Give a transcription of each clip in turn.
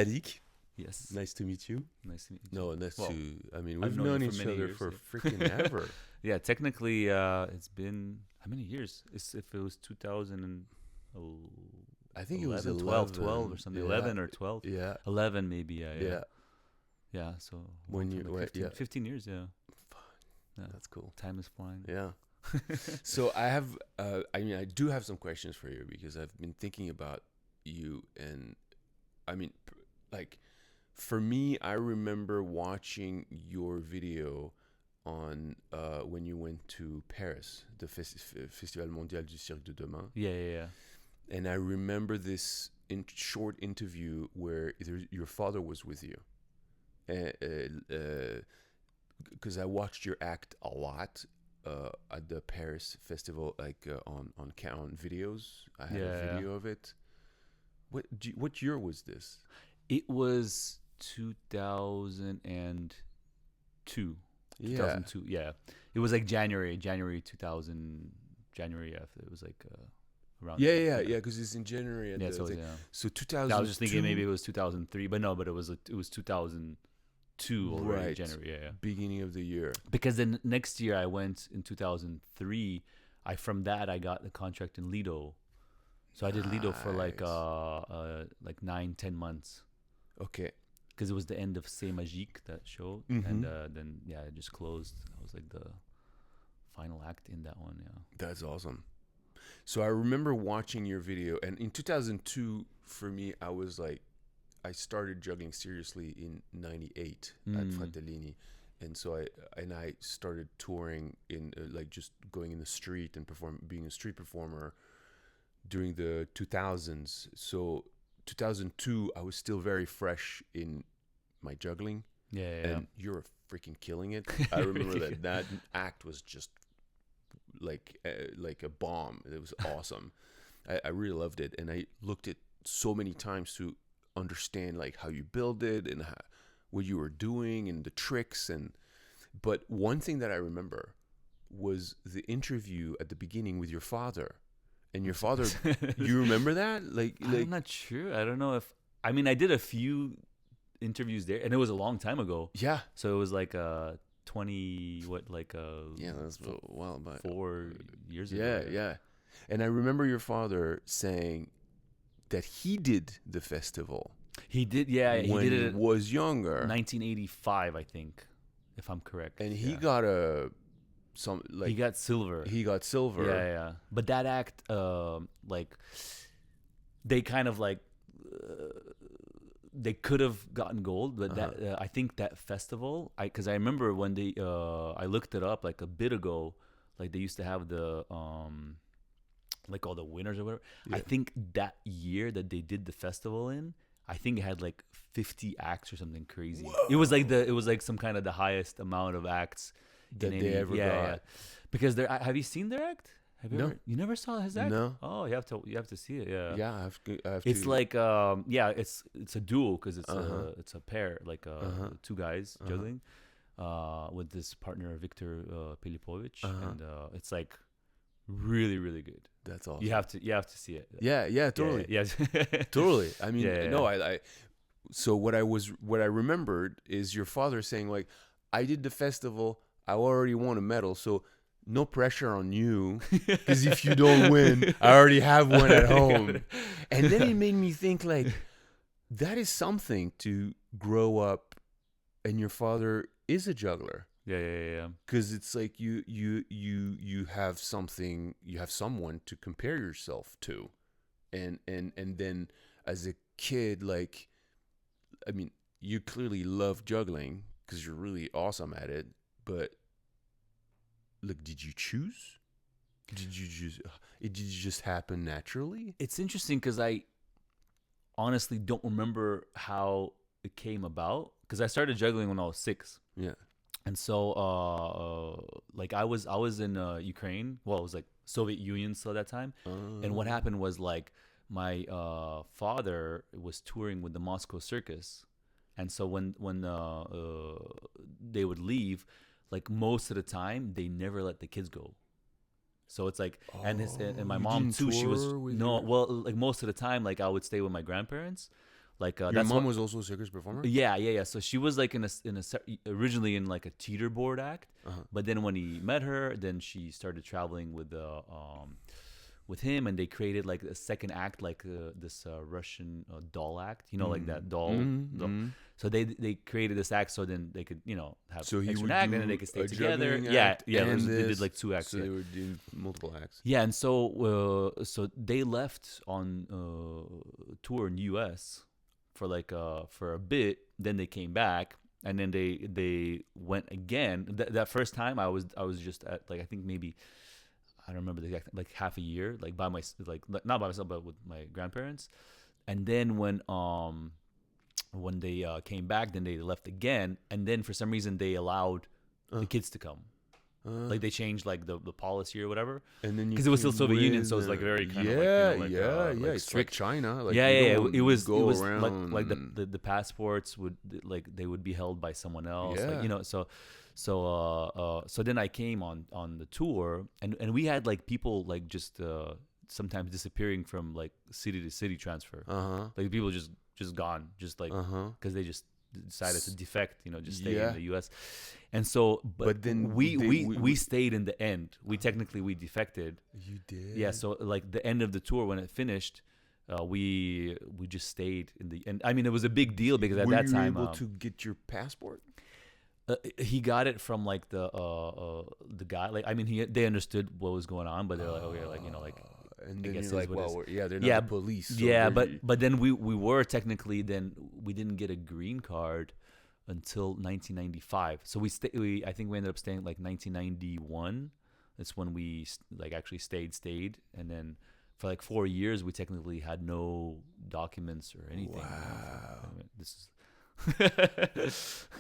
Vladik. Yes. Nice to meet you. Nice to meet you. No, I mean, we've I've known known you for each many other years, for yeah. freaking ever. Yeah, technically, it's been how many years? If it was 2000 and I think it was 12 or something, 11 or 12. Yeah. 11 maybe. Yeah. Yeah. Yeah. So When you 15 years. Yeah. Yeah. That's cool. Time is flying. Yeah. So I have, I do have some questions for you because I've been thinking about you, and I mean, like, for me, I remember watching your video on when you went to Paris, the Festival Mondial du Cirque de Demain. Yeah. And I remember this short interview where your father was with you, because I watched your act a lot at the Paris festival, like on videos. I had a video of it. What year was this? It was 2002. Yeah. 2002. Yeah. It was like January 2000. January. It was like around. Yeah. Because it's in January. So 2000. I was just thinking maybe it was 2003, but no. But it was 2002 already. Right. January. Yeah. Beginning of the year. Because then next year I went in 2003. From that I got the contract in Lido. So I did Lido for like 9-10 months. Okay. Because it was the end of C'est Magique, that show, and then it just closed. I was like the final act in that one. Yeah. That's awesome. So I remember watching your video, and in 2002, for me, I was like, I started juggling seriously in '98 at Fratellini, and so I started touring in like just going in the street and being a street performer during the 2000s. So 2002, I was still very fresh in my juggling. Yeah. And you're freaking killing it. I remember that act was just like a bomb. It was awesome. I really loved it, and I looked at so many times to understand like how you build it and what you were doing and the tricks. But one thing that I remember was the interview at the beginning with your father. And your father, you remember that? I'm not sure. I don't know if. I mean, I did a few interviews there, and it was a long time ago. Yeah. So it was like 20. Yeah, that's a while back. 4 years ago. Yeah. And I remember your father saying that he did the festival. He did. Yeah, when he did it. Was younger. 1985, I think, if I'm correct. And he got he got silver. Yeah. But that act, they kind of they could have gotten gold, but that I think that festival, because I remember when I looked it up like a bit ago, like they used to have the like all the winners or whatever. Yeah. I think that year that they did the festival I think it had like 50 acts or something crazy. Whoa. It was like some kind of the highest amount of acts that they ever got. Yeah. Because have you seen their act? Have you ever? You never saw his act? No. Oh, you have to see it. Yeah. Yeah, I have it's to. Like it's a duo because it's a pair, like two guys juggling, with this partner Victor Pilipovic, and it's like really, really good. That's awesome. You have to see it. Yeah, totally. Yeah. Totally. I mean, no, I so what I remembered is your father saying like, I did the festival, I already won a medal, so no pressure on you, because if you don't win, I already have one at home. And then it made me think like, that is something to grow up, and your father is a juggler. Yeah. Because it's like you have something, you have someone to compare yourself to, and then as a kid, like, I mean, you clearly love juggling because you're really awesome at it, but like, did you choose? Did you just happen naturally? It's interesting because I honestly don't remember how it came about, because I started juggling when I was 6. Yeah. And so, like I was in Ukraine. Well, it was like Soviet Union still at that time. And what happened was like my father was touring with the Moscow Circus, and so when they would leave, like most of the time they never let the kids go. So it's like, and my mom too. She was like most of the time, like I would stay with my grandparents. Like Your that's mom was also a circus performer. yeah. So she was like originally in like a teeter board act, Uh-huh. but then when he met her, then she started traveling with him, and they created like a second act, like this Russian doll act, like that doll. Mm-hmm. So they created this act so then they could have So he extra would act, do and then they could stay a together. juggling Yeah, act yeah. and They did this. like 2 acts. So Yeah. they were doing multiple acts. Yeah, and so they left on tour in U.S. for for a bit. Then they came back, and then they went again. That first time I was just at like I think maybe I don't remember the exact like half a year like by my like not by myself but with my grandparents, and then when they came back, then they left again, and then for some reason they allowed the kids to come. Like they changed like the policy or whatever, and then because it was still Soviet Union, so it's like very kind of like like it's strict. like China. Like It was around like the passports would like they would be held by someone else. Yeah. Like, so then I came on the tour, and we had like people like just sometimes disappearing from like city to city transfer. Like people just gone, just like because they just decided to defect, just stay in the U.S. And so, but then we stayed in the end. We defected. You did? Yeah. So like the end of the tour when it finished, we just stayed in the end. I mean, it was a big deal because at that time, were you able to get your passport? He got it from like the guy. Like I mean, they understood what was going on, but they're like, okay, like And then I guess you're like, well, they're not the police. So yeah, but then we were technically then we didn't get a green card until 1995. So I think we ended up staying like 1991. That's when we like actually stayed, and then for like 4 years we technically had no documents or anything. Wow. This is.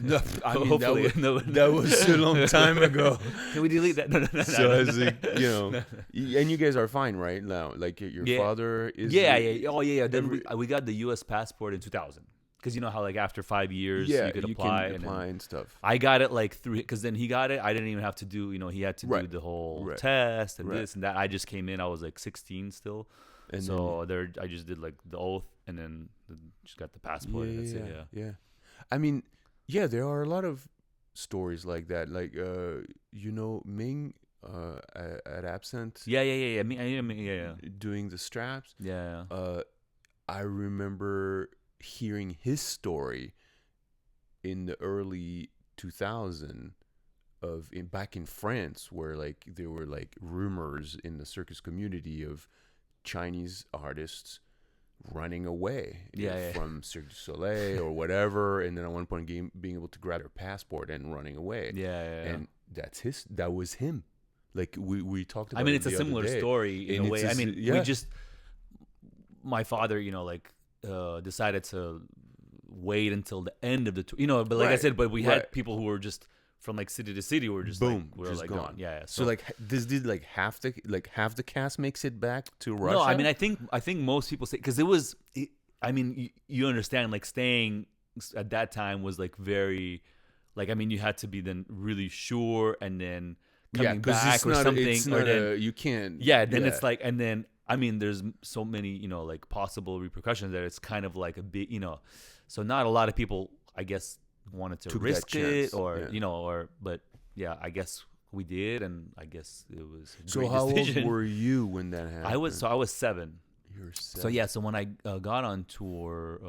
No, I mean that was a long time ago. Can we delete that? No. So I was like, and you guys are fine right now. Like your father is. Yeah. Oh yeah. Then we got the U.S. passport in 2000. Because you know how like after 5 years you could apply and stuff. I got it like through because then he got it. I didn't even have to do he had to do the whole test and this and that. I just came in. I was like 16 still, and so I just did like the oath and then just got the passport. And that's it. Yeah. I mean, there are a lot of stories like that. Like Ming at Absent. Yeah. Doing the straps. Yeah. I remember hearing his story in the early 2000 back in France, where like there were like rumors in the circus community of Chinese artists running away from Cirque du Soleil or whatever, and then at one point being able to grab their passport and running away. And that was him. Like we talked about. I mean, it's a similar story in a way. I mean, we just my father, decided to wait until the end of the tour, but like I said, but we had people who were just from like city to city were just boom, like, just like gone. Yeah. So like this did like half the cast makes it back to Russia. No, I mean I think most people say because I mean you understand like staying at that time was like very like I mean you had to be then really sure and then coming back or something or then you can't. Yeah, then it's like and then. I mean, there's so many, like possible repercussions that it's kind of like a bit, so not a lot of people, I guess, wanted to risk it or, but yeah, I guess we did. And I guess it was a so great how decision. old were you when that happened? I was 7. You were 7. So yeah, so when I got on tour,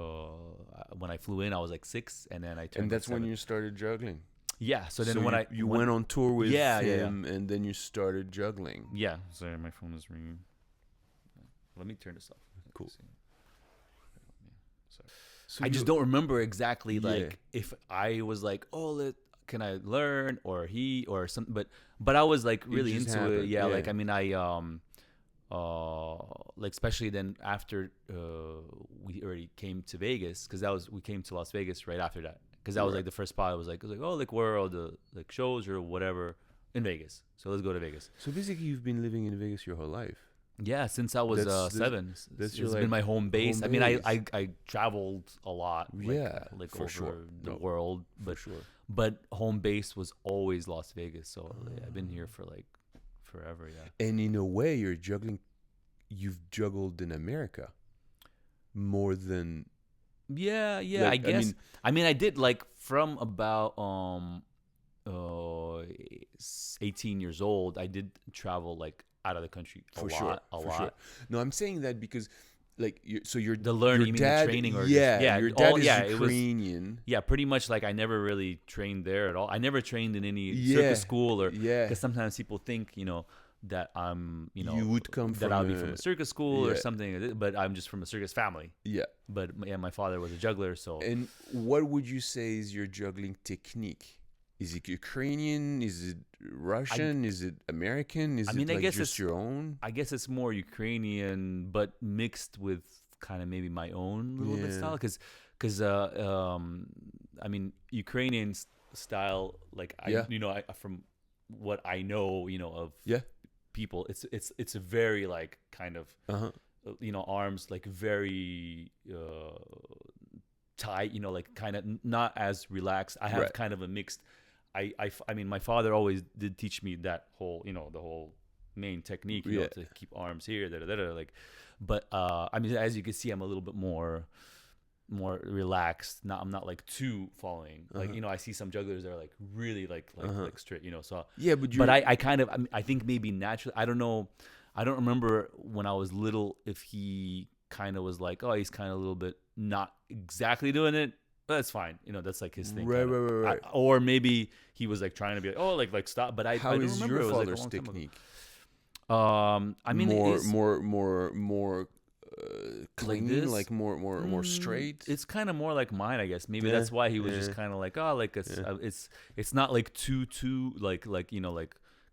when I flew in, I was like 6 and then I turned And that's like 7. when you started juggling. Yeah. So then when you went on tour with him and then you started juggling. Yeah. Sorry, my phone is ringing. Let me turn this off. Cool. So I just don't remember exactly like if I was like, can I learn or he or something, but I was like really into it. Yeah, like I mean I like especially then after we already came to Vegas because we came to Las Vegas right after that because that was like the first spot. I was like where are all the like shows or whatever in Vegas? So let's go to Vegas. So basically, you've been living in Vegas your whole life. Yeah, since I was 7. It's been my home base. I mean, I traveled a lot. Like over the world, but home base was always Las Vegas. So I've been here for like forever. Yeah. And in a way, you've juggled in America more than Yeah, yeah. Like, I guess. I mean, I did like from about 18 years old. I did travel like out of the country a lot. Sure. No, I'm saying that because, like, so The learning, your you mean dad, the training, or your dad is it was. Ukrainian. Yeah, pretty much like I never really trained there at all. I never trained in any Yeah, circus school, or yeah. because sometimes people think that I'm You would come that from I'll be from a circus school or yeah. something, but I'm just from a circus family. Yeah. But yeah, my father was a juggler, so And what would you say is your juggling technique? Is it Ukrainian? Is it Russian? Is it American? Is I mean, it I like guess just it's- your own? I guess it's more Ukrainian, but mixed with kind of maybe my own little bit Yeah. style, because I mean Ukrainian style, like Yeah. I from what I know, of Yeah. people, it's a very like kind of Uh-huh. arms like very tight, like kind of not as relaxed. I have Right. kind of a mixed. I mean, my father always did teach me that whole, the whole main technique, Yeah. to keep arms here, like. But I mean, as you can see, I'm a little bit more relaxed. I'm not like too following. Like I see some jugglers that are like really like straight. So Yeah, but but I kind of I think maybe naturally, I don't know. I don't remember when I was little if he kind of was like, oh, he's kind of a little bit not exactly doing it. But that's fine. That's like his thing. Right, kinda. right. Or maybe he was like trying to be like, oh, like stop. But I How don't is remember. your It was, like, a father's long time ago. technique? I mean, more clean, this? like more straight. It's kind of more like mine, I guess. Maybe Yeah, that's why he was yeah. just kind of like, oh, like it's not like too like like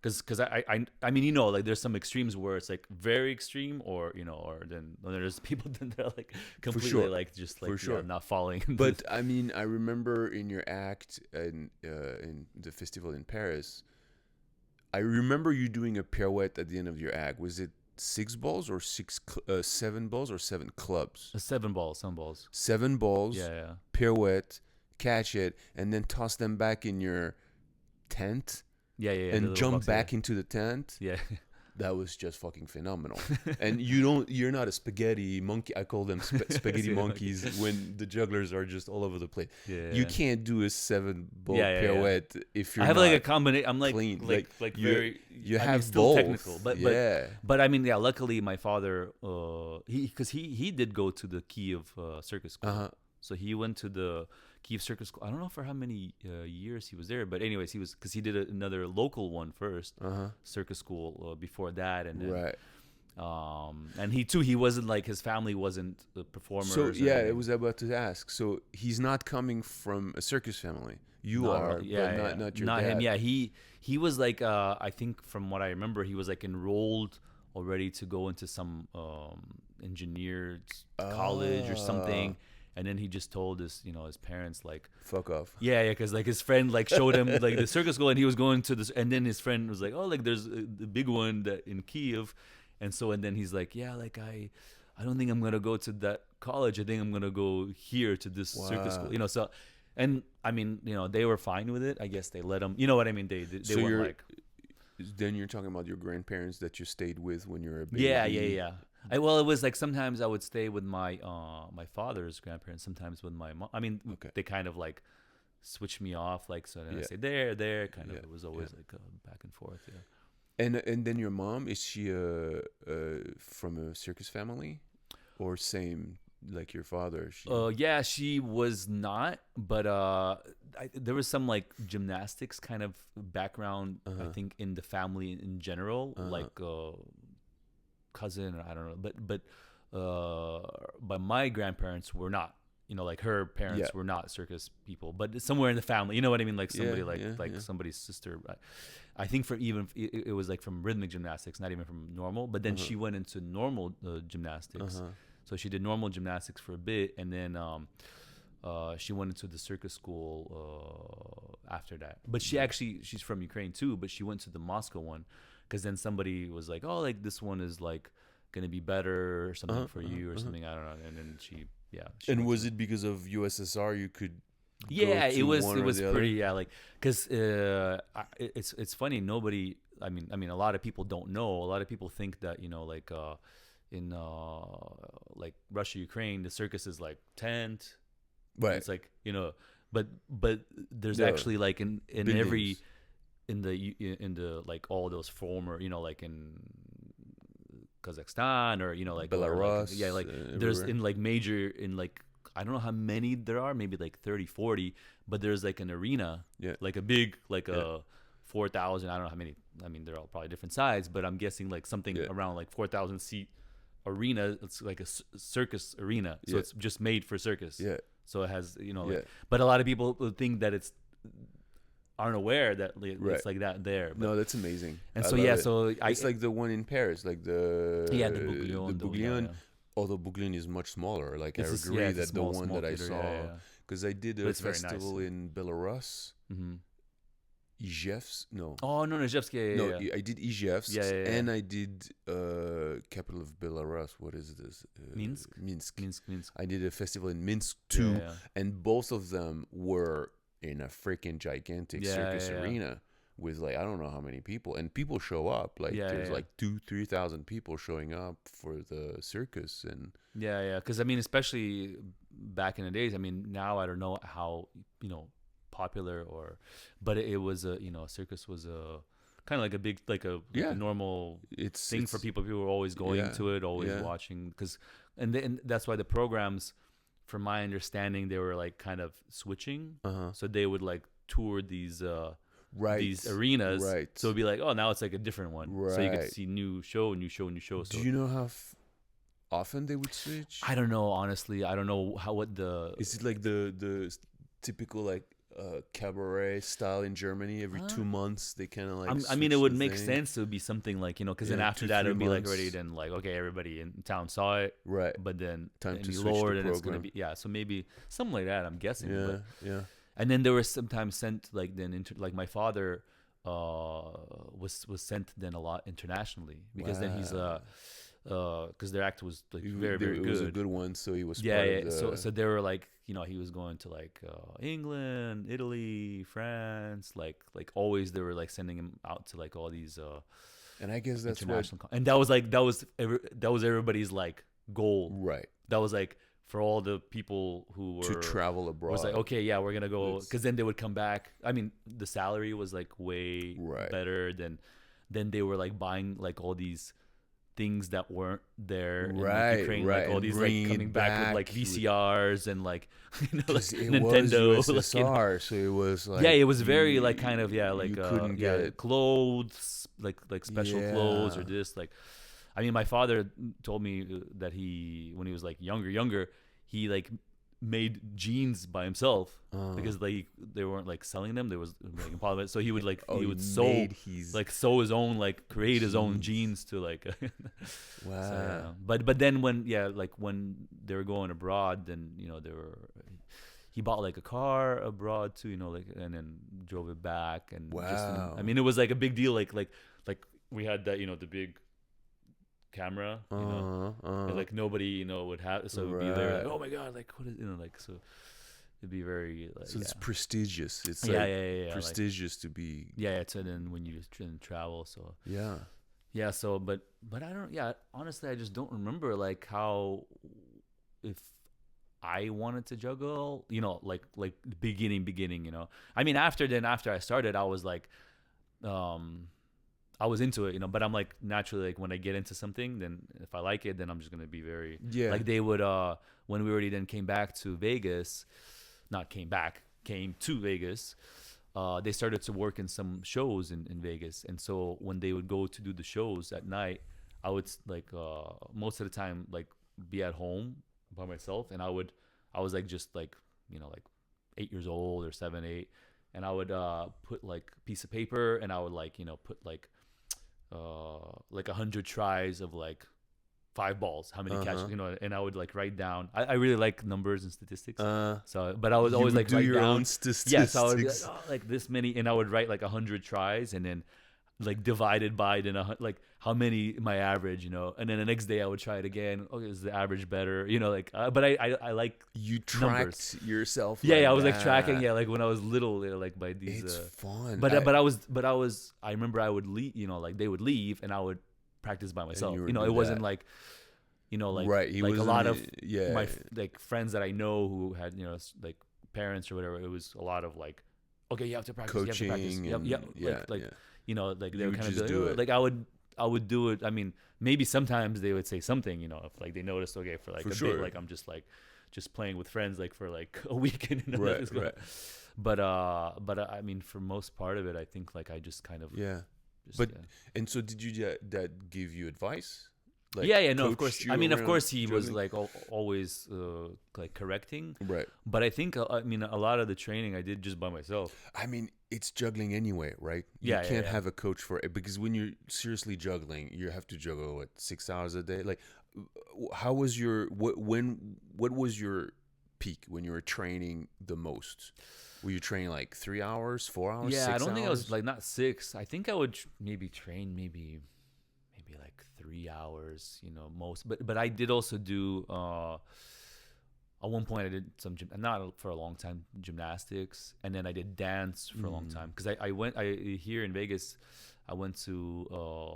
because I mean like there's some extremes where it's like very extreme, or or then there's people that are like completely sure. like just like For sure. not following. But I mean, I remember in your act in the festival in Paris, I remember you doing a pirouette at the end of your act. Was it 6 balls or 7 balls or 7 clubs? 7 balls, some balls. 7 balls. Yeah. Pirouette, catch it, and then toss them back in your tent. Yeah. the And little jump box, back into the tent. Yeah. That was just fucking phenomenal. And you're not a spaghetti monkey. I call them spaghetti monkeys when the jugglers are just all over the place. Yeah. You can't do a 7 ball Yeah. pirouette if you're I have not like a combination. I'm like clean. like you, very. you I have mean, still both. technical, but yeah. but I mean, yeah. Luckily, my father, because he did go to the Kiev circus school, Uh-huh. so he went to the Kiev circus school. I don't know for how many years he was there, but anyways, he was because he did another local one first, circus school before that, and then, Right. and he wasn't like his family wasn't performers. So or yeah, anything. I was about to ask. So he's not coming from a circus family. You Not- are, yeah, but not your not dad. him. Yeah, he was like I think from what I remember, he was like enrolled already to go into some engineered college or something, and then he just told his his parents like Fuck off. yeah, because like his friend like showed him like the circus school, and he was going to this, and then his friend was like, oh, like there's the big one that in Kiev, and then he's like, yeah, like I don't think I'm gonna go to that college. I think I'm gonna go here to this circus school. So. And I mean, they were fine with it. I guess they let them. You know what I mean? They So weren't like. Then you're talking about your grandparents that you stayed with when you were a baby. Yeah. Well, it was like sometimes I would stay with my father's grandparents. Sometimes with my mom. I mean, they kind of like switched me off. Like so, then I stayed there. Kind of. It was always like back and forth. Yeah. And then your mom, is she from a circus family, or same like your father? Yeah, she was not, but there was some like gymnastics kind of background. I think in the family in general, like cousin, or I don't know, but my grandparents were not. Like her parents were not circus people, but somewhere in the family, you know what I mean? Like somebody somebody's sister. I think it was like from rhythmic gymnastics, not even from normal. But then she went into normal gymnastics. So she did normal gymnastics for a bit, and then she went into the circus school after that. But she's from Ukraine too, but she went to the Moscow one because then somebody was like, oh, like this one is like gonna be better or something for you or something. I don't know. And then she and was it because of USSR you could? Yeah, it was pretty other? like because it's funny. Nobody. I mean, a lot of people don't know. A lot of people think that like in like Russia, Ukraine, the circus is like tent, Right. It's like, you know, but there's Yeah. actually like in Buildings. every in the like all those former, you know, like in Kazakhstan or, you know, like or, Belarus, like, yeah, like there's everywhere. in like major in like I don't know how many there are, maybe like 30, 40, but there's like an arena, Yeah. like a big like Yeah. a 4,000. I don't know how many. I mean, they're all probably different size, but I'm guessing like something Yeah. around like 4,000 seat arena. It's like a circus arena, so Yeah. it's just made for circus. Yeah. So it has, you know, like, Yeah. but a lot of people would think that it's aren't aware that it's Right. like that there. But, No, that's amazing. and I so love yeah, it. so It's like the one in Paris, like the yeah, the Bouglione, Bouglione. Although Bouglione is much smaller. Like It's I agree it's a that small, the one small that I theater, saw, because I did But a it's very nice. festival in Belarus, Mm-hmm. Ijevsk. No, Oh no, Nizhevsky, yeah, no, yeah. I did Ijevsk, Yeah, yeah, yeah. and I did capital of Belarus. What is this? Minsk? Minsk. Minsk. I did a festival in Minsk too, Yeah, yeah. and both of them were in a freaking gigantic Yeah, circus yeah, yeah. arena with like I don't know how many people, and people show up. Like Yeah, there's yeah. like 2,000-3,000 people showing up for the circus, and Yeah, yeah. Because I mean, especially back in the days. I mean, now I don't know how, you know, popular but it was a, you know, a circus was a kind of like a big like a Yeah. normal it's thing for people. People were always going Yeah, to it, always yeah. watching. And that's why the programs, from my understanding, they were like kind of switching. So they would like tour these Right. these arenas. Right. So it'd be like, oh, now it's like a different one. So you could Right. see new show. So Do you know how often they would switch? I don't know, honestly. I don't know what the Is it like the typical like cabaret style in Germany? Every 2 months they kind of like. I mean, it would switch the make thing? sense. It would be something like, you know, because then Yeah, after 2-3 that it would be like months. already then like, okay, everybody in town saw it, Right. but then Time and to you switch the lower it and it's gonna program. be so maybe something like that. I'm guessing. Yeah. But, Yeah. and then there was sometimes sent like like my father was sent then a lot internationally because then he's Wow. because their act was like It very it good. was a good one, so he was Yeah, part yeah. of the. So they were like, you know, he was going to like England, Italy, France, like always they were like sending him out to like all these and I guess that's what. international and that was everybody's like goal. Right. That was like for all the people who were To travel abroad. was like, okay, yeah, we're gonna go, It's- because then they would come back. I mean, the salary was like way Right. better than. Then they were like buying like all these things that weren't there in like, Right, Ukraine, right, like all and these like bringing coming it back with like back with- VCRs and like, you know, like 'Cause it Nintendo. was like, you know. USSR, so it was like. Yeah, it was very you- like kind of like you couldn't get. clothes, like special clothes or Yeah. this like. I mean, my father told me that he, when he was like younger, he like made jeans by himself because they weren't like selling them. There was like in Parliament, so he would like he would sew his own, like create his own jeans to like. Wow. So, yeah. But then when they were going abroad, then you know he bought like a car abroad too, you know, like, and then drove it back and Wow. I mean, it was like a big deal, like we had that, you know, the big camera, you know, and, like nobody, you know, would have, so it would be there like, Right. oh my god, like what is, you know, like, so it'd be very like, So it's prestigious. It's yeah, like yeah, prestigious to be. yeah, so then when you just travel, so Yeah. so but I don't, honestly I just don't remember like how, if I wanted to juggle, you know, like beginning, you know. I mean, after I started, I was like, I was into it, you know, but I'm like naturally like when I get into something, then if I like it, then I'm just gonna be very like they would when we already then came to Vegas, they started to work in some shows in Vegas, and so when they would go to do the shows at night, I would like most of the time like be at home by myself, and I was like just like, you know, like 8 years old or 7, 8, and I would put like a piece of paper, and I would like, you know, put like 100 tries of like 5 balls, how many catches, you know, and I would like write down. I really like numbers and statistics, so but I was always like do write your down own statistics. yeah, so I would be like, like this many, and I would write like 100 tries, and then like divided by then like how many my average, you know, and then the next day I would try it again. Okay, is the average better, you know, like but I like you numbers. tracked yourself. I was like that. tracking, like when I was little, like by these It's fun. but I remember I would leave, you know, like they would leave and I would practice by myself, you you know, would it do wasn't that. like you know, like Right. He like a was lot of yeah. my like friends that I know who had, you know, like parents or whatever. It was a lot of like, okay, you have to practice, you have to practice. Coaching Yep, and yep. yeah, Like yeah. you know, like they You would would kind of just be do like, "Oh," it. like I would do it. I mean, maybe sometimes they would say something, you know, if like they noticed, okay, for like For a sure. bit, like I'm just playing with friends like for like a weekend, and Right, nothing's going. right. But I mean, for most part of it, I think like I just kind of Yeah. just, But and so did you that give you advice? Like yeah, no, of coached course. you I mean, of around course, he was juggling? like always like correcting. Right. But I think I mean a lot of the training I did just by myself. I mean, it's juggling anyway, right? You Yeah, yeah, can't yeah. have a coach for it because when you're seriously juggling, you have to juggle what 6 hours a day. Like, how was your what was your peak when you were training the most? Were you training like 3 hours, 4 hours, Yeah, 6 I don't think I was hours? like not 6. I think I would maybe train maybe like 3 hours, you know, most. But I did also do at one point I did some not for a long time gymnastics, and then I did dance for a long time because I here in Vegas. I went to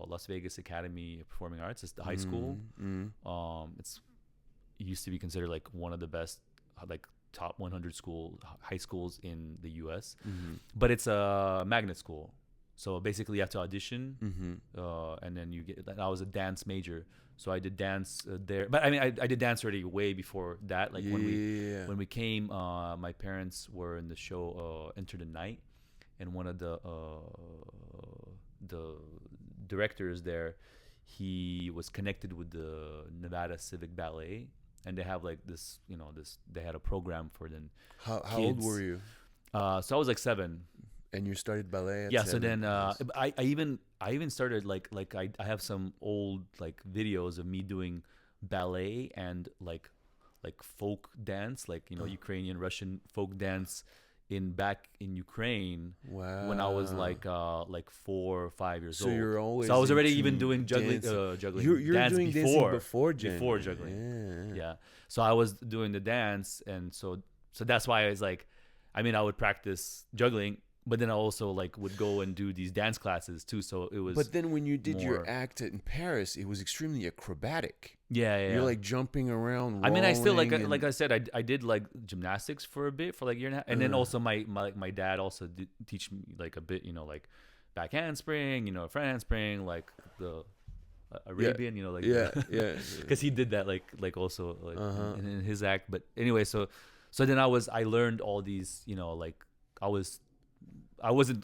Las Vegas Academy of Performing Arts. It's the high school. It used to be considered like one of the best, like top 100 high schools in the U.S. But it's a magnet school, so basically you have to audition, and then you get. And I was a dance major, so I did dance there. But I mean, I did dance already way before that. Like when we came, my parents were in the show Enter the Night, and one of the directors there, he was connected with the Nevada Civic Ballet, and they have like this, you know, they had a program for them. How old were you? So I was like 7. And you started ballet at 7? So then I even started like I have some old like videos of me doing ballet and like folk dance, like, you know, Ukrainian, Russian folk dance back in Ukraine. Wow. When I was like 4 or 5 years So old. you're always So I was already into even doing juggling. dancing. Juggling. You're dance doing before dancing before juggling. Yeah. Yeah. So I was doing the dance, and so that's why I was like, I mean, I would practice juggling, but then I also like would go and do these dance classes too. So it was. But then when you did your more- act in Paris, it was extremely acrobatic. yeah. You're like jumping around. I mean, I still rolling and- like I said, I did like gymnastics for a bit, for like a year and a half, and then also my dad also did teach me like a bit, you know, like back handspring, you know, front handspring, like the Arabian, you know, like yeah, because he did that like also like in his act. But anyway, so then I learned all these, you know, like I wasn't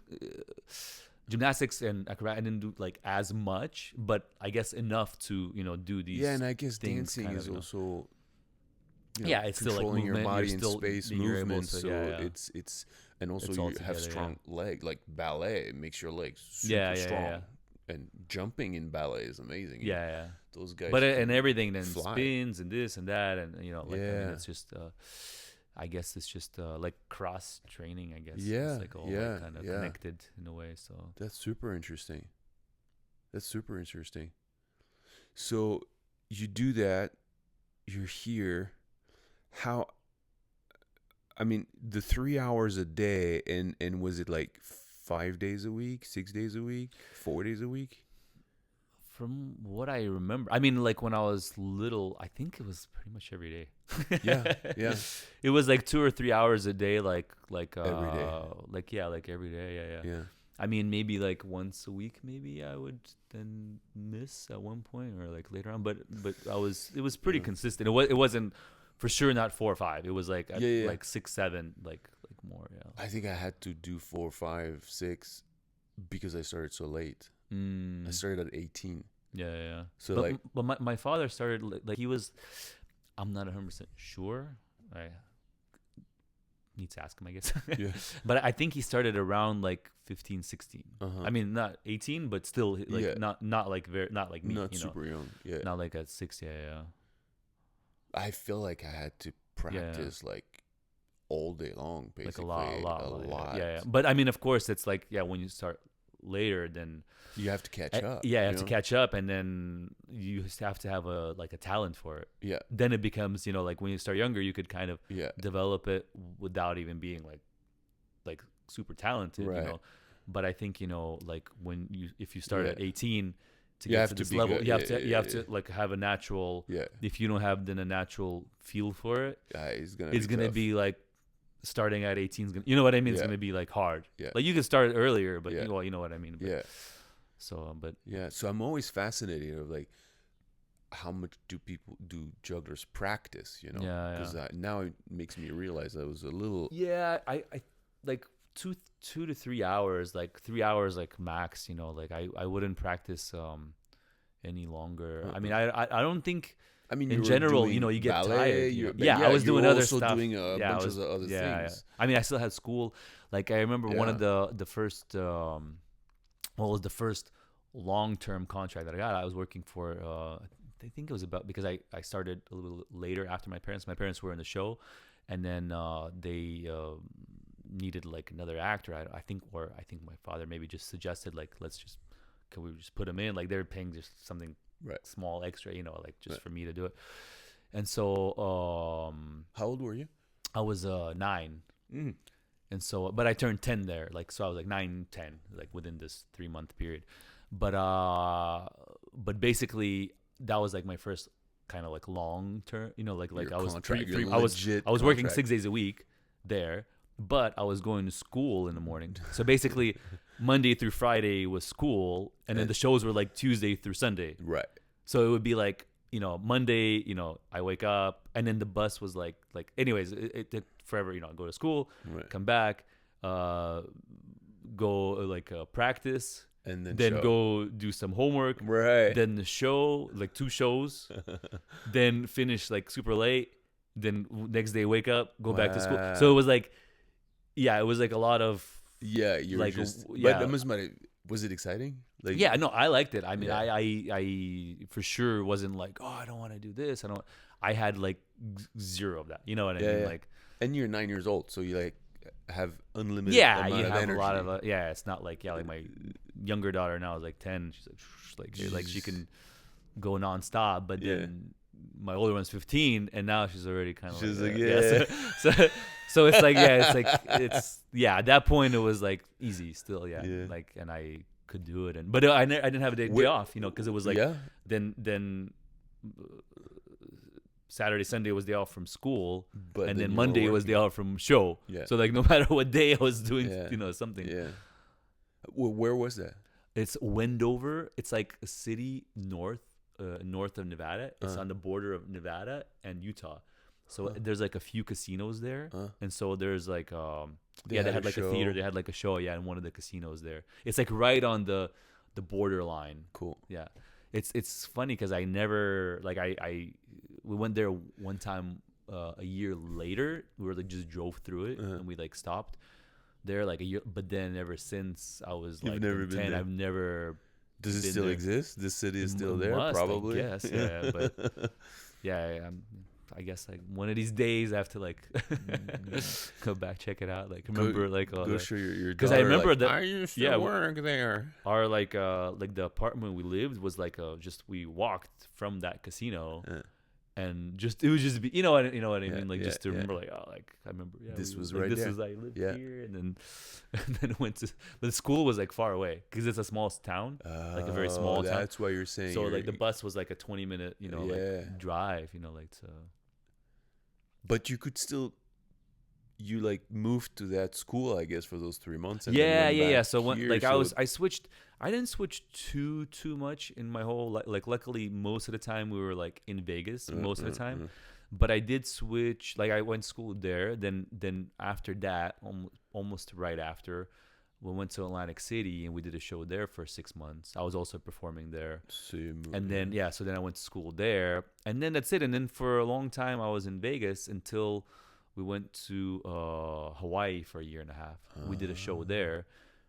gymnastics and acrobat. I didn't do like as much, but I guess enough to, you know, do these. Yeah, and I guess things dancing kind is of, you know. also. Yeah, it's still like controlling your movement, body you're in still- space you're able movement. to- So yeah. it's and also It's you all have together, strong leg, like ballet. It makes your legs super Yeah, strong. yeah. And jumping in ballet is amazing. Yeah. Those guys. But can and everything then fly. spins and this and that, and, you know, like I mean, Yeah. it's just I guess it's just like cross training, I guess. Yeah, It's like all yeah, like kind of yeah. connected in a way. So That's super interesting. So you do that. You're here. How? I mean, the 3 hours a day, and was it like 5 days a week, 6 days a week, 4 days a week? from what I remember, I mean, like when I was little, I think it was pretty much every day. Yeah. It was like 2 or 3 hours a day, like Every day. like every day. Yeah. Yeah. I mean, maybe like once a week, maybe I would then miss at one point or like later on. But it was pretty consistent. It wasn't for sure not 4 or 5. It was like like 6, 7, like more. Yeah. I think I had to do 4, 5, 6 because I started so late. I started at 18. Yeah. So but my father started like he was. I'm not 100% sure. I need to ask him, I guess. Yeah. But I think he started around like 15, 16. Uh-huh. I mean, not 18, but still like Yeah. not like not like me. Not you know? super young. Yeah. Not like at 6. Yeah. I feel like I had to practice like all day long, basically. Like a lot. lot. Yeah. But I mean, of course, it's like when you start later, then You have to catch up. Yeah, you have to catch up, and then you just have to have a talent for it. Yeah. Then it becomes, you know, like when you start younger, you could kind of develop it without even being like super talented, Right. you know. But I think, you know, like if you start at 18, to You get have to to this be level. good. You have Yeah, to yeah, you have yeah. to like have a natural. Yeah. If you don't have then a natural feel for it, It's gonna it's be gonna tough. be like starting at 18 is gonna, you know what I mean? It's Yeah. gonna be like hard. Yeah. Like you can start earlier, but Yeah. you know what I mean. But, Yeah. So, but Yeah. So I'm always fascinated of like how much do jugglers practice, you know? Yeah, Because now it makes me realize I was a little. yeah, I like 2 to 3 hours, like 3 hours, like max. You know, like I wouldn't practice any longer. I mean, I don't think. I mean, In you were general, doing you know, you get ballet, tired. You know? but Yeah, I was you doing were other also stuff. doing a Yeah, bunch of the other things. I mean, I still had school. Like I remember one of Yeah. the first, what was the first long-term contract that I got? I was working for. I think it was about because I started a little later after my parents. My parents were in the show, and then they needed like another actor. I think my father maybe just suggested like can we just put him in? Like they're paying just something Right. small extra, you know, like just Right. for me to do it. And so How old were you? I was 9. Mm. And so but I turned 10 there. Like so I was like 9, 10, like within this 3-month period. But basically that was like my first kind of like long term, you know, like Your I was contract, your I was legit working contract. 6 days a week there, but I was going to school in the morning. So basically Monday through Friday was school, and then the shows were like Tuesday through Sunday. Right. So it would be like, you know, Monday, you know, I wake up, and then the bus was like anyways, it took forever, you know, go to school, Right. come back, go like practice, And then show. go do some homework, Right. then the show, like 2 shows, then finish like super late, then next day wake up, go back to school. Wow. So it was like, yeah, it was like a lot of, Yeah, you were like, just. yeah. But was it exciting? Like, yeah, no, I liked it. I mean, Yeah. I for sure wasn't like, oh, I don't want to do this. I had like zero of that. You know what I Yeah, mean? yeah. Like, And you're 9 years old, so you like have unlimited. yeah, amount you of have energy. a lot of, yeah, it's not like, yeah, like my younger daughter now is like 10. She's like she can go nonstop. But then my older one's 15, and now she's already kind of She's like, like, yeah. So it's like, yeah, it's at that point it was like easy still, yeah. Yeah. Like, and I could do it, but I didn't have a day off, you know, because it was like, Yeah. then Saturday, Sunday was day off from school, But and then then you were Monday was working. day off from show. Yeah. So like no matter what day I was doing, Yeah. you know, something. Yeah. Where was that? It's Wendover. It's like a city north of Nevada. It's on the border of Nevada and Utah. So there's like a few casinos there, and so there's like they had like a theater. They had like a show, in one of the casinos there. It's like right on the borderline. Cool. Yeah, it's funny because I never like we went there one time a year later. We were like just drove through it and we like stopped there like a year. But then ever since I was You've like never been 10, there? I've never. Does it been still there. exist? This city is still there, Must, probably. I guess, yeah, but yeah, I guess like one of these days I have to like go back, check it out, like remember like all Go that. show your 'Cause I daughter, remember like, that- I used to yeah, work there. Our like the apartment we lived was like just we walked from that casino. And just it was just you know what I mean, like just to remember like, oh, like I remember This was like, right this there. was I lived Yeah. here, and then went to the school was like far away because it's a small town, like a very small town. That's why you're saying. So like the bus was like a 20-minute like drive, like to. But you could still. You like moved to that school, I guess, for those 3 months. And Yeah. then went back So when here, like so I switched. I didn't switch too much in my whole like luckily most of the time we were like in Vegas most of the time. But I did switch, like I went to school there. Then after that, almost right after, we went to Atlantic City and we did a show there for 6 months. I was also performing there. So you moved, And then, so then I went to school there. And then that's it. And then for a long time, I was in Vegas until we went to Hawaii for a year and a half. We did a show there.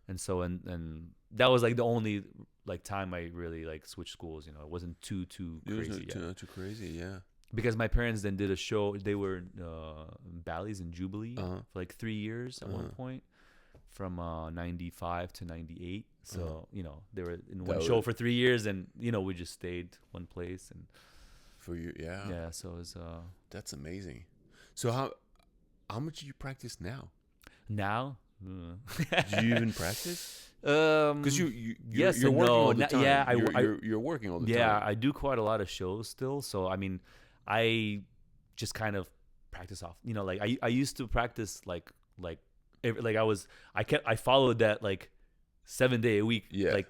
And so, and that was like the only like time I really like switched schools. It wasn't too it was crazy. not too crazy, yeah. Because my parents then did a show. They were in Bally's in Jubilee for like 3 years at one point, from 95 to 98. So they were in one show for 3 years, and we just stayed one place. And for you, yeah. So it was that's amazing. So how much do you practice now? now Do you even practice? Because yes you're and working no. all the time. Yeah, You're working all the time. yeah, I do quite a lot of shows still. So I mean, I just kind of practice off. You know, like I used to practice like I followed that like 7 day a week like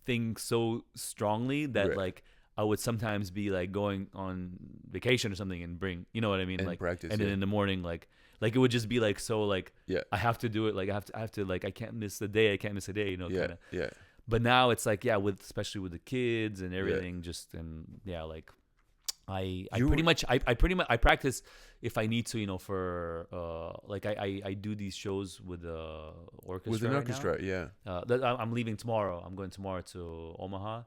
thing so strongly that like I would sometimes be like going on vacation or something and bring, you know what I mean, and like practice, and then in the morning like it would just be like so like I have to do it, like I have to like I can't miss a day, you know, kind of. But now it's like with especially with the kids and everything, just and like I pretty much practice if I need to, you know, for like I do these shows with the orchestra. With an orchestra, I'm leaving tomorrow. I'm going tomorrow to Omaha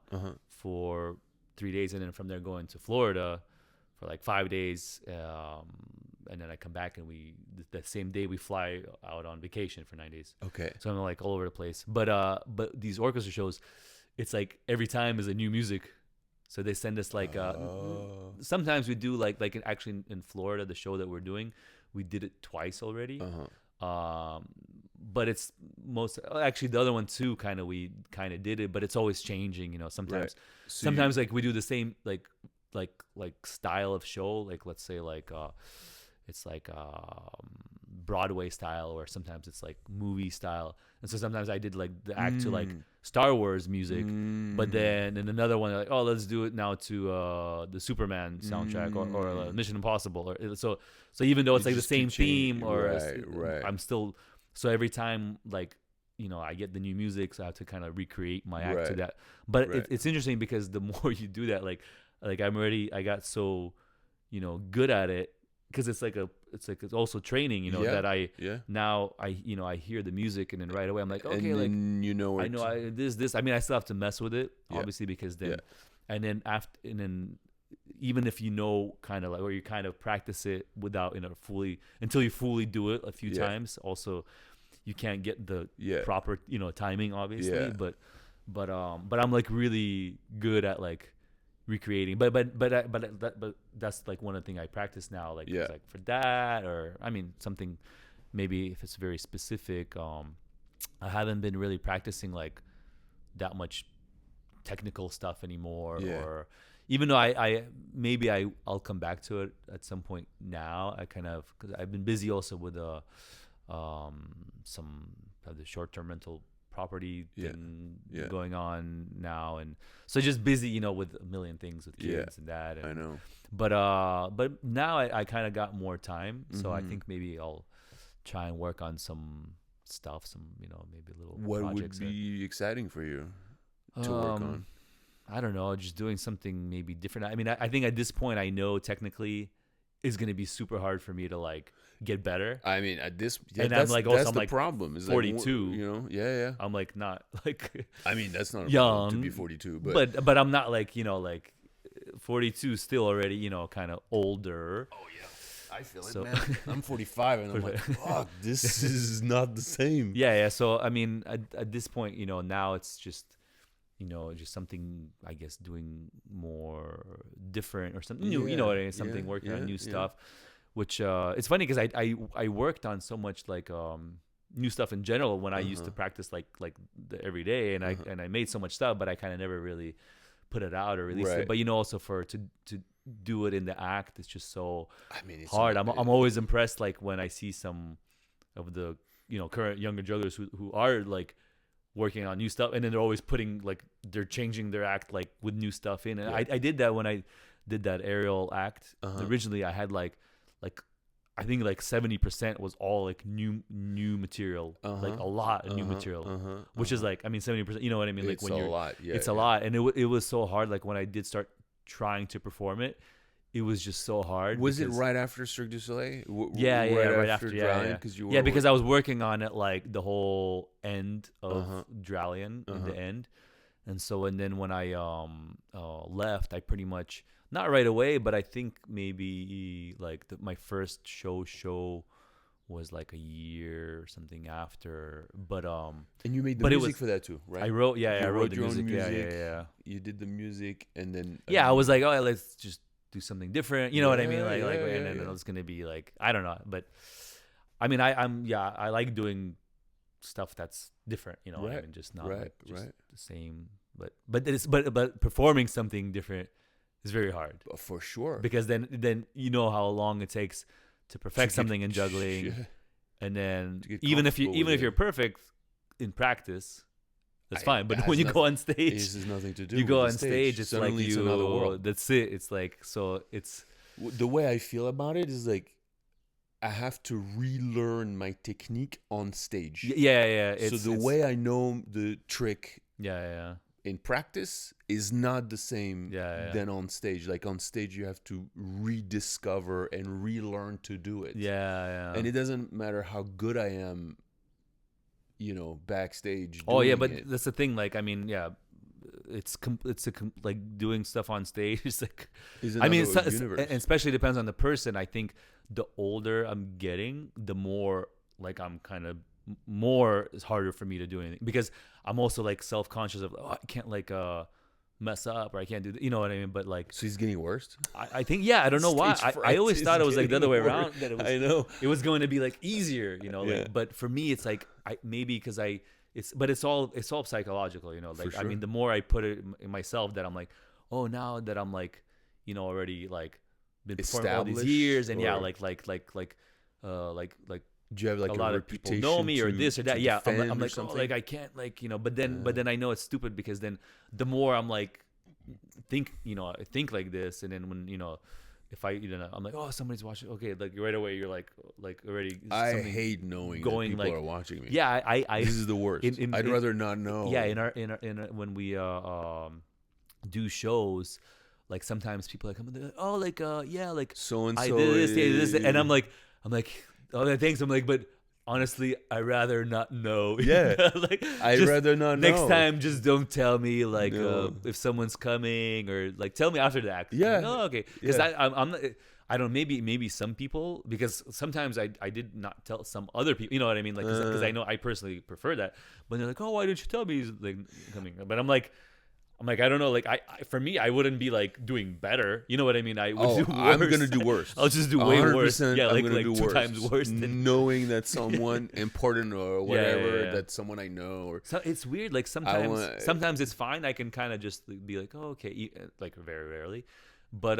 for 3 days, and then from there going to Florida for like 5 days, and then I come back and the same day we fly out on vacation for 9 days. Okay. So I'm like all over the place. But these orchestra shows, it's like every time is a new music. So they send us like sometimes we do like actually in Florida, the show that we're doing, we did it twice already. But it's actually the other one too, we kind of did it, but it's always changing, you know. Sometimes sometimes like we do the same like style of show, like let's say like it's like Broadway style, or sometimes it's like movie style. And so sometimes I did like the act to like Star Wars music, but then in another one like, oh, let's do it now to the Superman soundtrack or Mission Impossible, or so even though it's like the same theme, or I'm still, so every time like, you know, I get the new music, so I have to kind of recreate my act to that. But it's interesting because the more you do that, like I got so, you know, good at it, because it's also training, you know, that I now I, you know, I hear the music and then right away I'm like, okay, and like you know I know this I mean, I still have to mess with it obviously, because then and then even if you know kind of like, or you kind of practice it without, you know, fully, until you fully do it a few times, also you can't get the proper, you know, timing obviously, but I'm like really good at like recreating, but that's like one of the things I practice now, like it's like for that, or I mean something maybe if it's very specific. I haven't been really practicing like that much technical stuff anymore, or even though I'll come back to it at some point now. I kind of, because I've been busy also with some of the short-term rental property thing going on now, and so just busy, you know, with a million things with kids and that. And, I know. But now I kind of got more time, so I think maybe I'll try and work on some stuff, some, you know, maybe little projects. What would be exciting for you to work on? I don't know, just doing something maybe different. I mean, I think at this point I know technically it's going to be super hard for me to like get better. I mean, at this, and I'm like, also, I'm like problem is 42. Like, you know, I'm like not like. I mean, that's not young to be 42, but I'm not like, you know, like 42 still already, you know, kind of older. Oh yeah, I feel it, man. I'm 45 and I'm like, fuck, this is not the same. Yeah. So I mean, at this point, you know, now it's just, you know, just something, I guess, doing more different or something new, you know, something working on new stuff, which it's funny because I worked on so much like new stuff in general when I used to practice like every day, and I made so much stuff, but I kind of never really put it out or released it. But you know, also to do it in the act, it's just so it's hard. I'm always impressed like when I see some of the, you know, current younger jugglers who are like working on new stuff, and then they're always putting like, they're changing their act like with new stuff in. And I did that when I did that aerial act. Originally I had like I think like 70% was all like new material, like a lot of new material, which is like, I mean, 70%, you know what I mean? Like it's a lot. It's a lot. And it was so hard. Like when I did start trying to perform it, it was just so hard. Was it right after Cirque du Soleil? Right after Dralion? Because I was working on it like the whole end of Dralion in the end. And so, and then when I left, I pretty much, not right away, but I think maybe like my first show was like a year or something after. But and you made the music for that too, right? I wrote, I wrote the music. Yeah. You did the music, and then I was like, oh, let's just do something different, you know what I mean? And then it's gonna be like, I don't know, but I mean, I like doing stuff that's different, you know what I mean? Just not like just the same, but performing something different is very hard. For sure. Because then you know how long it takes to perfect something in juggling. And then even if you're perfect in practice, that's fine. But when you go on stage, this has nothing to do. You go on stage, it's suddenly like it's another world. That's it. It's like, so it's the way I feel about it is like I have to relearn my technique on stage. Yeah. So the way I know the trick, in practice is not the same than on stage. Like on stage, you have to rediscover and relearn to do it. Yeah. And it doesn't matter how good I am, you know, backstage. But that's the thing. Like, I mean, like doing stuff on stage. It's like, I mean, and especially depends on the person. I think the older I'm getting, the more like I'm kind of more it's harder for me to do anything, because I'm also like self-conscious of I can't like mess up, or I can't do you know what I mean. But like, so he's getting worse. I think I don't know why. I always thought it was like the other way around, that it was going to be like easier, you know. Like, but for me it's like it's all psychological, you know. Like, I mean, the more I put it in myself, that I'm like, oh, now that I'm like, you know, already like been performing all these years, and do you have like a lot of people know me or this or that? Yeah, I'm like, oh, like I can't, like, you know. But then I know it's stupid, because then the more I'm like I think like this, and then when, you know, if I'm like, oh, somebody's watching. Okay, like right away you're like already. I hate knowing that people are watching me. Yeah, I this is the worst. I'd rather not know. Yeah, in our when we do shows, like sometimes people like come and they're like, oh, like like so and so I did this, and I'm like, oh, thanks. I'm like, but honestly, I'd rather not know. Yeah, like I'd rather not know. Next time, just don't tell me like if someone's coming, or like tell me after the act. Yeah. Like, oh, okay. Because I'm not. I don't. Maybe some people, because sometimes I did not tell some other people. You know what I mean? Like, because I know I personally prefer that. But they're like, oh, why didn't you tell me he's like coming? But I'm like, I don't know. Like, for me, I wouldn't be like doing better. You know what I mean? I would do worse. I'm gonna do worse. I'll just do way worse. Yeah, I'm like do 2 times worse than knowing that someone important or whatever, that someone I know. Or so it's weird. Like sometimes it's fine. I can kind of just be like, oh, okay, like very rarely. But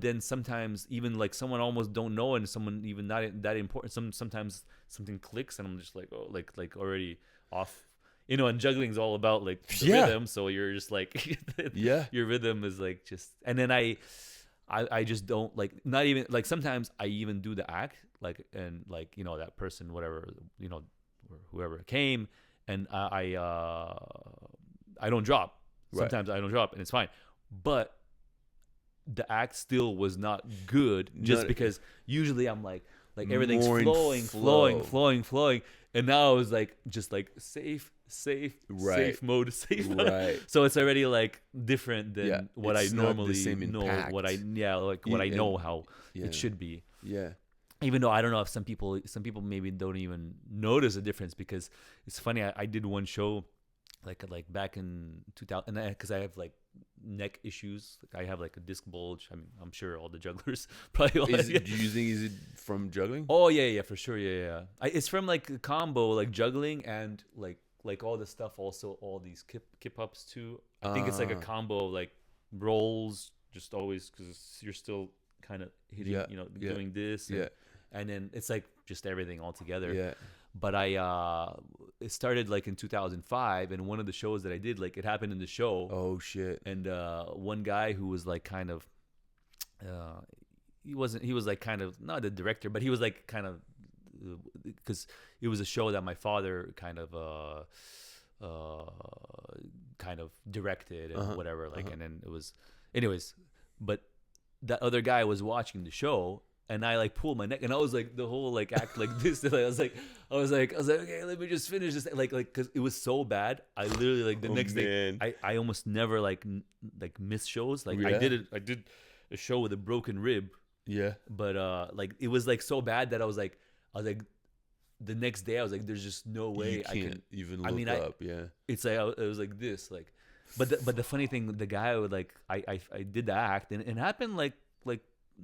then sometimes even like someone almost don't know, and someone even not that important. Sometimes something clicks, and I'm just like, oh, like already off. You know, and juggling is all about like the rhythm, so you're just like, your rhythm is like just, and then I just don't like, not even like, sometimes I even do the act, like, and like, you know, that person, whatever, you know, or whoever came, and I don't drop. Sometimes I don't drop, and it's fine, but the act still was not good, just because usually I'm like everything's flowing, and now I was like just like safe mode. So it's already like different than what I normally know. What I know how it should be. Yeah. Even though I don't know if some people maybe don't even notice a difference, because it's funny. I did one show like back in 2000, because I have like neck issues. Like I have like a disc bulge. I mean, I'm sure all the jugglers probably. Do you think is it from juggling? Oh yeah, for sure. Yeah. It's from like a combo, like juggling and like all the stuff. Also, all these kip ups too. I think it's like a combo, like rolls, just always, because you're still kind of hitting, doing this. And then it's like just everything all together. Yeah. But it started like in 2005, and one of the shows that I did, like it happened in the show. Oh shit! And one guy who was like kind of, he was like kind of not the director, but he was like kind of, because it was a show that my father kind of directed and whatever, like, and then it was, anyways. But that other guy was watching the show. And I like pulled my neck, and I was like the whole like act like this. And I was like, okay, let me just finish this. Like, because it was so bad. I literally like the next day, I almost never like miss shows. Like I did a show with a broken rib. Yeah. But like it was like so bad that I was like the next day I was like, there's just no way I can even look up. Yeah. It's like it was like this, like, but the funny thing, the guy would like I did the act, and it happened like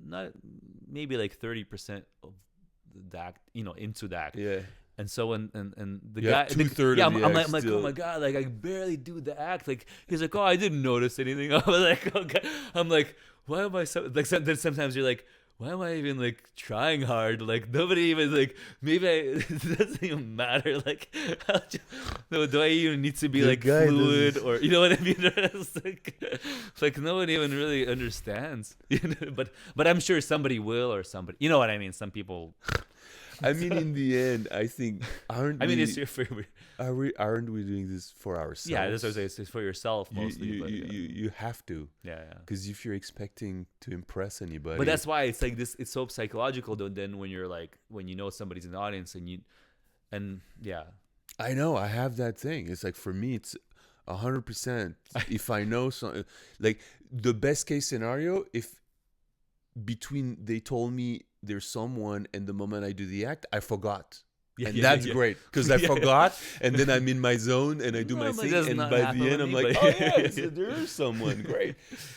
not maybe like 30% of the act, into the act. Yeah. And so and the Yeah, guy, two-thirds yeah, of the I'm act like, oh still- my god, like I barely do the act. Like he's like, oh, I didn't notice anything. I was like, okay. I'm like, why am I so like? Then sometimes you're like, why am I even like trying hard? Like nobody even like maybe it doesn't even matter. Like, do I even need to be The like guy fluid or you know what I mean? It's like no one even really understands. But I'm sure somebody will or somebody. You know what I mean? Some people. I mean, in the end, I think aren't I mean, we, it's your favorite. aren't we doing this for ourselves? Yeah, that's what I say. It's for yourself mostly. You have to, yeah. because if you're expecting to impress anybody, But that's why it's like this. It's so psychological. Though, then when you're like when you know somebody's in the audience and yeah, I know I have that thing. It's like for me, it's 100%. If I know something, like the best case scenario, if between they told me there's someone and the moment I do the act, I forgot. Yeah, and yeah, that's yeah. great because I forgot, and then I'm in my zone and I do No, my but thing, that's and not by happen the end with I'm me, like, but- oh yeah, there is someone great.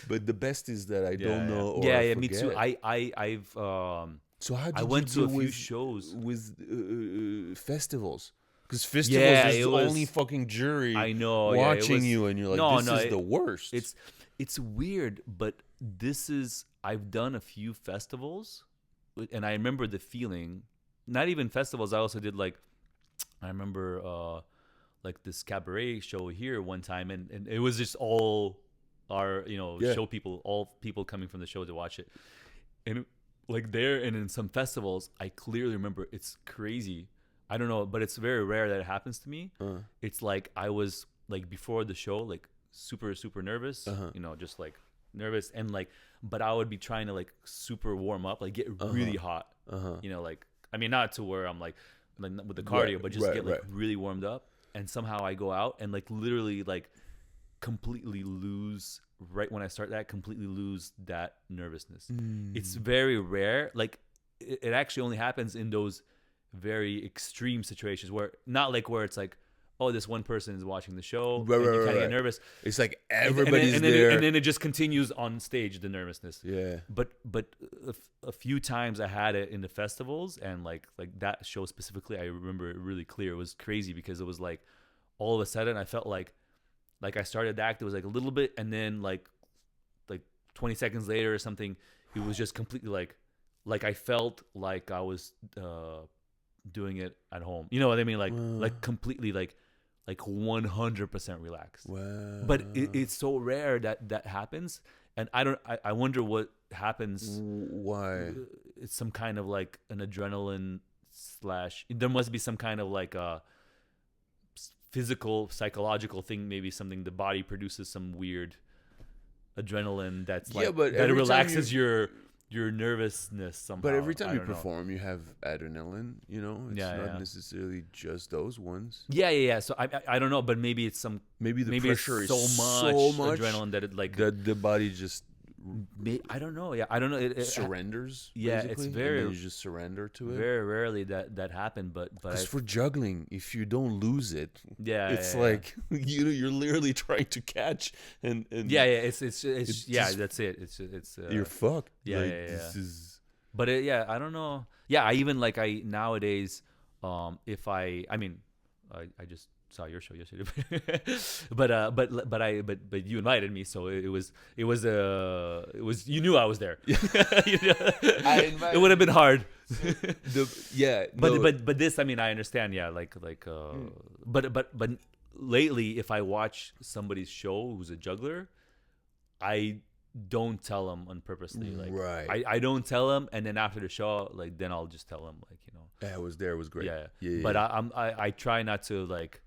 But the best is that I don't know. Or yeah, I me too. forget. I've So how did I went you to a deal few with, shows. with festivals? Because festivals, Yeah, there's it the was- only fucking jury I know, yeah, it watching was- you, and you're like, No, this no, is the worst. It's weird, but this is I've done a few festivals, and I remember the feeling. Not even festivals. I also did like I remember like this cabaret show here one time, and it was just all our Yeah. show people, all people coming from the show to watch it, and like there and in some festivals, I clearly remember it's crazy. I don't know, but it's very rare that it happens to me. It's like I was like before the show, like super nervous, just like nervous and like, but I would be trying to like super warm up, like get really hot, like I mean not to where I'm like with the cardio, Right, but just right, get like right. really warmed up, and somehow I go out and like literally like completely lose right when I start that completely lose that nervousness. It's very rare. Like it actually only happens in those very extreme situations where not like where it's like, oh, this one person is watching the show Right, and you right, kind of right. get nervous. It's like And everybody's then there. and then it just continues on stage, the nervousness. Yeah. But a few times I had it in the festivals, and like that show specifically, I remember it really clear. It was crazy because it was like all of a sudden I felt like I started the act. It was like a little bit, and then like 20 seconds later or something, it was just completely like I felt like I was doing it at home. You know what I mean? Like completely like 100% relaxed. Wow. But it's so rare that happens, and I wonder what happens. Why? It's some kind of like an adrenaline / there must be some kind of like a physical psychological thing, maybe something the body produces some weird adrenaline that's like but that every time relaxes your nervousness somehow. But every I time you don't know. perform, you have adrenaline. It's Yeah, not yeah. necessarily just those ones. Yeah. So I don't know, but maybe it's some Maybe the maybe pressure it's is so much much adrenaline that it like that the body just I don't know. Yeah, I don't know. It surrenders. yeah, it's basically, and very- then you just surrender to it. very rarely that happened, but Because I, for juggling, if you don't lose it, yeah, it's yeah, like you're literally trying to catch, and yeah, it's yeah, just- that's it. It's you're fucked. yeah, Like, yeah, This yeah. is But yeah, I don't know. Yeah, I even like I nowadays, if I mean, I just saw your show yesterday, but you invited me, so it was you knew I was there. It would have been hard. But this, I mean, I understand. Yeah, but lately, if I watch somebody's show who's a juggler, I don't tell them on purposely. Like, Right. I don't tell them, and then after the show, like, then I'll just tell them, like, Yeah, it was there. It was great. yeah. But I try not to like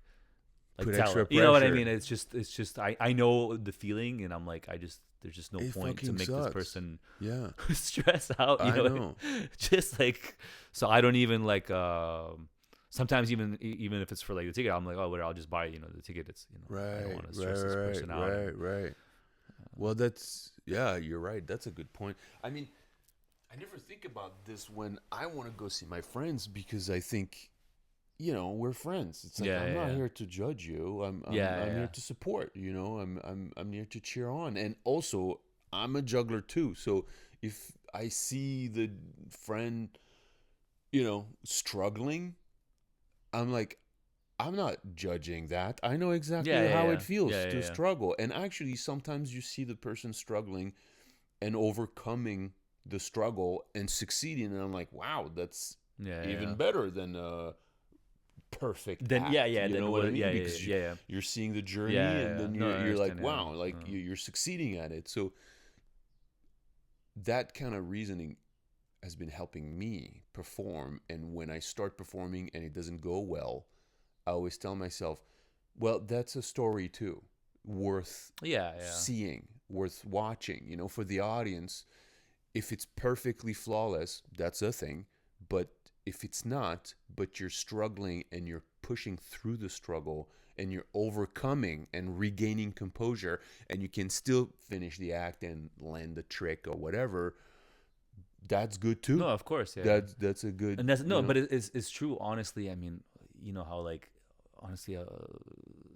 Put tell extra them. You know what I pressure. mean? It's just I know the feeling, and I'm like, there's just no It point to fucking make sucks. this person Yeah. stress out. You I know, know. just like, so I don't even like. Sometimes even if it's for like the ticket, I'm like, oh, whatever, I'll just buy the ticket. It's I don't want to stress this person out. Right. Well, you're right. That's a good point. I mean, I never think about this when I want to go see my friends because I think, we're friends. It's like I'm not here to judge you. I'm here to support. I'm here to cheer on, and also I'm a juggler too. So if I see the friend, struggling, I'm like, I'm not judging that. I know exactly Yeah, yeah, how yeah. it feels Yeah, to yeah, yeah. struggle. And actually, sometimes you see the person struggling and overcoming the struggle and succeeding. And I'm like, wow, that's Yeah, yeah, even yeah. better than a perfect Then act. yeah, yeah. You Then know what I mean? yeah, yeah, Because yeah, yeah. you're seeing the journey, Yeah, yeah, and yeah. then No, I you're like, understand. Yeah. wow, like you're succeeding at it. So that kind of reasoning has been helping me perform. And when I start performing and it doesn't go well, I always tell myself, well, that's a story too, worth Yeah, yeah. seeing, worth watching. You know, for the audience, if it's perfectly flawless, that's a thing. But if it's not, but you're struggling and you're pushing through the struggle and you're overcoming and regaining composure, and you can still finish the act and land the trick or whatever, that's good too. No, of course, yeah. That's a good. And that's you no, know? but it's true. Honestly, I mean, you know how like honestly,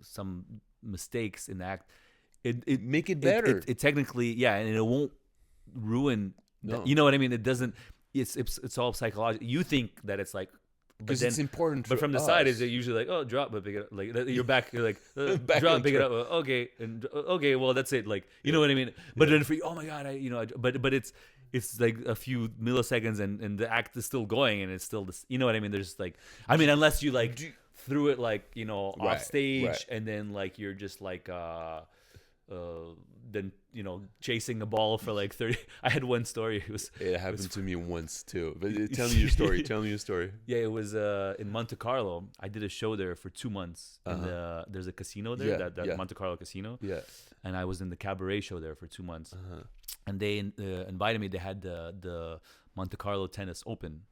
some mistakes in the act, it Make it better. It technically, yeah, and it won't ruin. No. You know what I mean? It doesn't. It's all psychological. You think that it's like. Because it's important. But from the us. side, is it usually like, oh, drop, but pick it up. Like you're back, you're like, Back drop, on pick it track. up. Okay, and okay, well, that's it. Like, you know what I mean? But then for you, oh my god, but it's like a few milliseconds, and the act is still going, and it's still this. You know what I mean? There's like, I mean, unless you like threw it like off Right, stage, right. and then like you're just like then chasing a ball for like 30. I had one story. It happened to me once too. But tell me your story. Tell me your story. Yeah, it was in Monte Carlo. I did a show there for 2 months. And there's a casino there, that Monte Carlo casino. Yeah. And I was in the cabaret show there for 2 months. And they invited me. They had the Monte Carlo Tennis Open.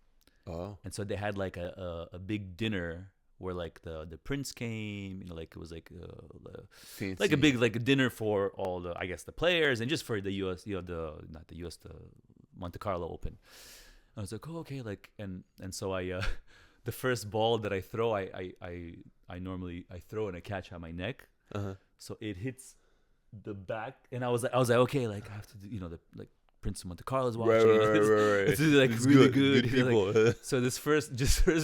Oh. And so they had like a big dinner where like the prince came, like it was like like a big like a dinner for all the, I guess, the players, and just for the US, the Monte Carlo Open. I was like, oh, okay, like and so I the first ball that I throw, I normally throw and I catch on my neck, so it hits the back, and I was like, okay, like I have to do, the like Prince of Monte Carlo is watching. Right. It's like it's really good people. Like, so this first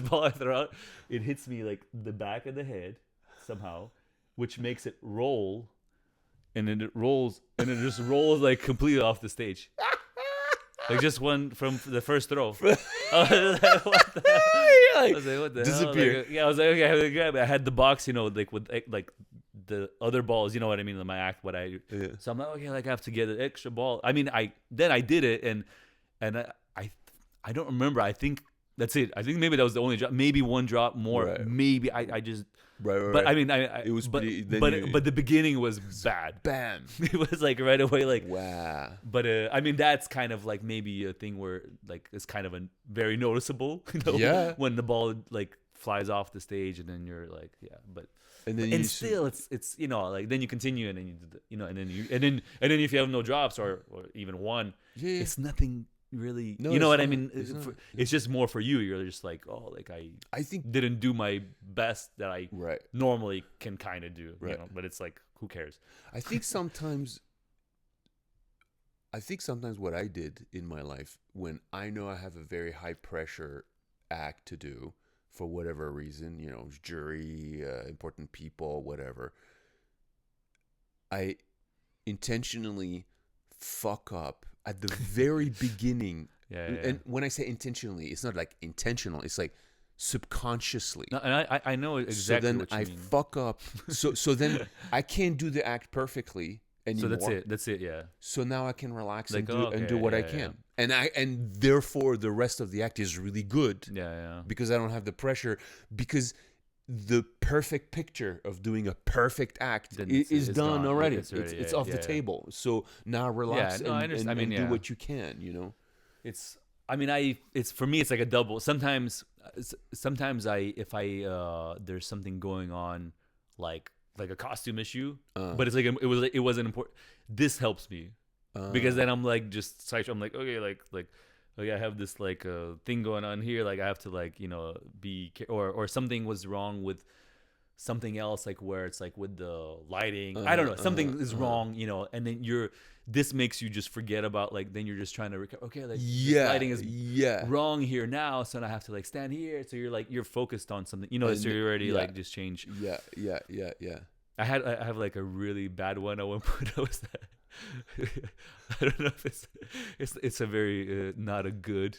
ball I throw out, it hits me like the back of the head somehow, which makes it roll, and then it rolls, and it just rolls like completely off the stage. Like just one from the first throw. I was like, what the hell? I was like, what the disappear. hell? Like, yeah, I was like, okay, I had to grab it. I had the box, like with like the other balls, you know what I mean, in my act, so I'm like, okay, like I have to get an extra ball. I mean, I did it, and I don't remember. I think that's it. I think maybe that was the only drop, maybe one drop more. Right. Maybe I just Right. But I mean, it was but pretty, but the beginning was bad. Bam. It was like right away, like Wow. But I mean, that's kind of like maybe a thing where like it's kind of a very noticeable, Yeah. when the ball like flies off the stage, and then you're like, yeah, but. And then And still, it's like then you continue, and then you and then if you have no drops or even one, it's nothing really. No, You know it's what I not. mean? It's not. It's just more for you. You're just like, oh, like I think didn't do my best that I right. normally can kind of do. Right. But it's like, who cares? I think sometimes what I did in my life, when I know I have a very high pressure act to do for whatever reason, jury, important people, whatever, I intentionally fuck up at the very beginning. Yeah. And when I say intentionally, it's not like intentional, it's like subconsciously. No, and I know exactly so then what you I mean. fuck up. So then I can't do the act perfectly anymore. So that's it. Yeah. So now I can relax Like, and do what I can. And therefore the rest of the act is really good. Yeah. Because I don't have the pressure, because the perfect picture of doing a perfect act is done gone. already. It's off the table. So now relax I understand. and I mean, do what you can, It's for me, it's like a double. Sometimes if there's something going on, like a costume issue, but it's like it wasn't important. This helps me because then I'm like just I'm like, okay, like I have this like thing going on here, like I have to like or something was wrong with something else, like where it's like with the lighting, I don't know, something is wrong, and then this makes you just forget about like, then you're just trying to recover. Okay, like Yeah, lighting is yeah. wrong here now, so now I have to like stand here. So you're focused on something, you know. And so you're already yeah. like just change. Yeah. I have like a really bad one at one point. I was I don't know if it's a very not a good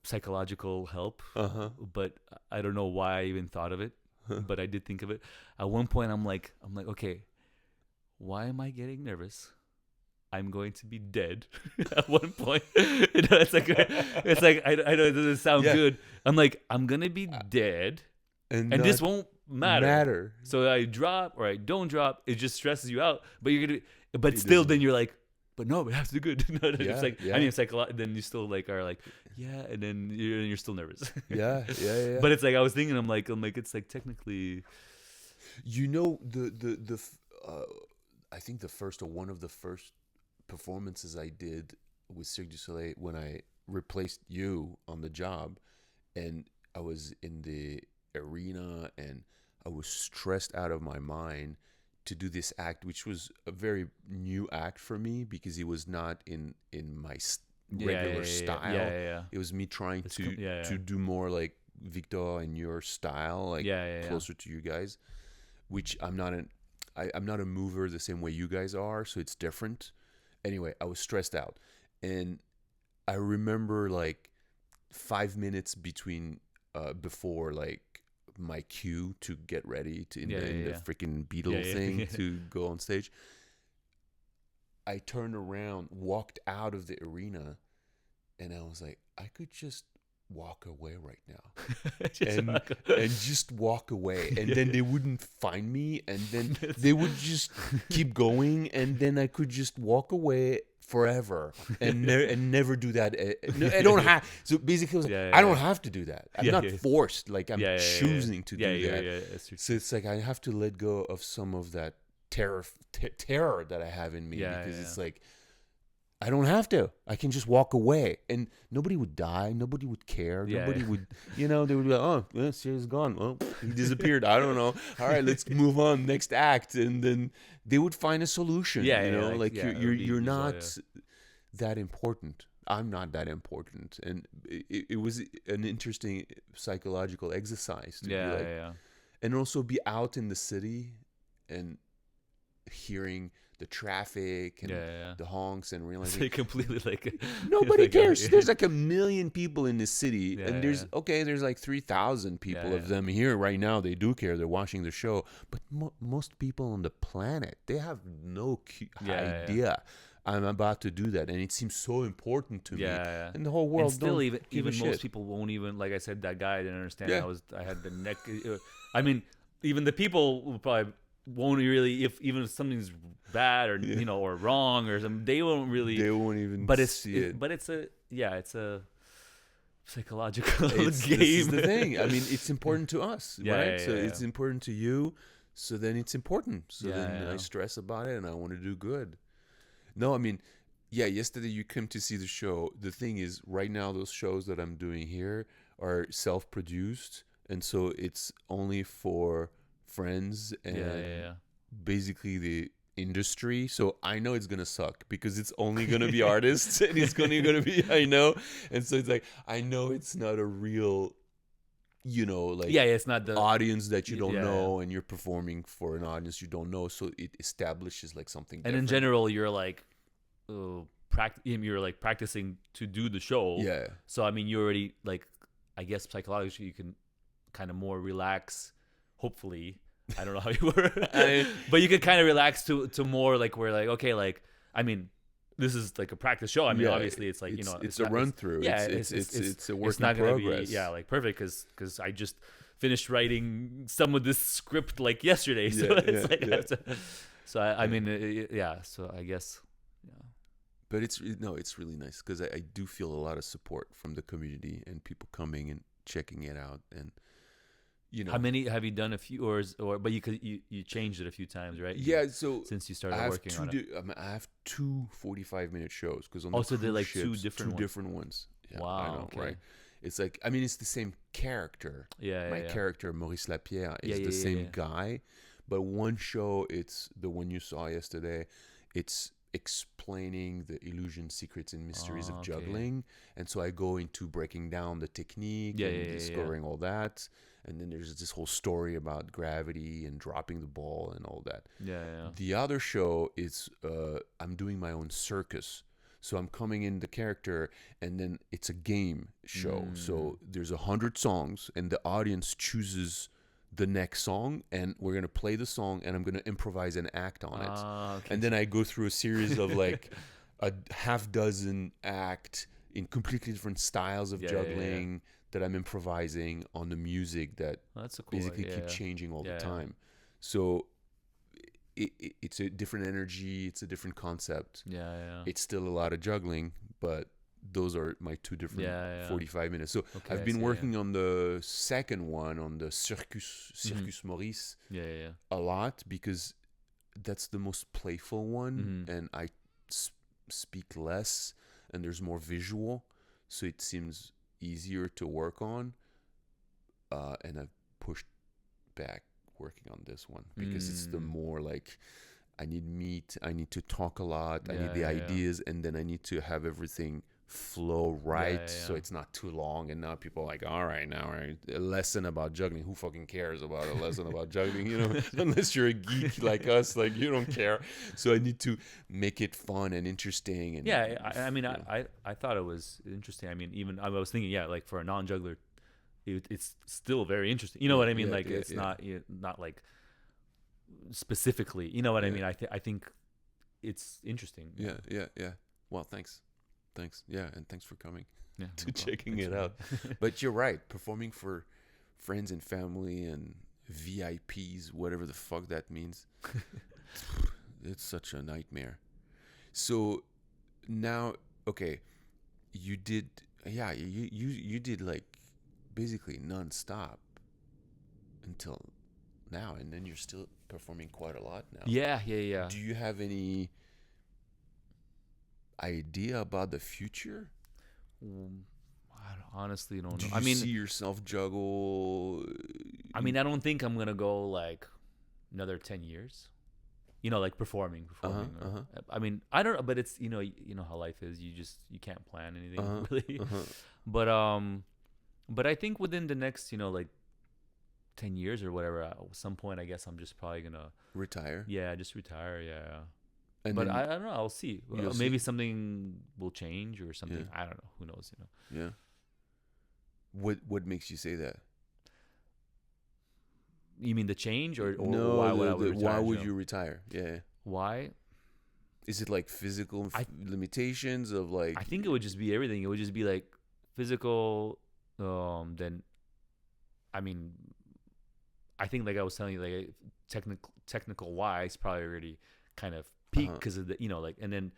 psychological help, but I don't know why I even thought of it, but I did think of it. At one point, I'm like, okay, why am I getting nervous? I'm going to be dead at one point. You know, it's like I know it doesn't sound good. I'm like, I'm gonna be dead, and this won't matter. So I drop or I don't drop, it just stresses you out. But then you're like, but no, but I have to do good. No, it's like, I mean, then you still like are like, yeah, and then you're still nervous. Yeah. But it's like I was thinking, I'm like, it's like technically, you know, the I think the first or one of the first performances I did with Cirque du Soleil when I replaced you on the job, and I was in the arena and I was stressed out of my mind to do this act, which was a very new act for me because it was not in my regular style. Yeah. It was me trying to do more like Victor and your style, like closer to you guys, which I'm not a mover the same way you guys are, so it's different. Anyway, I was stressed out, and I remember like 5 minutes before like my cue to get ready to in the freaking Beatle thing to go on stage. I turned around, walked out of the arena, and I was like, I could just walk away right now. and just walk away, and then they wouldn't find me, and then they would just keep going, and then I could just walk away forever and never do that. No, I don't have. So basically, I don't have to do that. I'm not forced. Like I'm choosing to do that. So it's like I have to let go of some of that terror that I have in me because it's like I don't have to. I can just walk away, and nobody would die. Nobody would care. Nobody would, they would be like, "Oh, well, Sierra's gone. Well, he disappeared. I don't know. All right, let's move on. Next act." And then they would find a solution. You're not that important. I'm not that important, and it was an interesting psychological exercise to be like, and also be out in the city and hearing the traffic and the honks and realizing so completely like nobody cares. There's like 1 million people in this city, and there's like 3,000 people of them here right now. They do care. They're watching the show, but most people on the planet, they have no idea I'm about to do that, and it seems so important to me. And the whole world. And still, don't even most people won't even, like I said, that guy, I didn't understand. I had the neck. I mean, even the people will probably won't really, if something's bad or or wrong or something, they won't even see it. But it's a psychological game. This is the thing. I mean, it's important to us, right? So it's important to you, so then it's important. So then I stress about it and I want to do good. No, I mean, yesterday you came to see the show. The thing is, right now those shows that I'm doing here are self-produced, and so it's only for friends and basically the industry. So I know it's gonna suck because it's only gonna be artists and it's gonna be and so it's like I know it's not a real it's not the audience that you don't know, and you're performing for an audience you don't know, so it establishes like something different. And in general you're like you're like practicing to do the show, so I mean you already, like, I guess psychologically you can kind of more relax, hopefully. I don't know how you were, but you could kind of relax to more like where like, okay, like, I mean, this is like a practice show. I mean, obviously it's like, it's a run through. It's a work in progress. Like perfect because I just finished writing some of this script like yesterday. So so I mean, so I guess. But it's really nice because I do feel a lot of support from the community and people coming and checking it out. And how many have you done? A few, but you changed it a few times, right? So since you started working on it, I have 2 45-minute shows because on also the they're like ships, two different ones. Yeah, wow, I know, right? It's like, I mean, it's the same character. My character Maurice Lapierre is the same guy, But one show, it's the one you saw yesterday. It's explaining the illusion, secrets, and mysteries of juggling. And so I go into breaking down the technique and discovering all that. And then there's this whole story about gravity and dropping the ball and all that. The other show is I'm doing my own circus. So I'm coming in the character, and then it's a game show. So there's 100 songs, and the audience chooses the next song, and we're going to play the song, and I'm going to improvise an act on it. And then I go through a series of like a half dozen act in completely different styles of juggling that I'm improvising on the music that basically keep changing all the time. So it's a different energy. It's a different concept. It's still a lot of juggling, but those are my two different 45 minutes. So I've been working on the second one, on the Circus Maurice, a lot, because that's the most playful one, and I speak less, and there's more visual, so it seems easier to work on. And I've pushed back working on this one because it's the more like I need meat, I need to talk a lot, I need the ideas, and then I need to have everything flow right, so it's not too long. And now people are like, all right, now a lesson about juggling, who fucking cares about a lesson about juggling, you know? Unless you're a geek like us, like you don't care. So I need to make it fun and interesting. And I mean, I thought it was interesting. I mean, even I was thinking, like for a non-juggler, it's still very interesting. You know what I mean? Like it's not like specifically. You know what I mean? I think it's interesting. Yeah. Well, thanks. Yeah, and thanks for coming to no checking it out. But you're right. Performing for friends and family and VIPs, whatever the fuck that means, it's such a nightmare. So now, okay, you did, you did like basically nonstop until now, and then you're still performing quite a lot now. Yeah. Do you have any idea about the future? I honestly don't know. Do you see yourself juggle? I mean, I don't think I'm gonna go like another 10 years. You know, like performing. I mean, I don't know, but it's you know how life is. You can't plan anything really. But I think within the next like 10 years or whatever, at some point, I guess I'm just probably gonna retire. Yeah, just retire. Yeah. And but I don't know. I'll see. Maybe something will change or something. Yeah. I don't know. Who knows? Yeah. What makes you say that? You mean the change, or no? Why would I retire? Why would you retire? Yeah. Why? Is it like physical limitations of like? I think it would just be everything. It would just be like physical. Then, I mean, I think like I was telling you, like technical wise, probably already kind of peak because of the like, and then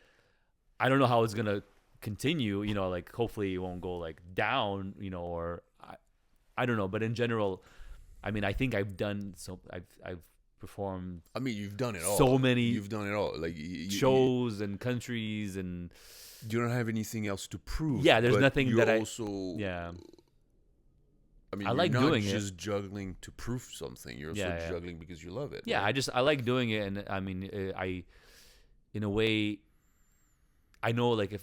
I don't know how it's gonna continue. Like hopefully it won't go like down. Or I don't know. But in general, I mean, I think I've done so. I've performed. I mean, you've done it all. So many. You've done it all. Like shows and countries, and you don't have anything else to prove. Yeah, there's nothing that also, Yeah. I mean, I like you're not doing just juggling to prove something. You're also juggling because you love it. Yeah, right? I like doing it, and I mean, in a way, I know like if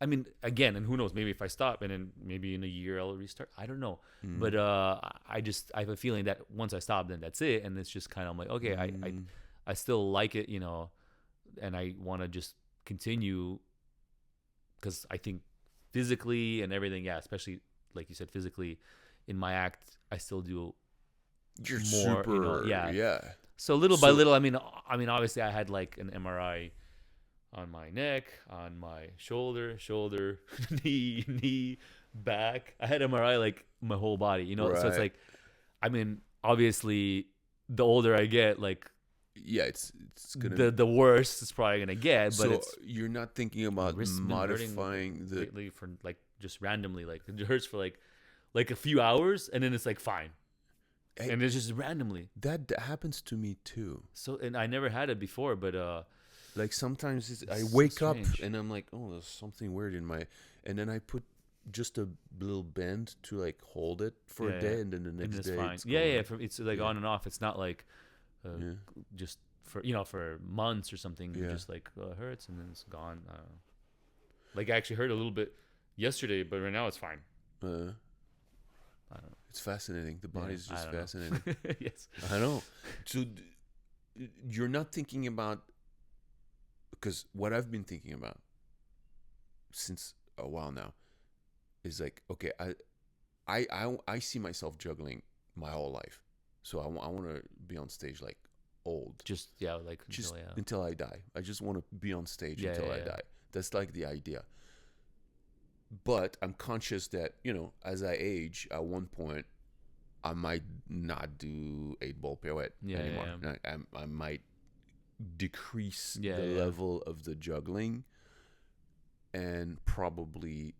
I mean, again, and who knows, maybe if I stop and then maybe in a year I'll restart. I don't know, but I have a feeling that once I stop, then that's it, and it's just kind of like, okay, I still like it, and I want to just continue because I think physically and everything, especially like you said, physically. In my act, I still do You're more. Super, yeah. So little by little, I mean, obviously, I had like an MRI on my neck, on my shoulder, knee, back. I had MRI like my whole body, Right. So it's like, I mean, obviously, the older I get, like, it's gonna the worse it's probably gonna get. But so you're not thinking about modifying the lately for like just randomly, like it hurts for like a few hours, and then it's like fine, and it's just randomly. That happens to me too. So, and I never had it before, but like sometimes I wake up and I'm like, oh, there's something weird in my, and then I put just a little bend to like hold it for a day, and then the next day fine. it's yeah. It's like on and off. It's not like just for months or something. Yeah. Just like hurts and then it's gone. Like I actually hurt a little bit yesterday, but right now it's fine. I don't know. It's fascinating. The body's just fascinating. Yes. I know. So you're not thinking about, because what I've been thinking about since a while now is like, okay, I see myself juggling my whole life. So I want to be on stage like old. Just until I die. I just want to be on stage until I die. That's like the idea. But I'm conscious that, as I age, at one point, I might not do 8-ball pirouette anymore. Yeah. I might decrease the Yeah. level of the juggling and probably,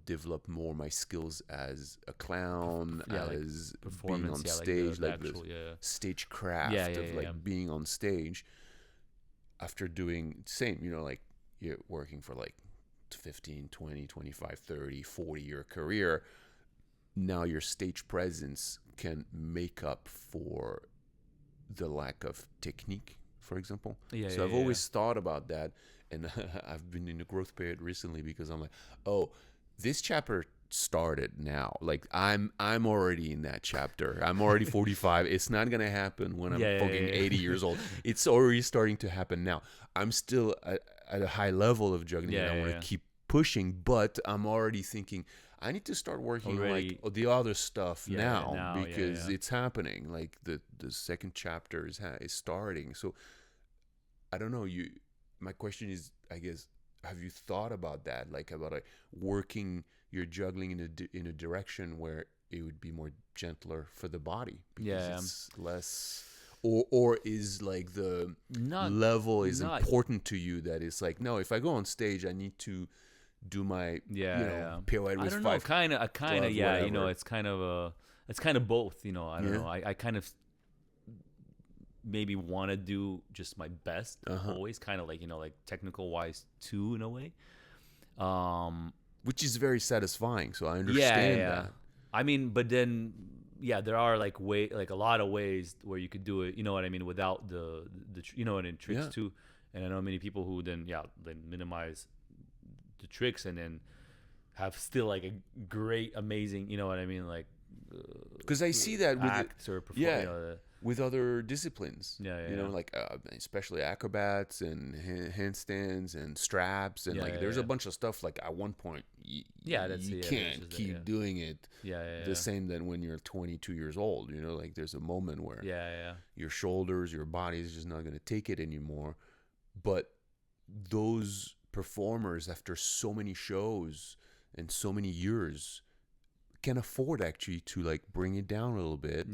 develop more my skills as a clown, as being on stage, like the stagecraft of being on stage. After doing same, like you're working for like 15, 20, 25, 30, 40-year career, now your stage presence can make up for the lack of technique, for example. So I've always thought about that, and I've been in a growth period recently because I'm like, oh, this chapter started now. Like I'm already in that chapter. I'm already 45. It's not gonna happen when I'm fucking 80 years old. It's already starting to happen now. I'm still at a high level of juggling, and I want to keep pushing, but I'm already thinking I need to start working like the other stuff now because it's happening. Like the second chapter is starting. So I don't know. My question is, I guess, have you thought about that? Like about working your juggling in a direction where it would be more gentler for the body because it's less, or is like the level is important to you that it's like, no, if I go on stage, I need to do my pirouette with five. Kind of it's kind of both. I don't know. I kind of maybe want to do just my best always, kind of like like technical wise too, in a way. Which is very satisfying. So I understand that. I mean, but then there are like a lot of ways where you could do it. You know what I mean? Without the tricks too. And I know many people who then minimize the tricks and then have still like a great, amazing. You know what I mean? Like because I see that with with other disciplines, like especially acrobats and handstands and straps and there's a bunch of stuff like at one point you can't keep doing it the same than when you're 22 years old. Like there's a moment where your shoulders, your body is just not going to take it anymore. But those performers, after so many shows and so many years, can afford actually to like bring it down a little bit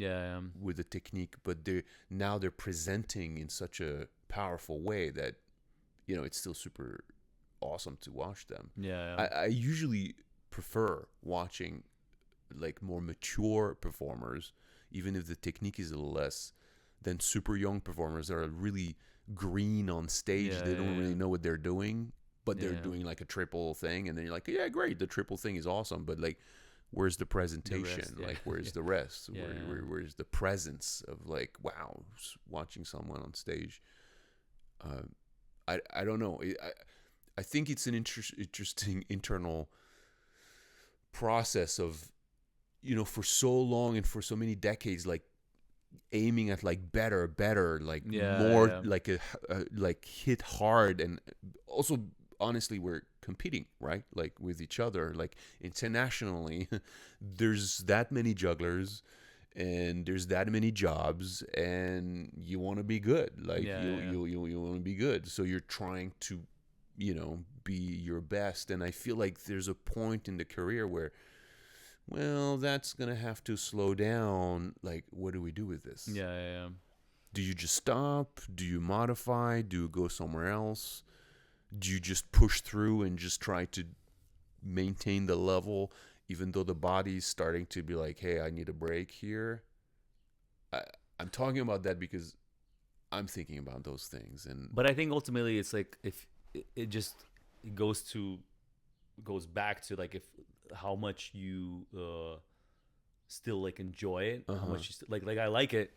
with the technique, but they're presenting in such a powerful way that it's still super awesome to watch them. I usually prefer watching like more mature performers, even if the technique is a little less, than super young performers that are really green on stage. They don't really know what they're doing, but they're doing like a triple thing, and then you're like, yeah, great, the triple thing is awesome, but like, where's the presentation? Like, where's the rest? Where's the presence of like, wow, watching someone on stage? I don't know. I think it's an interesting internal process of, for so long and for so many decades, like aiming at like better, like more, like hit hard, and also honestly we're competing, right? Like with each other, like internationally. There's that many jugglers and there's that many jobs, and you want to be good. Like you want to be good, so you're trying to be your best. And I feel like there's a point in the career where, well, that's gonna have to slow down. Like, what do we do with this? Do you just stop? Do you modify? Do you go somewhere else? Do you just push through and just try to maintain the level, even though the body's starting to be like, hey, I need a break here? I'm talking about that because I'm thinking about those things. But I think ultimately it's like, if it goes back to like, if how much you still like enjoy it, how much you like I like it,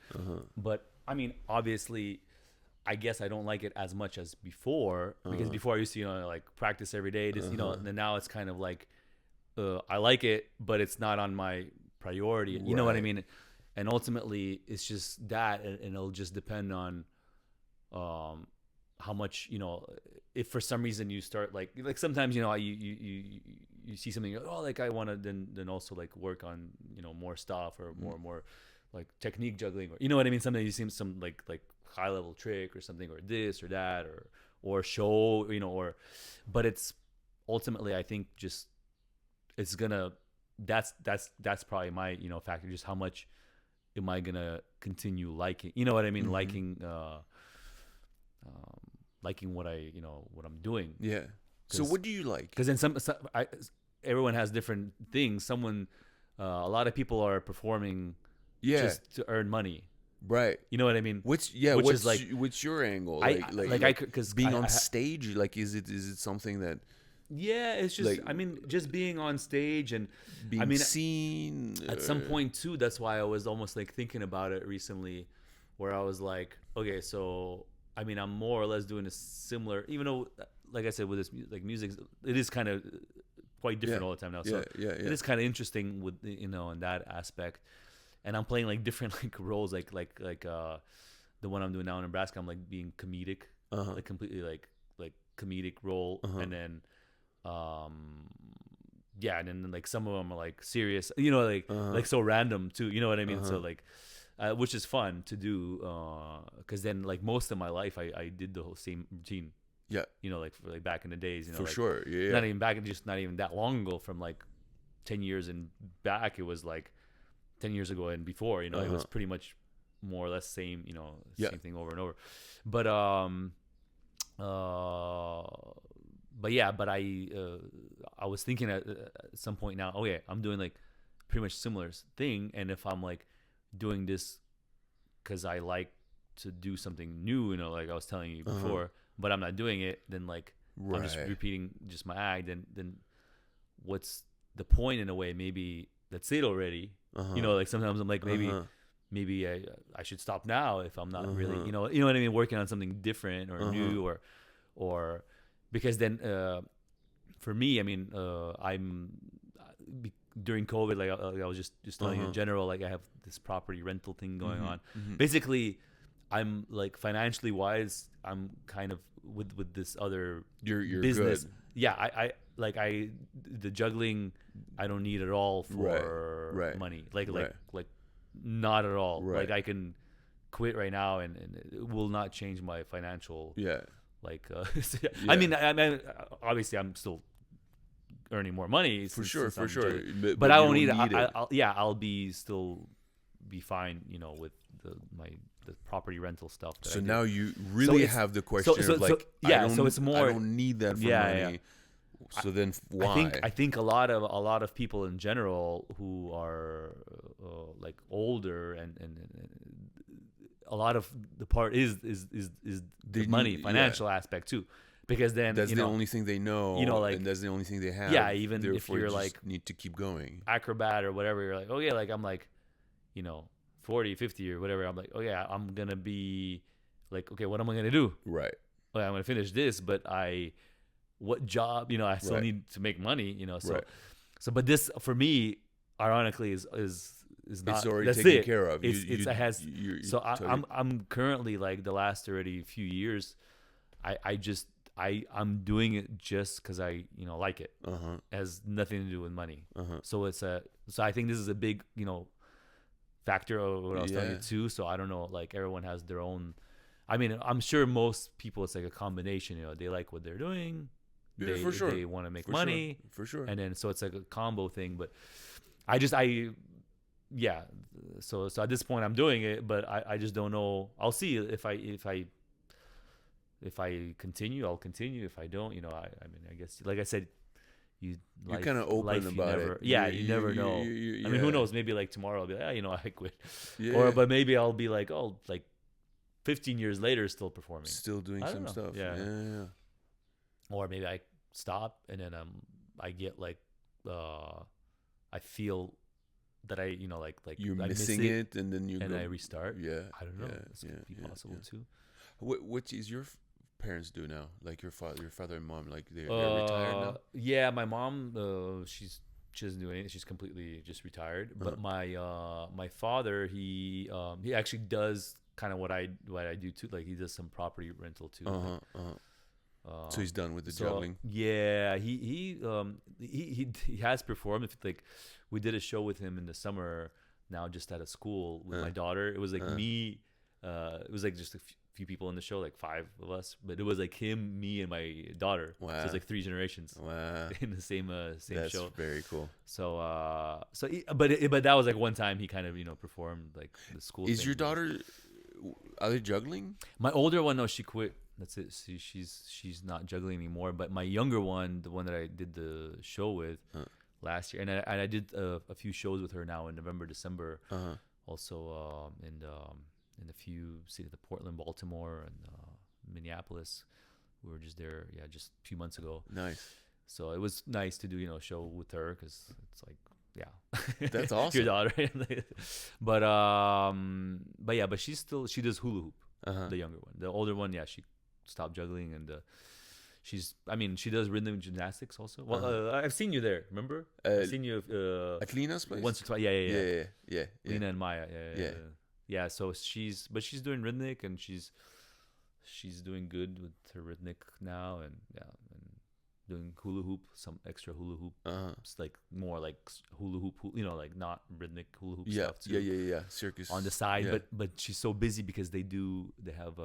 but I mean, obviously, I guess I don't like it as much as before, because before I used to, you know, like practice every day, just, you know, and then now it's kind of like, I like it, but it's not on my priority. You know what I mean? And ultimately, it's just that, and it'll just depend on how much, you know, if for some reason you start like sometimes, you know, you see something, oh, like I want to then also like work on, you know, more stuff or more like technique juggling, or you know what I mean, something you see some like high level trick or something, or this or that, or show, you know, or but it's ultimately, I think, just it's gonna that's probably my, you know, factor, just how much am I gonna continue liking, you know what I mean, liking what I, you know, what I'm doing. Yeah. So what do you like? Because then everyone has different things. A lot of people are performing just to earn money. Right. You know what I mean? What's your angle? Because being on stage, like, is it something that? Yeah, it's just, like, I mean, just being on stage and being seen. At some point too, that's why I was almost like thinking about it recently, where I was like, okay, so I mean, I'm more or less doing a similar, even though, like I said, with this like music, it is kind of quite different all the time now. So it is kind of interesting with, you know, in that aspect. And I'm playing like different like roles, like the one I'm doing now in Nebraska. I'm like being comedic, like completely like comedic role, and then and then like some of them are like serious, you know, like so random too, you know what I mean? So like, which is fun to do, because then like most of my life I did the whole same routine. Yeah, you know, like for like back in the days, you know, for like, sure. Yeah, not even back, just not even that long ago. From like 10 years and back, it was like 10 years ago and before, you know, it was pretty much more or less same, you know, same thing over and over. But I was thinking at some point now, oh yeah, I'm doing like pretty much similar thing, and if I'm like doing this because I like to do something new, you know, like I was telling you before, but I'm not doing it, then like I'm just repeating just my act, then what's the point in a way? Maybe that's it already. You know, like sometimes I'm like, maybe I should stop now if I'm not really, you know what I mean, working on something different or new, or because then for me, I mean, during COVID, like I was just telling you in general, like I have this property rental thing going on. Basically, I'm like financially wise, I'm kind of with this other business. Good. Yeah, I the juggling, I don't need at all for money. Like not at all. Like I can quit right now and it will not change my financial. Like I mean obviously I'm still earning more money for sure. But I don't need it. I'll still be fine, you know, with the property rental stuff. So now you really have the question of like, so it's more, I don't need that for money. So then why? I think a lot of people in general who are like older and a lot of the part is the money, financial aspect too, because then that's the only thing they know, you know, like, and that's the only thing they have. Yeah, even if you're like need to keep going, acrobat or whatever, you're like, oh yeah, like I'm like, you know, 40, 50 or whatever. I'm like, oh yeah, I'm gonna be like, okay, what am I gonna do? Right. Okay, I'm gonna finish this, but what job? You know, I still need to make money. You know, so but this for me, ironically, is not. It's already that's taken it. care of. I'm currently like the last already few years, I'm doing it just because I, you know, like it. It has nothing to do with money. So so I think this is a big, you know, factor of what I was telling you too. So I don't know, like everyone has their own. I mean, I'm sure most people, it's like a combination. You know, they like what they're doing. For sure. They want to make money. For sure. And then so it's like a combo thing. But So at this point I'm doing it, but I just don't know. I'll see if I continue, I'll continue. If I don't, you know, I mean, I guess like I said, you're kind of open about it. Yeah, you never know. I mean, who knows? Maybe like tomorrow I'll be like, you know, I quit. But maybe I'll be like, oh, like 15 years later, still performing, still doing some stuff. Yeah. Or maybe I stop and then I get like I feel that I like you're I miss missing it, and then you and go, I restart. yeah, I don't know. yeah, This yeah, could be yeah, possible yeah. too. What is your parents do now? Like your father and mom, like they're retired now? Yeah, my mom, she doesn't do anything. She's completely just retired. But my father, he actually does kind of what I do too. Like he does some property rental too. So he's done with the So juggling. yeah, he has performed. If like we did a show with him in the summer now, just at a school with my daughter. It was like me. It was like just a few people in the show, like 5 of us, but it was like him, me, and my daughter. Wow. So it's like 3 generations. Wow. In the same That's show. very cool. So but that was like one time he kind of performed like the school. Is thing. your daughter? Are they juggling? My older one, no, she quit. That's it. She's not juggling anymore. But my younger one, the one that I did the show with last year, and I did a few shows with her now in November, December. Also in a few cities, the Portland, Baltimore, and Minneapolis. We were just there, just a few months ago. Nice. So it was nice to do a show with her because it's like. Yeah, that's awesome. Your daughter, but she does hula hoop. The younger one, the older one, she stopped juggling and she does rhythm gymnastics also. Well, I've seen you there. Remember? I've seen you at Lina's place once or twice. Yeah. Lina and Maya. Yeah. So she's doing rhythmic and she's doing good with her rhythmic now and doing hula hoop, some extra hula hoop. It's like more like hula hoop, like not rhythmic hula hoop stuff too. Yeah. Circus on the side, but she's so busy because they have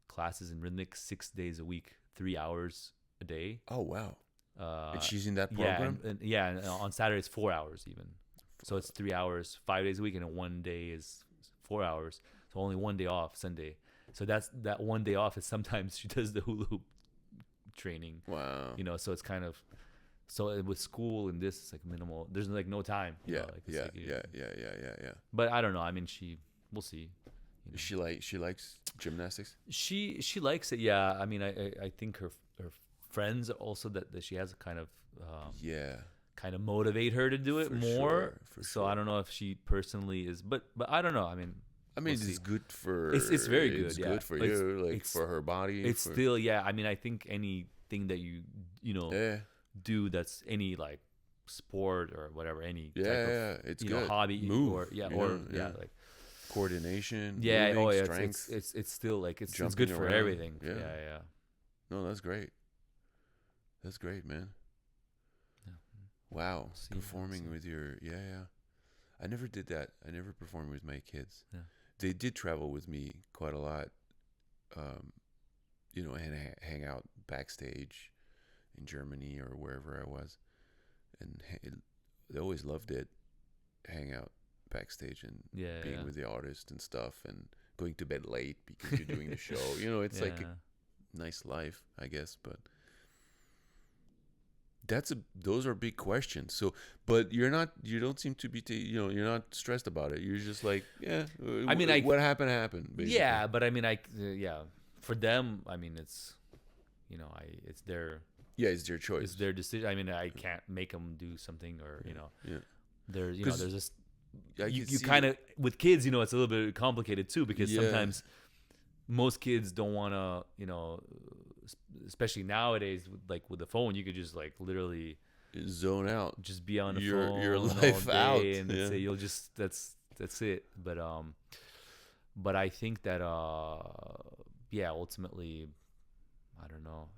classes in rhythmic 6 days a week, 3 hours a day. Oh wow! And she's in that program. And on Saturday it's 4 hours even. So it's 3 hours, 5 days a week, and then 1 day is 4 hours. So only 1 day off, Sunday. So that 1 day off is sometimes she does the hula hoop training. Wow. So it's kind of with school and this, it's like minimal. There's like no time. Yeah. Yeah. But I don't know. I mean, we'll see. She likes gymnastics. She likes it. Yeah. I mean, I think her friends also that she has a kind of kind of motivate her to do it more. So I don't know if she personally is, but I don't know. I mean, it's good for. It's very good. It's good for you, for her body. It's still, I mean, I think anything that you do that's any like sport or whatever, any type of it's good. Hobby move or like coordination. Moving, strength. It's still like it's Jumping good for around. everything. Yeah. No, that's great. That's great, man. Yeah. Wow, performing with your I never did that. I never performed with my kids. Yeah. They did travel with me quite a lot, and hang out backstage in Germany or wherever I was, and they always loved it, hang out backstage and being with the artist and stuff, and going to bed late because you're doing the show. It's like a nice life, I guess, but. Those are big questions. So, but you don't seem to be, you're not stressed about it. You're just like, I mean, what happened, basically. Yeah, but I mean, for them, I mean, it's, it's their. Yeah, it's their choice. It's their decision. I mean, I can't make them do something or, there's this, you kind of, with kids, it's a little bit complicated too, because sometimes most kids don't want to, especially nowadays, with the phone, you could just like literally zone out, just be on the phone, your life all out, day, and say you'll just that's it. But I think that ultimately, I don't know.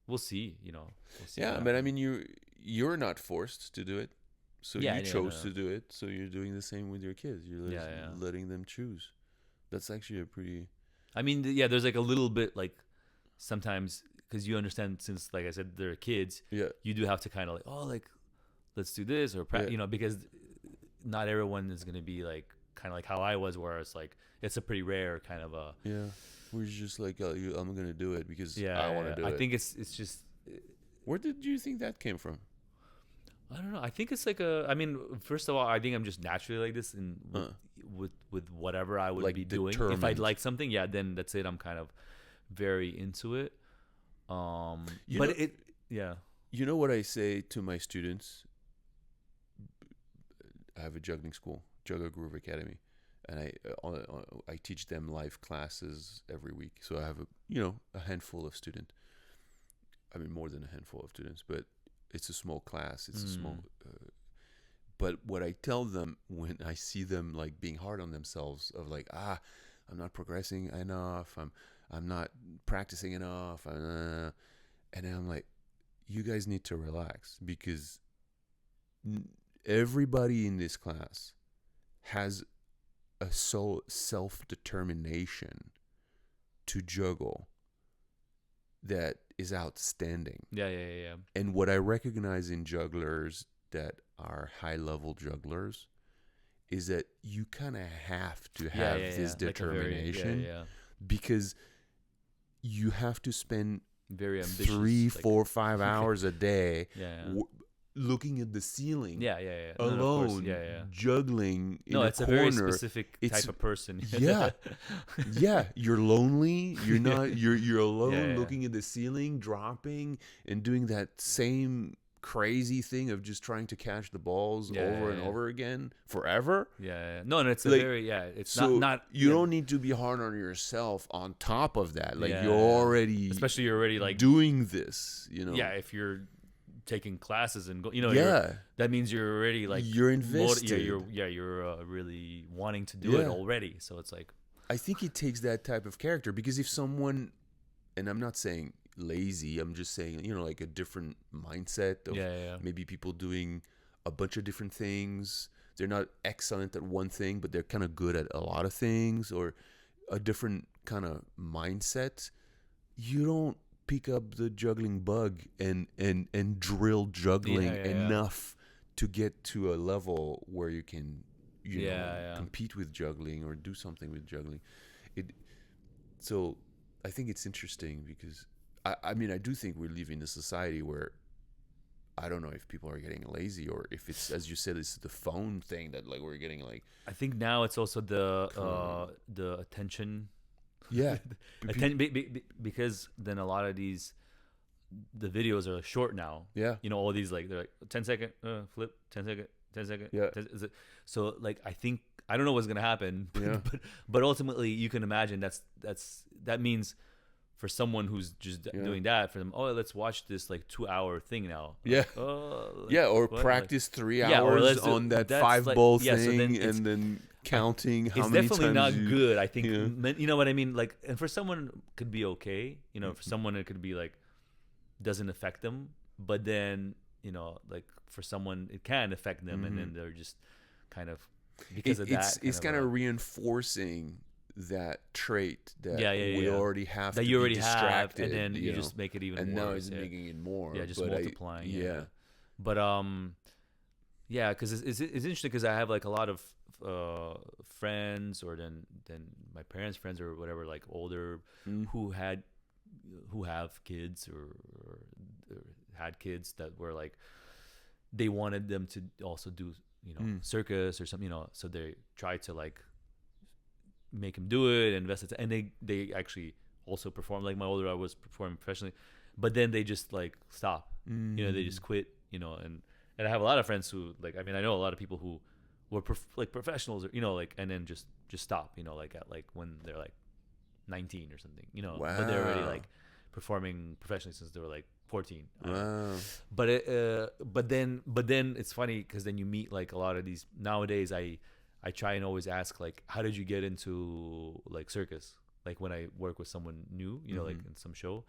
We'll see. We'll see but I mean, you're not forced to do it, so you chose to do it. So you're doing the same with your kids. You're letting them choose. That's actually a pretty. I mean, there's like a little bit like. Sometimes, because you understand, since like I said, they're kids. You do have to kind of like, let's do this or because not everyone is gonna be like kind of like how I was, where it's like it's a pretty rare kind of a. We're just like I'm gonna do it because I want to do it. I think it's just. Where did you think that came from? I don't know. I think it's like I mean, first of all, I think I'm just naturally like this, and with whatever I would be doing. If I like something, then that's it. I'm kind of. Very into it, You know what I say to my students? I have a juggling school, Juggle Groove Academy, and I teach them live classes every week. So I have a handful of students. I mean, more than a handful of students, but it's a small class. It's a small. But what I tell them when I see them like being hard on themselves, of like, I'm not progressing enough. I'm not practicing enough. And then I'm like, you guys need to relax, because everybody in this class has a self-determination to juggle that is outstanding. Yeah. And what I recognize in jugglers that are high-level jugglers is that you kind of have to have this determination, because you have to spend very ambitious, 3, 4, 5 hours a day looking at the ceiling. Alone, juggling in it's a a corner. very specific type of person. You're lonely. You're not. You're alone, looking at the ceiling, dropping, and doing that same crazy thing of just trying to catch the balls over and over again forever. No, it's a very it's so not you don't need to be hard on yourself on top of that. Like you're already, especially you're already like doing this, if you're taking classes and go, that means you're already like you're invested. You're really wanting to do it already. So it's like, I think it takes that type of character, because if someone, and I'm not saying lazy, I'm just saying, like a different mindset of maybe people doing a bunch of different things. They're not excellent at one thing, but they're kind of good at a lot of things, or a different kind of mindset. You don't pick up the juggling bug and drill juggling enough to get to a level where you can compete with juggling or do something with juggling. So I think it's interesting, because I mean, I do think we live in a society where I don't know if people are getting lazy, or if it's, as you said, it's the phone thing that like we're getting like. I think now it's also the attention. Because then a lot of the videos are short now. All these like, they're like 10-second flip, 10-second, 10-second. 10, so like, I think, I don't know what's gonna happen, but ultimately you can imagine that means for someone who's just doing that, for them, let's watch this like 2-hour thing now. Or practice 3 hours on that 5-ball thing, and then counting how many times. It's definitely not good, I think. You know what I mean? Like, and for someone it could be okay. For someone it could be like, doesn't affect them. But then, like for someone it can affect them, and then they're just kind of, because of that. It's kind of reinforcing that trait that we already have, that to you already be distracted, have, and then you just make it even and worse. now it's making it more. Just multiplying. But because it's interesting, because I have like a lot of friends, or then my parents' friends or whatever, like older, who have kids or had kids that were like, they wanted them to also do circus or something, so they tried to like make him do it and invest it, and they actually also perform. Like my older, I was performing professionally, but then they just like stop. They just quit. And I have a lot of friends who, like, I mean, I know a lot of people who were like professionals, or like, and then just stop. Like at like when they're like 19 or something. Wow. But they're already like performing professionally since they were like 14. Wow. But then it's funny, because then you meet like a lot of these nowadays. I try and always ask, like, how did you get into like circus? Like when I work with someone new, like in some show.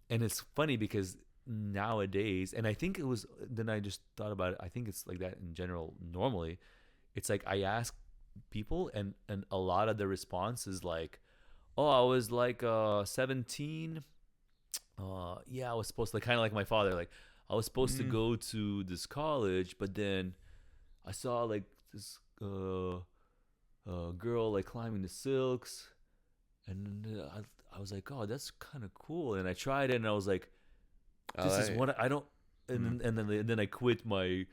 And it's funny because nowadays, and I think it was, then I just thought about it, I think it's like that in general. Normally it's like, I ask people, and a lot of the response is like, oh, I was like 17. I was supposed to, like, kind of like my father, like I was supposed to go to this college, but then I saw like this girl like climbing the silks, and I was like, oh, that's kind of cool, and I tried it, and I was like, this is what I don't, and then I quit my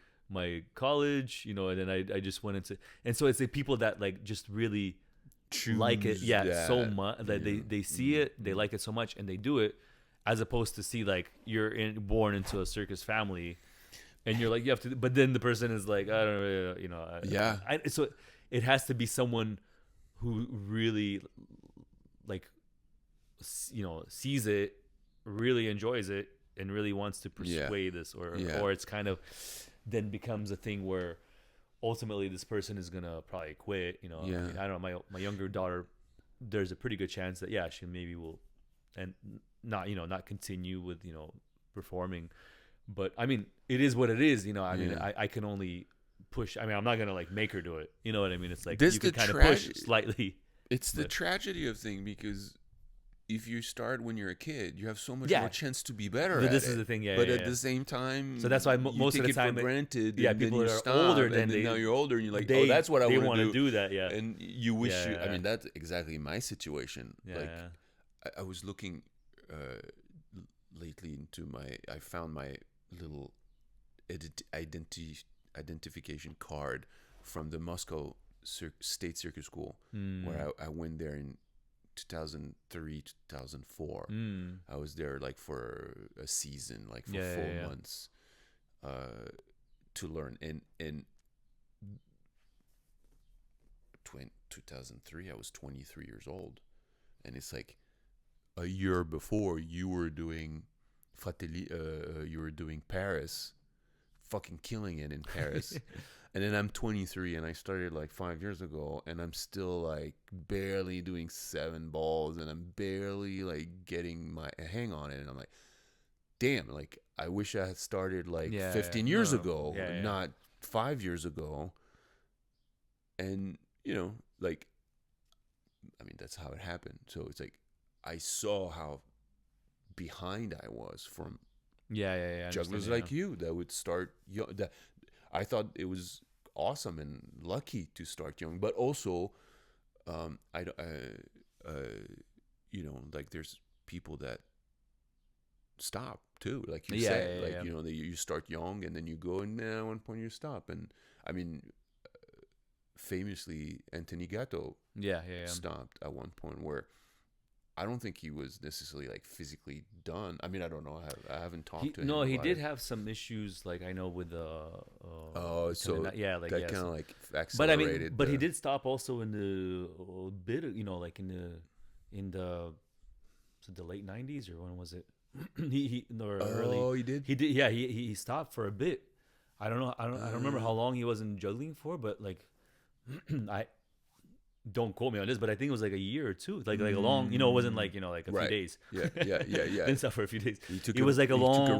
college, and then I just went into, and so it's the people that like just really like it so much that they see it, they like it so much, and they do it, as opposed to see like you're born into a circus family, and you're like, you have to, but then the person is like, I don't know, you know. So it has to be someone who really, like, you know, sees it, really enjoys it, and really wants to persuade this, or it's kind of then becomes a thing where ultimately this person is gonna probably quit. You know, I mean, I don't know. My younger daughter, there's a pretty good chance that she maybe will, and not continue with performing. But I mean, it is what it is. You know, I mean, I can only push. I mean, I'm not gonna like make her do it. You know what I mean? It's like you can kind of push slightly. It's the tragedy of thing, because if you start when you're a kid, you have so much more chance to be better at it. This is the thing, But at the same time, so that's why most of the time, for granted. People that are older than now you're older, and you're like, that's what I want to do that, and you wish I mean, that's exactly my situation. I was looking lately into I found my little identification card from the Moscow State Circus School, where I went there in 2003, 2004. I was there like for a season, like for 4 months, to learn. And in 2003, I was 23 years old, and it's like a year before you were doing Fratelli, you were doing Paris, fucking killing it in Paris. And then I'm 23, and I started like 5 years ago, and I'm still like barely doing 7 balls, and I'm barely like getting my hang on it. And I'm like, damn, like I wish I had started like 15 years ago, not 5 years ago. And like, I mean, that's how it happened. So it's like I saw how behind I was from jugglers like you that would start young. That I thought it was awesome and lucky to start young, but also, like there's people that stop too, like you said, you start young and then you go, and then at one point you stop. And I mean, famously, Anthony Gatto stopped at one point, where I don't think he was necessarily like physically done. I mean, I don't know. I haven't talked to him. No, he did have some issues, like I know with the. That kind of like accelerated. But I mean, he did stop also in the bit, like in the late '90s, or when was it? Early. He did. He did. Yeah, he stopped for a bit. I don't know. I don't remember how long he wasn't juggling for, but like, don't quote me on this, but I think it was like a year or two, like a long, it wasn't like like a few days. Yeah. Didn't stop for a few days. Took a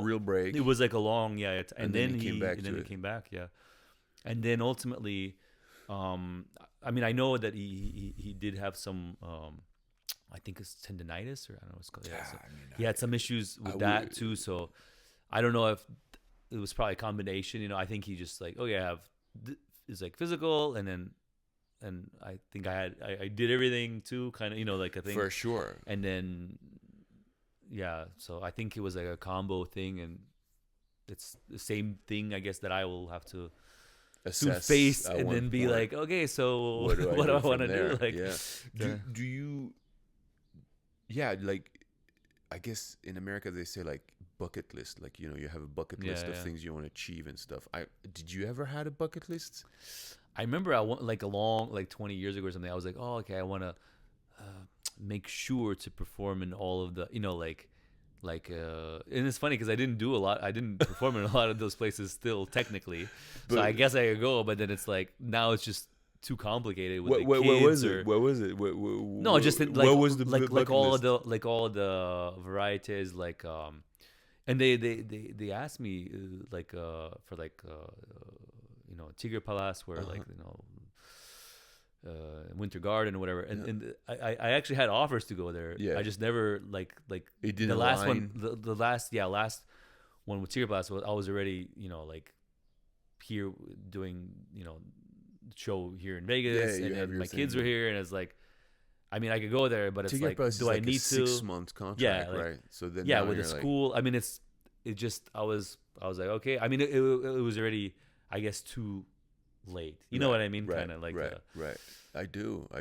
real break. It was like a long, and then he came back. He came back, and then ultimately, I mean, I know that he did have some, I think it's tendinitis, or I don't know what's called. Yeah, so he had some issues with that too. So I don't know if it was probably a combination. I think he just like, it's like physical, and I think I did everything too, kind of, like a thing. For sure. And then, so I think it was like a combo thing, and it's the same thing, I guess, that I will have to face and then be like, okay, so what do I want to do? Like, do you, like, I guess in America they say like bucket list, like, you have a bucket list of things you want to achieve and stuff. Did you ever had a bucket list? I remember I went like 20 years ago or something. I was like, oh, okay, I want to make sure to perform in all of the, and it's funny because I didn't do a lot. I didn't perform in a lot of those places still technically. So I guess I could go, but then it's like, now it's just too complicated with the kids. Where was it? No, just in, like, what was the like all list? All the varieties, like, and they asked me for like, Tigre Palace, where like, Winter Garden or whatever, and I actually had offers to go there. I just never like it didn't the last align. one, the last one with Tigre Palace was, I was already like here doing show here in Vegas, and then my kids were here, and it's like, I mean, I could go there, but it's Tigre like, Palace do is I like need a to? 6-month contract, right? So then with the school, I mean, I was like, okay. I mean, it was already, I guess, too late. You know what I mean? Kind of like right. I do. I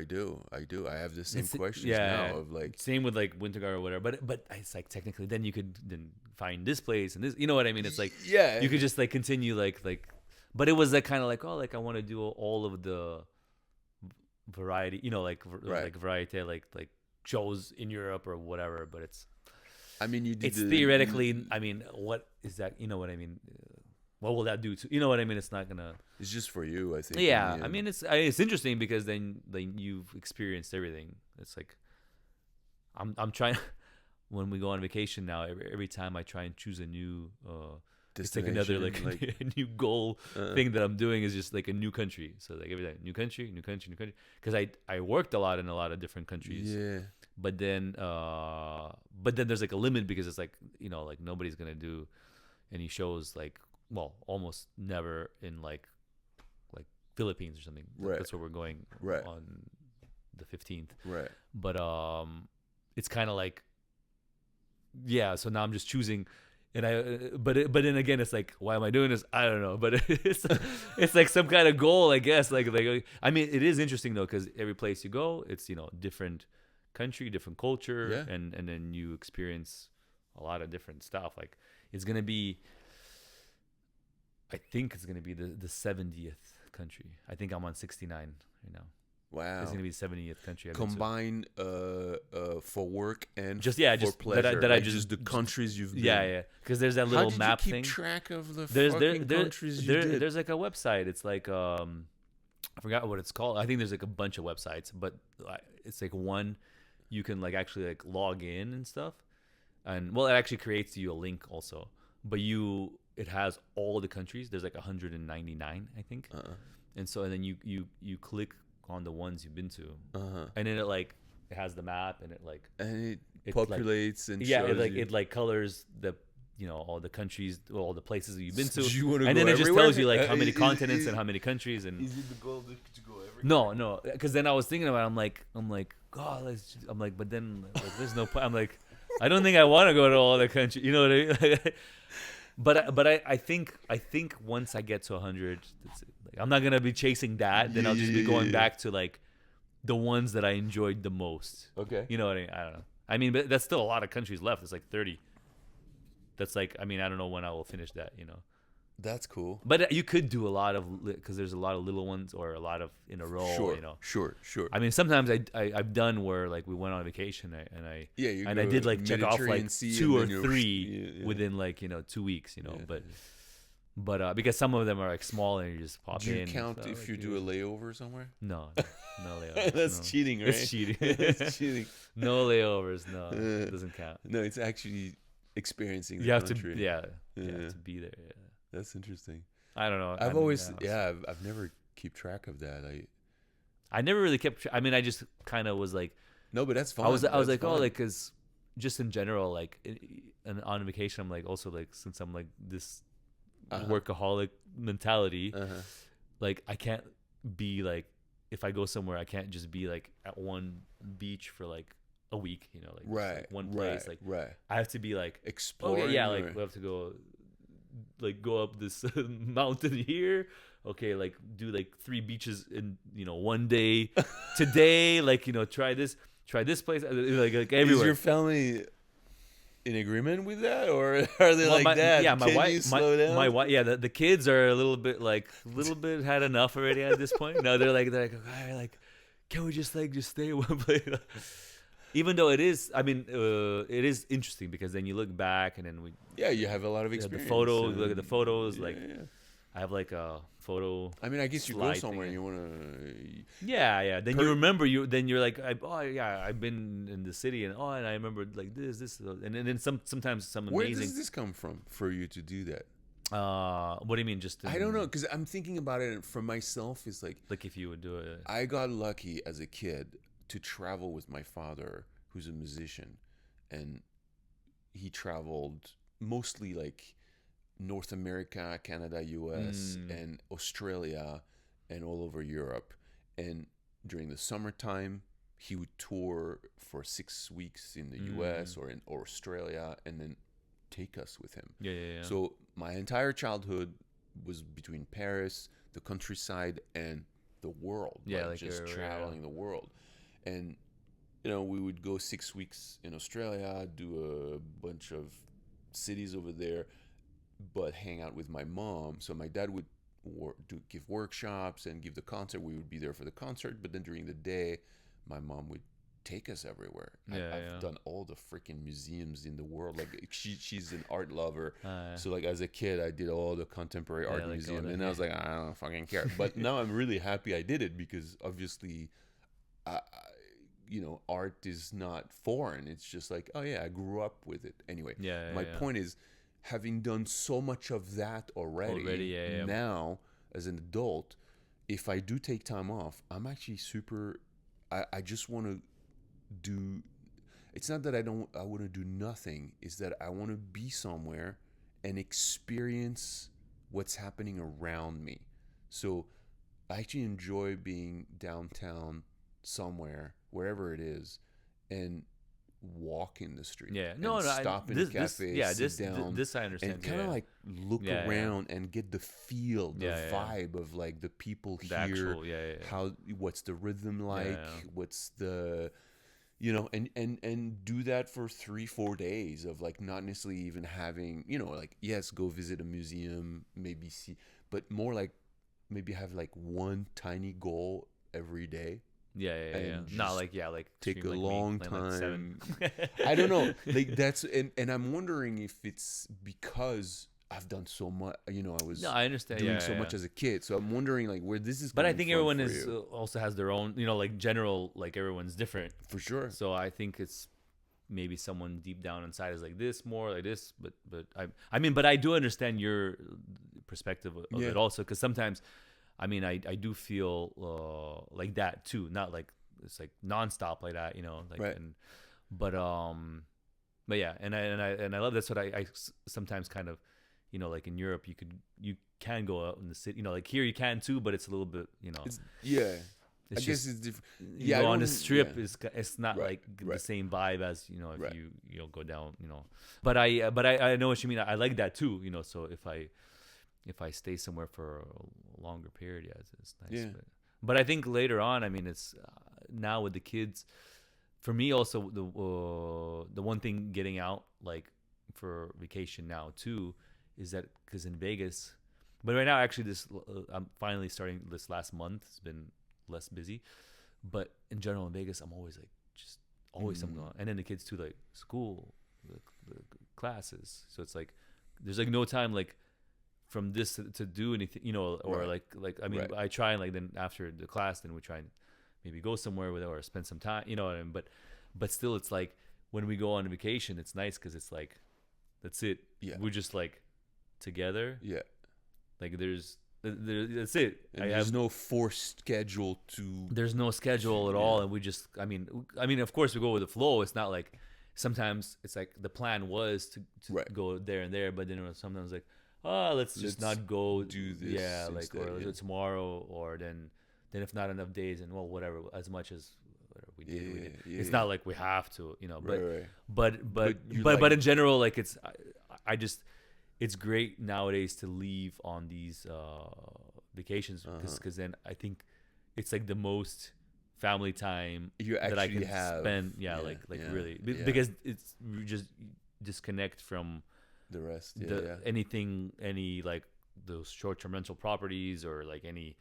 have the same questions yeah, now of like same with like Winter Garden or whatever. But it's like technically then you could then find this place and this. You know what I mean? It's like you could just like continue like. But it was like kind of like I want to do all of the variety. You know, like variety like shows in Europe or whatever. But it's. I mean, it's theoretically. I mean, what is that? You know what I mean? What will that do to you know what I mean? It's not gonna. It's just for you, I think. Yeah, I mean it's interesting because then you've experienced everything. It's like I'm trying when we go on vacation now. Every time I try and choose a new. It's like another like a new goal thing that I'm doing is just like a new country. So like every time new country, because I worked a lot in a lot of different countries. Yeah. But then there's like a limit because it's like like nobody's gonna do any shows like almost never in like Philippines or something. Right. That's where we're going on the 15th. Right. But it's kind of like so now I'm just choosing. And but then again, it's like, why am I doing this? I don't know, but it's like some kind of goal, I guess. Like I mean, it is interesting though, because every place you go, it's different country, different culture, and then you experience a lot of different stuff. Like it's gonna be, I think it's gonna be the 70th country. I think I'm on 69 right now. Wow. It's gonna be the 70th country. Combine for work and just for pleasure. That I just the countries you've been. Yeah. Because there's that little map thing. How did you keep track of the fucking countries you did? There's like a website. It's like I forgot what it's called. I think there's like a bunch of websites, but it's like one you can like actually like log in and stuff, and it actually creates you a link also. But it has all the countries. There's like 199, I think, and then you click on the ones you've been to, and then it has the map and it populates and shows it it colors the all the countries, all the places that you've been to, and then it everywhere? just tells you like how many continents and how many countries. And is it the goal to go everywhere? No, because then I was thinking about it, I'm like God, but then there's no point. I'm like I don't think I want to go to all the countries. You know what I mean? But I think once I get to 100, I'm not gonna be chasing that. Then I'll just be going back to like the ones that I enjoyed the most. Okay. You know what I mean? I don't know. I mean, but that's still a lot of countries left. It's like 30. That's like, I mean, I don't know when I will finish that. That's cool. But you could do a lot of, because there's a lot of little ones or a lot of in a row. Sure. I mean, sometimes I've done where like we went on vacation and I did like check off like 2 or 3 within like 2 weeks. But because some of them are like small and you just pop in. Do you count if you do a layover somewhere? No layovers. That's cheating, right? It's cheating. It's cheating. No layovers. No, it doesn't count. No, it's actually experiencing the country. You have to be there. Yeah. That's interesting. I don't know. I've never keep track of that. I never really kept. I mean, I just kind of was like. No, but that's fine. I was like, fun. Because just in general, like, on vacation, I'm like, also like, since I'm like this workaholic mentality, like, I can't be like, if I go somewhere, I can't just be like at one beach for like a week, like one place, I have to be like exploring. Okay, like we have to go. Like go up this mountain here, okay, like do like 3 beaches in one day today, like try this place, like everywhere. Is your family in agreement with that, or are they that? Yeah, my wife, slow down? My wife, yeah, the kids are a little bit had enough already at this point. No, they're like, all right, like, can we just stay one place? Even though it is, I mean, it is interesting because then you look back and then you have a lot of experience. The photos, look at the photos, I have like a photo. I mean, I guess you go somewhere and you want to. Yeah. Then you remember you're like, I've been in the city and I remember like this, and then sometimes some amazing. Where does this come from for you to do that? What do you mean? I don't know, because I'm thinking about it, and for myself, it's like if you would do it. I got lucky as a kid to travel with my father, who's a musician, and he traveled mostly like North America, Canada, US, and Australia, and all over Europe. And during the summertime, he would tour for 6 weeks in the US or in Australia, and then take us with him. Yeah. So my entire childhood was between Paris, the countryside, and the world. Yeah, like like just yeah. traveling the world. And we would go 6 weeks in Australia, do a bunch of cities over there, but hang out with my mom. So my dad would give workshops and give the concert. We would be there for the concert, but then during the day, my mom would take us everywhere. I've done all the freaking museums in the world. Like she's an art lover, so like as a kid, I did all the contemporary art like museum, and I was like, I don't fucking care. But now I'm really happy I did it because obviously, art is not foreign. It's just like, oh yeah, I grew up with it. Anyway, my point is, having done so much of that already, now as an adult, if I do take time off, I'm actually super. I just want to do. It's not that I want to do nothing. It's that I want to be somewhere and experience what's happening around me. So I actually enjoy being downtown somewhere, wherever it is, and walk in the street. Yeah, stop in a cafe, sit down. This I understand. And kind of like look around and get the feel, the vibe of like the people here. How, what's the rhythm like? What's the, and do that for 3-4 days of like not necessarily even having, like, yes, go visit a museum, maybe see, but more like maybe have like one tiny goal every day. Yeah. Not like take a long time. Like I don't know. Like that's and I'm wondering if it's because I've done so much. I understand. Doing so much as a kid, so I'm wondering like where this is. But I think everyone is also has their own. Like general, like everyone's different for sure. So I think it's maybe someone deep down inside is like this, more like this. But I do understand your perspective of it also, because sometimes. I mean, I do feel like that too. Not like it's like nonstop like that, like. Right. But yeah, and I love that's what I sometimes kind of, like in Europe you can go out in the city, like here you can too, but it's a little bit, It's I guess it's different. Yeah, on the strip it's not right, like the same vibe as if you go down, But I know what you mean. I like that too, So if I stay somewhere for a longer period, it's nice. Yeah. But I think later on, I mean, it's now with the kids. For me, also the one thing getting out like for vacation now too is that because in Vegas, but right now actually I'm finally starting this last month. It's been less busy, but in general in Vegas, I'm always like just always something on, and then the kids too, like school, the classes. So it's like there's like no time like. From this to do anything, or like I mean, I try and like then after the class, then we try and maybe go somewhere with it or spend some time, what I mean? But still, it's like when we go on vacation, it's nice because it's like that's it. Yeah, we're just like together. Yeah, like that's it. And there's no forced schedule to. There's no schedule at all, and we just. I mean, of course we go with the flow. It's not like sometimes it's like the plan was to go there and there, but then sometimes like. Let's just not go do this. Yeah, like instead, or tomorrow, or then if not enough days, and well, whatever. As much as whatever we did, it's not like we have to, But in general, like it's, I just, it's great nowadays to leave on these vacations because then I think it's like the most family time that I can spend. Really, because it's you just disconnect from. The rest, anything, any like those short-term rental properties or like any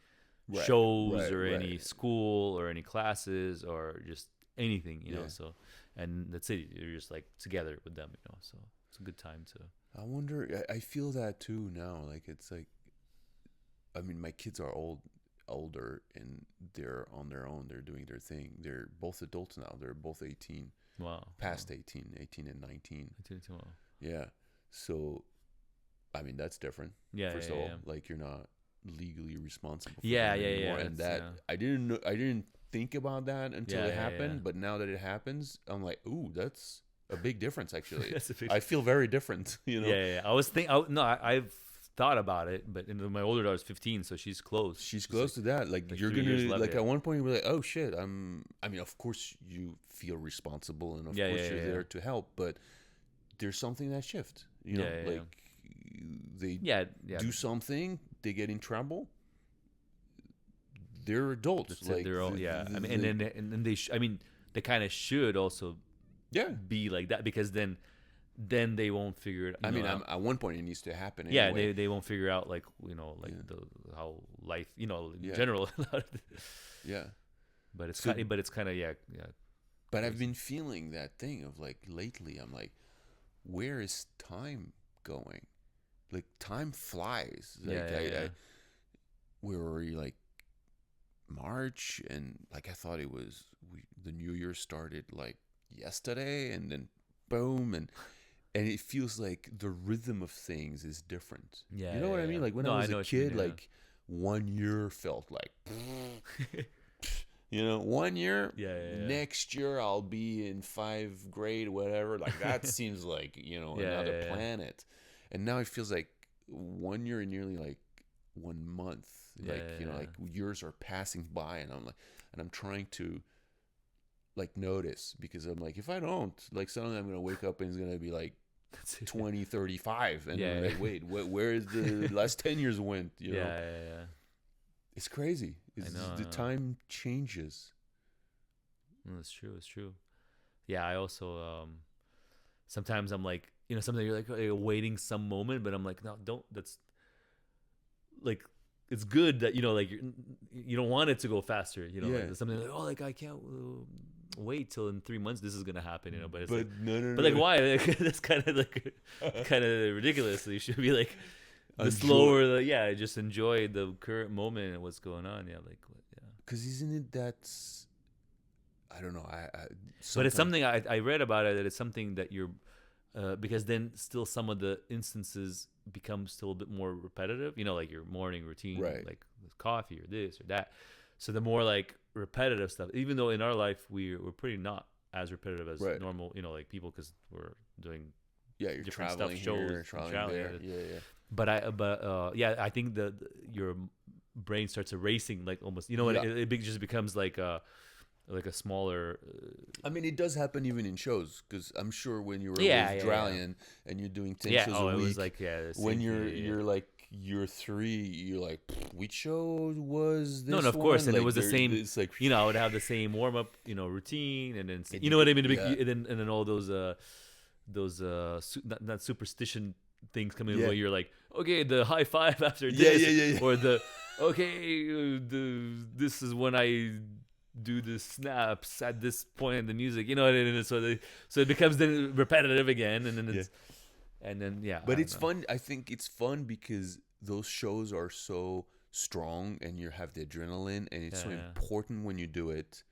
shows or any school or any classes or just anything, So, and that's it. You're just like together with them, So it's a good time to. I wonder. I feel that too now. Like it's like, I mean, my kids are older and they're on their own. They're doing their thing. They're both adults now. They're both 18. Wow. Past 18 and 19. 18, wow. Yeah. So, I mean, that's different. Yeah. First of all, like you're not legally responsible for them anymore. And that I didn't think about that until it happened. Yeah. But now that it happens, I'm like, ooh, that's a big difference. Actually, I feel very different. Yeah. I was I've thought about it, but my older daughter's 15, so she's close. She's close to that. Like you're gonna like at one point you're like, oh shit, I mean, of course you feel responsible, and of course you're there to help, but there's something that shifts. do something, they get in trouble. They're adults. Like they're all, I mean, and then they they kind of should also be like that, because then they won't figure it. I mean, out. At one point it needs to happen. Anyway. Yeah, they won't figure out like how life in general. Yeah, but it's kind of But I've been feeling that thing of like lately. I'm like, where is time going? Like time flies. Like we were already like March, and like I thought it was the new year started like yesterday, and then boom, and it feels like the rhythm of things is different. Yeah, you know what I mean? Like when I was a kid, like 1 year felt like, 1 year. Next year I'll be in 5th grade, whatever. Like that seems like another planet. And now it feels like 1 year and nearly like 1 month. Like years are passing by, and I'm trying to like notice, because I'm like, if I don't, like suddenly I'm gonna wake up and it's gonna be like 2035, and I'm like, wait, where is the last 10 years went? It's crazy. The time changes. It's true. Yeah, I also sometimes I'm like, something you're like awaiting some moment, but I'm like, no, don't. That's like, it's good that like you don't want it to go faster. Like something like, oh, like I can't wait till in 3 months this is gonna happen. But it's like why? That's kind of like ridiculous. You should be like the slower, just enjoy the current moment and what's going on. Because isn't it that's, I don't know. But it's something I read about it, that it's something that you're because then still some of the instances become still a bit more repetitive. Like your morning routine, right? Like with coffee or this or that. So the more like repetitive stuff, even though in our life we're pretty not as repetitive as normal, like people, because we're doing you're different traveling stuff, here, shows, traveling there. But I think your brain starts erasing, like almost, it just becomes like a smaller. I mean, it does happen even in shows, because I'm sure when you were with Dralian and you're doing 10 shows a week, it was like when you're like year 3, you're like, which show was this? No, of course, and like, it was the same. It's like, I would have the same warm up, routine, and then what I mean. And then all those not superstition things come in where you're like, okay, the high five after this, or the this is when I do the snaps at this point in the music, and so it becomes then repetitive again, and then it's and then but it's fun. I think it's fun because those shows are so strong, and you have the adrenaline, and it's so important when you do it,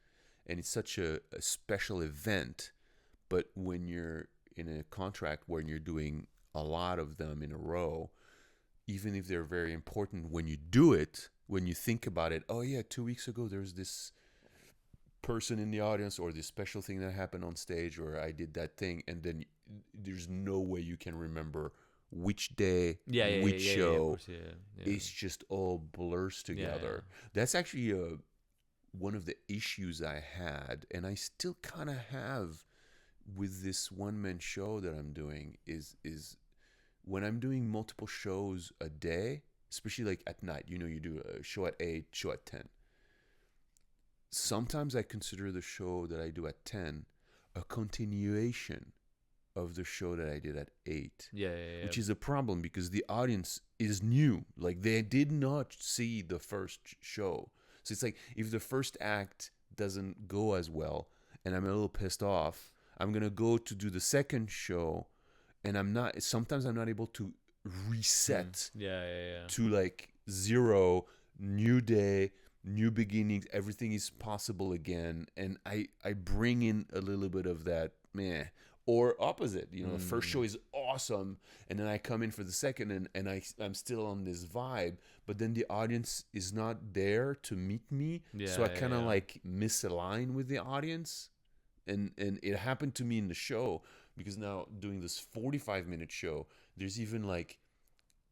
and it's such a special event. But when you're in a contract where you're doing a lot of them in a row, even if they're very important, when you do it, when you think about it, 2 weeks ago there's this person in the audience, or this special thing that happened on stage, or I did that thing, and then there's no way you can remember which day, which show. It's just all blurs together. That's actually one of the issues I had, and I still kind of have with this one-man show that I'm doing, is when I'm doing multiple shows a day, especially like at night, you do a show at 8, show at 10. Sometimes I consider the show that I do at 10 a continuation of the show that I did at 8. Which is a problem, because the audience is new. Like, they did not see the first show. So it's like, if the first act doesn't go as well, and I'm a little pissed off, I'm going to go to do the second show, and sometimes I'm not able to reset to like 0, new day, new beginnings, everything is possible again. And I bring in a little bit of that meh, or opposite, the first show is awesome, and then I come in for the second, and I'm still on this vibe, but then the audience is not there to meet me, so I kind of like misalign with the audience. And it happened to me in the show, because now doing this 45-minute show, there's even like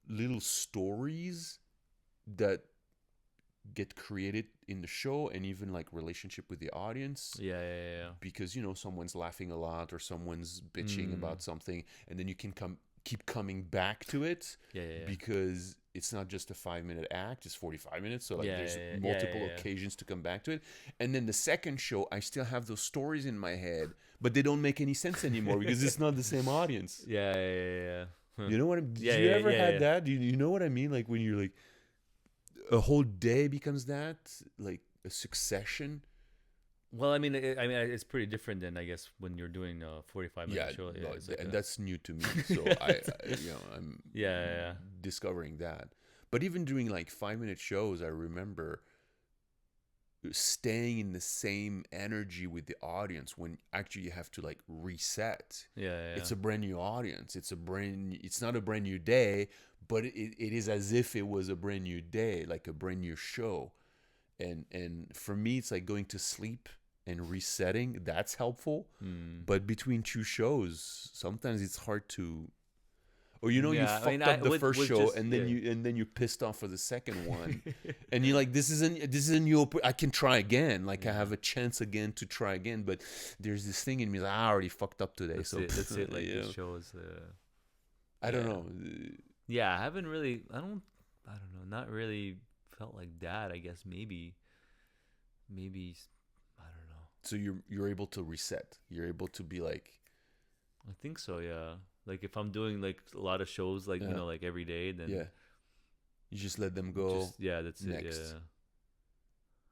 little stories that get created in the show, and even like relationship with the audience. Yeah. Because someone's laughing a lot, or someone's bitching about something, and then you can come keep coming back to it Yeah. because it's not just a 5-minute act, it's 45 minutes. So like there's Yeah. multiple Yeah. occasions to come back to it. And then the second show, I still have those stories in my head, but they don't make any sense anymore because it's not the same audience. Yeah. Huh. You know what? Did Yeah, you yeah, ever yeah, had yeah. that? Do you know what I mean? Like when you're like, a whole day becomes that, like a succession. Well, I mean, it's pretty different than, I guess, when you're doing a 45-minute show. Yeah, no, it's like and a- that's new to me. So I'm yeah. discovering that. But even doing like 5-minute shows, I remember staying in the same energy with the audience when actually you have to like reset. Yeah. It's a brand new audience. It's not a brand new day, but it is as if it was a brand new day, like a brand new show. And for me, it's like going to sleep and resetting. That's helpful. But between two shows, sometimes it's hard to. Or you Yeah, fucked up the first show, just, and then you're pissed off for the second one, and you're like, this is a new. I can try again. Like I have a chance again to try again. But there's this thing in me that I already fucked up today. That's it. Like the show is. I don't know. Yeah, I haven't really. I don't know. Not really felt like that. I guess maybe. I don't know. So you're able to reset. You're able to be like. I think so. Yeah. Like if I'm doing like a lot of shows, like like every day, then you just let them go. That's next. it. Yeah.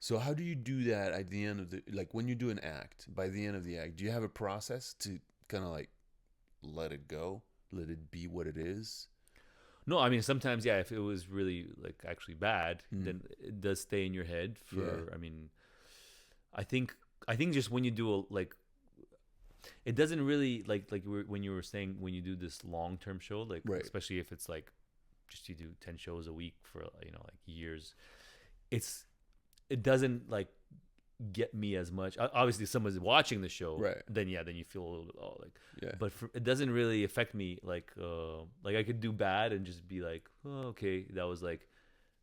So how do you do that at the end of when you do an act? By the end of the act, do you have a process to kind of like let it go, let it be what it is? No, I mean sometimes, if it was really like actually bad, then it does stay in your head for. I mean, I think just when you do it doesn't really when you were saying when you do this long-term show, like especially if it's like just you do 10 shows a week for like years, it doesn't like get me as much. Obviously, if someone's watching the show, then you feel a little bit but it doesn't really affect me like I could do bad and just be like, oh, okay, that was like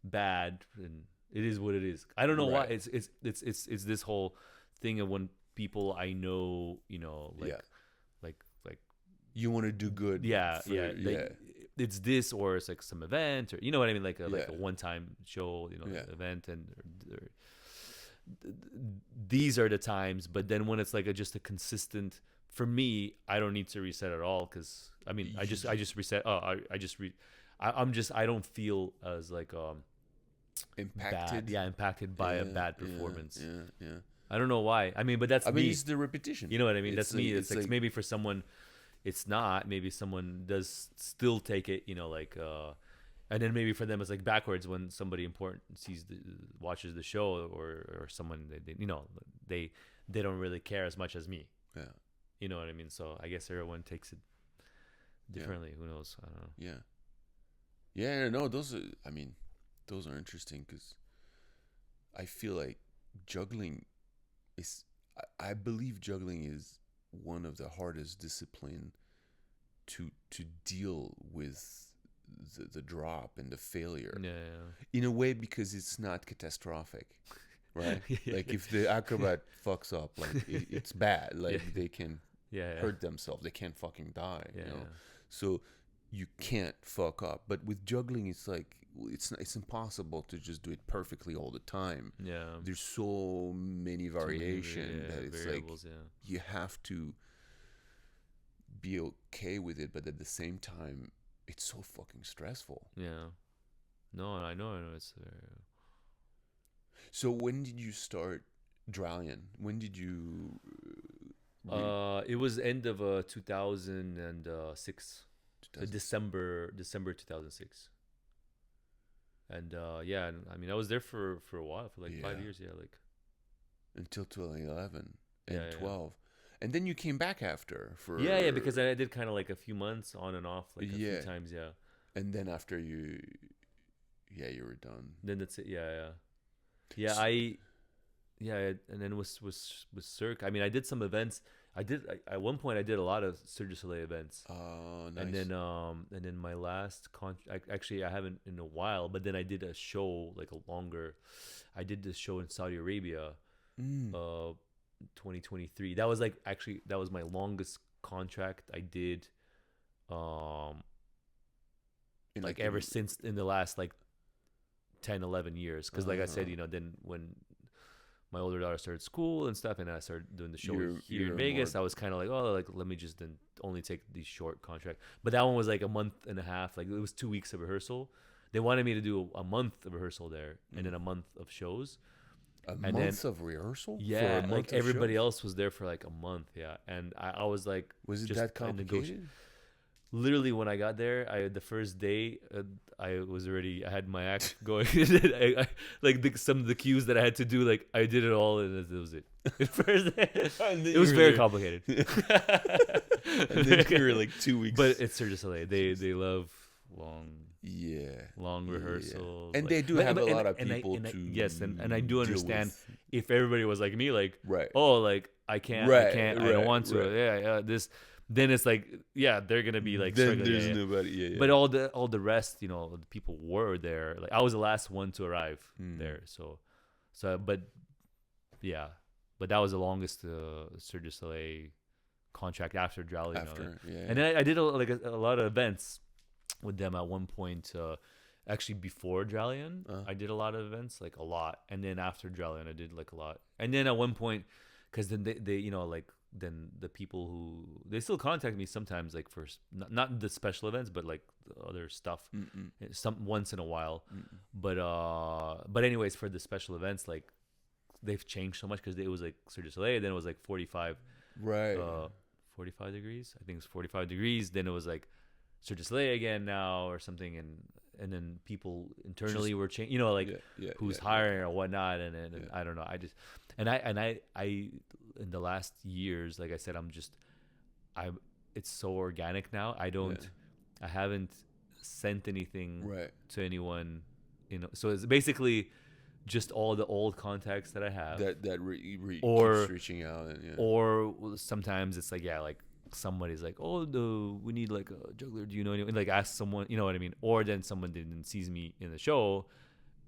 bad and it is what it is. I don't know why it's this whole thing of when people I know, like you want to do good. It's this or it's like some event or you know what I mean, like a one-time show, event, and these are the times. But then when it's like just a consistent, for me, I don't need to reset at all because I mean I just reset. I don't feel as like impacted. Bad, impacted by a bad performance. Yeah. I don't know why. I mean, but that's me. It's the repetition. You know what I mean? That's me. It's like maybe for someone, it's not. Maybe someone does still take it. And then maybe for them it's like backwards when somebody important watches the show or someone they don't really care as much as me. Yeah. You know what I mean? So I guess everyone takes it differently. Who knows? I don't know. Yeah. Yeah. No, those are interesting because I feel like juggling. I believe juggling is one of the hardest discipline to deal with the drop and the failure. In a way because it's not catastrophic, right? Like if the acrobat fucks up, like it's bad. Like they can hurt themselves. They can't fucking die. So you can't fuck up. But with juggling, it's like it's impossible to just do it perfectly all the time. There's so many variations that it's like you have to be okay with it, but at the same time it's so fucking stressful. No, I know it's So when did you start Dralion? When did you it was end of 2006. December 2006. And I mean I was there for a while, for like 5 years, like until 2011 and 12. And then you came back after for because I did kind of like a few months on and off, like a few times. And then after you were done. Then that's it. And then was Cirque. I mean, I did some events. At one point I did a lot of Cirque du Soleil events. Oh, nice. And then my last actually I haven't in a while, but then I did a show like a longer. I did this show in Saudi Arabia, 2023. That was like that was my longest contract I did. like ever since in the last like 10, 11 years. Because like I said, then when my older daughter started school and stuff, and I started doing the show here in Vegas, I was kind of like, oh, like let me just then only take these short contracts. But that one was like a month and a half. Like it was 2 weeks of rehearsal. They wanted me to do a month of rehearsal there, and then a month of shows. A month of rehearsal? Yeah, like everybody else was there for like a month. Yeah, and I was like, was it that complicated? Literally, when I got there, the first day, I had my act going. Some of the cues that I had to do, like I did it all, and that was it. First day, it was very complicated. And then you were like 2 weeks. But it's Cirque du Soleil. They love long rehearsals, and they do have a lot of people and I do understand if everybody was like me, like right, oh, like I can't, I don't want to, this. Then it's like, they're gonna be like, then there's nobody. But all the rest, the people were there. Like I was the last one to arrive there. So, but that was the longest Cirque du Soleil contract after Drali. And then I did a lot of events with them at one point. Actually, before Dralian, I did a lot of events, like a lot. And then after Dralian, I did like a lot. And then at one point, because then they then the people who they still contact me sometimes, like for not the special events, but like other stuff, some once in a while. But anyways, for the special events, like they've changed so much because it was like Cirque du Soleil, then it was like 45 degrees. I think it's 45 degrees. Then it was like Cirque du Soleil again now or something, and then people internally were changing, who's hiring or whatnot, and I don't know. I just and I in the last years, like I said, it's so organic now. I haven't sent anything to anyone, so it's basically just all the old contacts that I have that keeps reaching out, or sometimes it's like like somebody's like, oh, we need like a juggler, do you know anyone? Like ask someone, you know what I mean? Or then someone sees me in the show,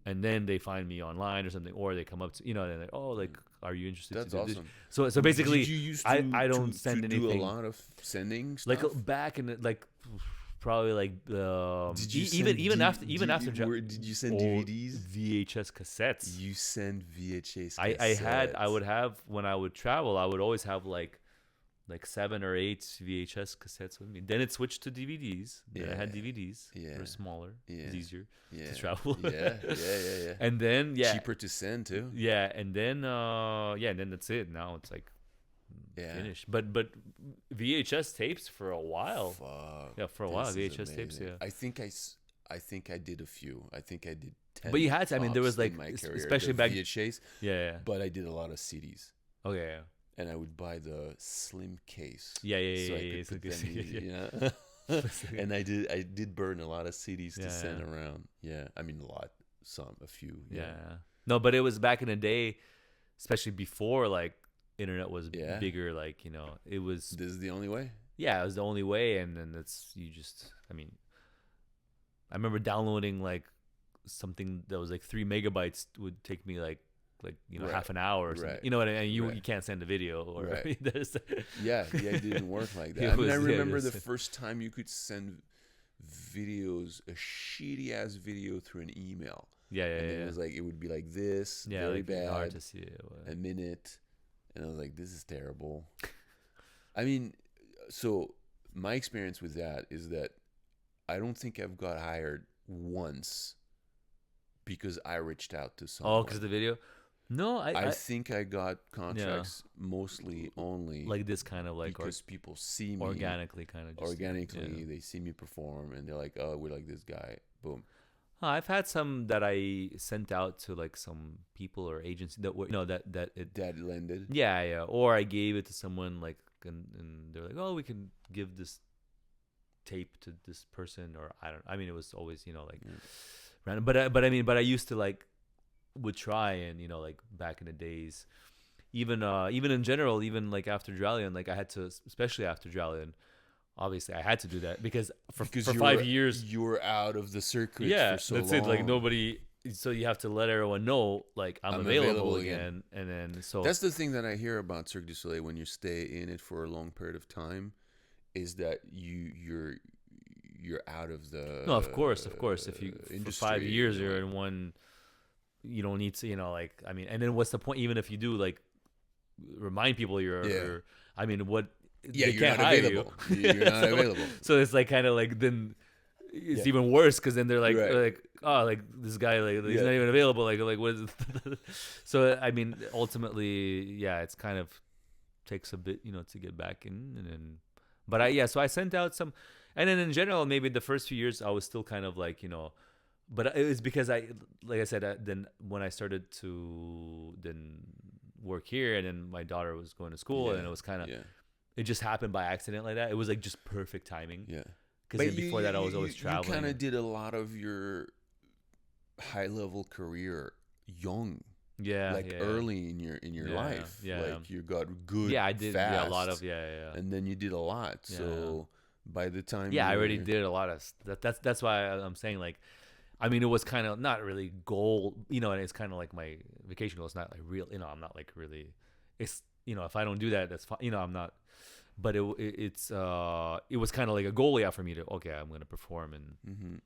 and then they find me online or something, or they come up to, and they're like, oh, like, are you interested? That's awesome. So basically, I don't send anything. Do a lot of sending stuff? Like back in like probably like even after did you send DVDs? VHS cassettes. You send VHS cassettes. I would have, when I would travel, I would always have like 7 or 8 VHS cassettes with me. Then it switched to DVDs. Then I had DVDs. They were smaller. It's easier to travel. And then cheaper to send too. And then and then that's it. Now it's like finished. But VHS tapes for a while. Fuck. For a while VHS tapes. I think I did a few. I think I did 10. But you had to. I mean, there was like, especially back VHS. Yeah. But I did a lot of CDs. Okay. Yeah. And I would buy the slim case. Yeah. So I could put them easy, And I did burn a lot of CDs to send around. Yeah, I mean a few. Yeah. No, but it was back in the day, especially before like internet was bigger. Like it was. This is the only way. Yeah, it was the only way, and then I mean, I remember downloading like something that was like 3 megabytes would take me like half an hour or something. You know what I mean? You can't send a video or it didn't work like that. I remember the first time you could send videos, a shitty ass video through an email. It was like, it would be like this, very like bad, hard to see it, a minute, and I was like, this is terrible. I mean, so my experience with that is that I don't think I've got hired once because I reached out to someone. Oh, because of the video? No, I think I got contracts mostly only like this kind of like because people see me organically, kind of organically. They see me perform and they're like, oh, we like this guy. Boom. I've had some that I sent out to like some people or agency that were that landed. Yeah. Or I gave it to someone like and they're like, oh, we can give this tape to this person, or I mean, it was always random. But I used to like. Would try and like back in the days, even in general, even like after Dralian, like I had to, especially after Dralian, obviously I had to do that because for 5 years you were out of the circuit for so that's long. It, like nobody, so you have to let everyone know like I'm available again. And then so that's the thing that I hear about Cirque du Soleil when you stay in it for a long period of time, is that you're out of the No, of course. If you for industry, 5 years you know, you're in one, you don't need to, like, I mean, and then what's the point? Even if you do, like, remind people Yeah. you're I mean, what? Yeah, they you're can't not hire available. you. You're not So, available. so it's like kind of like then it's Yeah. even worse because then they're like Right. oh, like this guy, like he's Yeah. not even available, like what is it? So I mean, ultimately, yeah, it's kind of takes a bit, to get back in, and then, but so I sent out some, and then in general, maybe the first few years I was still kind of like, but it was because like I said, then when I started to then work here, and then my daughter was going to school, and it was kind of, it just happened by accident like that. It was like just perfect timing. Yeah. Because before that, I was always traveling. You kind of did a lot of your high level career young. Yeah. Like early in your life. Yeah. Like you got good. Yeah, I did. Fast, yeah, a lot of. Yeah. And then you did a lot. Yeah. So by the time. Yeah, I already did a lot of. That's why I'm saying, like, I mean, it was kind of not really goal, and it's kind of like my vacation goal. It's not like real, I'm not like really. It's if I don't do that, that's fine. I'm not. But it was kind of like a goal, for me to I'm gonna perform and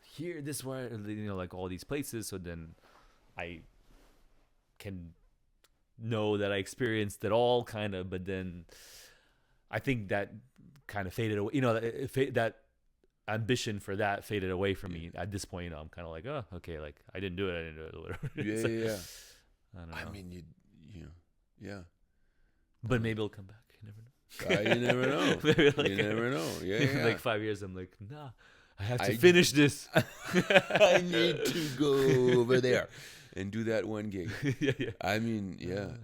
here, this where like all these places, so then I can know that I experienced it all, kind of. But then I think that kind of faded away. That ambition for that faded away from me at this point. I'm kind of like, oh, okay, like I didn't do it, or whatever. Yeah. I don't know. I mean, yeah. But maybe it'll come back. You never know. You never know. Maybe like, you never know. Yeah. Like 5 years, I'm like, nah, I have to finish this. I need to go over there and do that one gig. Yeah. I mean, yeah.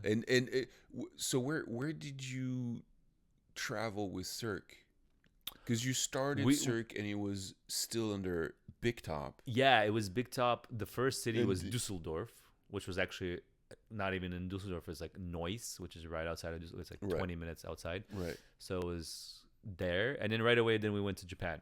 So where did you travel with Cirque? Because you started Cirque and it was still under Big Top. Yeah, it was Big Top. The first city was Dusseldorf, which was actually not even in Dusseldorf. It's like Neuss, which is right outside of Dusseldorf. It's like 20 minutes outside. Right. So it was there. And then right away, then we went to Japan.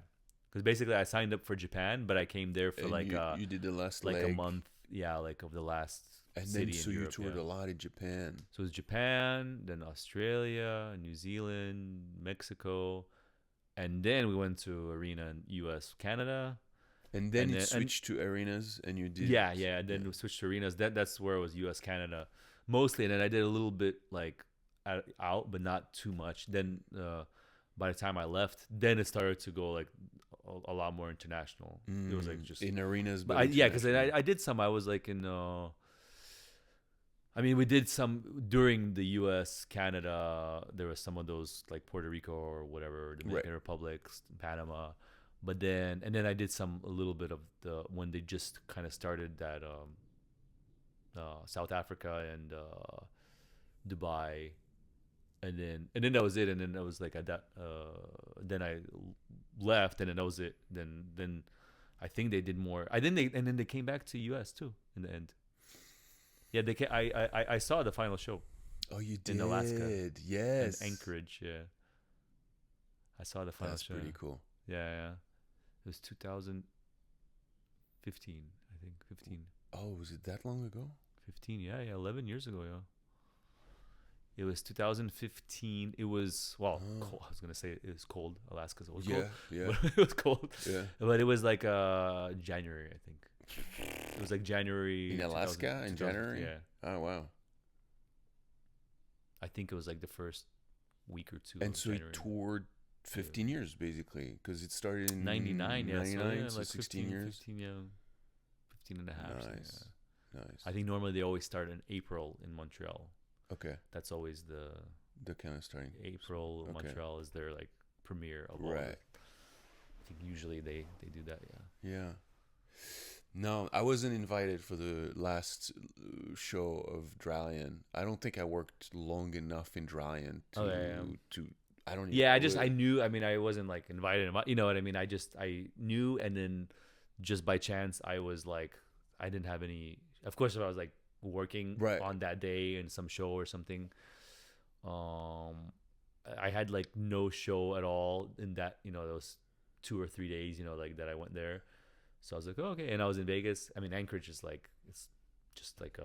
Because basically I signed up for Japan, but I came there for you did the last like leg. a month. Yeah, like of the last and city then so in you Europe, toured a lot in Japan. So it was Japan, then Australia, New Zealand, Mexico. And then we went to arena in U.S., Canada. And then it switched to arenas, and you did. Yeah. And then we switched to arenas. That's where it was U.S., Canada, mostly. And then I did a little bit like out, but not too much. Then by the time I left, then it started to go like a lot more international. It was like just in arenas, but because I did some. I was like in. I mean, we did some during the U.S., Canada. There was some of those like Puerto Rico or whatever, Dominican Republic, Panama. But then I did a little bit of when they just kind of started that South Africa and Dubai, and then that was it. And then I was like at that. Then I left, and then that was it. Then I think they did more. Then they came back to U.S. too in the end. Yeah, they I saw the final show. Oh, you did? In Alaska. Yes. In Anchorage, yeah. I saw the final show. That's pretty cool. Yeah. It was 2015, I think. 15. Oh, was it that long ago? 15, yeah, 11 years ago, yeah. It was 2015. It was, cold. I was going to say it was cold. Alaska's always cold. Yeah. But it was cold. Yeah. But it was like January, I think. It was like January. In Alaska in January? Yeah. Oh, wow. I think it was like the first week or two. And so January. he toured 15 years, basically, because it started in 99, 99, so like 16 years. 15 and a half. Nice. Nice. I think normally they always start in April in Montreal. Okay. That's always the kind of starting. April. Okay. Montreal is their like premiere of all. Right. I think usually they do that. Yeah. Yeah. No, I wasn't invited for the last show of Dralion. I don't think I worked long enough in Dralion to. I don't. Even I knew. I mean, I wasn't like invited. You know what I mean? I knew, and then just by chance, I was like, I didn't have any. Of course, if I was like working on that day in some show or something, I had like no show at all in that. Those 2 or 3 days. Like that I went there. So I was like, oh, okay. And I was in Vegas. I mean, Anchorage is like, it's just like,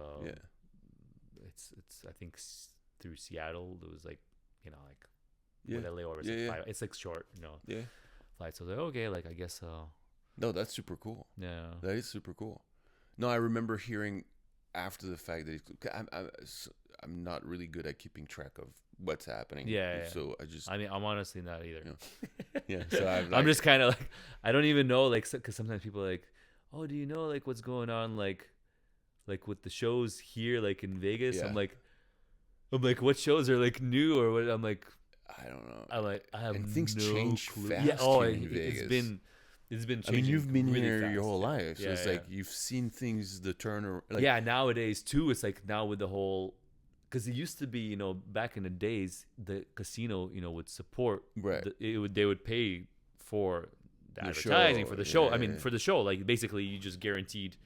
it's I think through Seattle, it was like, like, with LA over, it's like 5, it's like short, flight. So I was like, okay, like I guess No, that's super cool. yeah. That is super cool. No, I remember hearing after the fact that I'm not really good at keeping track of what's happening. Yeah. So I just I mean, I'm honestly not either. yeah. So I'm just kind of like, I don't even know, like, because sometimes people are like, oh, do you know like what's going on, like with the shows here, like in Vegas? Yeah. I'm like, what shows are like new or what? I'm like, I don't know. I have and things no change clue. fast Yeah. Oh, here in Vegas. it's been. I mean, changing you've been really here fast, your whole yeah. life, so Yeah, it's yeah. like you've seen things the turn. Like, Yeah, nowadays too, it's like now with the whole, because it used to be, back in the days, the casino, would support, Right. They would pay for the The advertising show, for the show. I mean, yeah. for the show, like basically you just guaranteed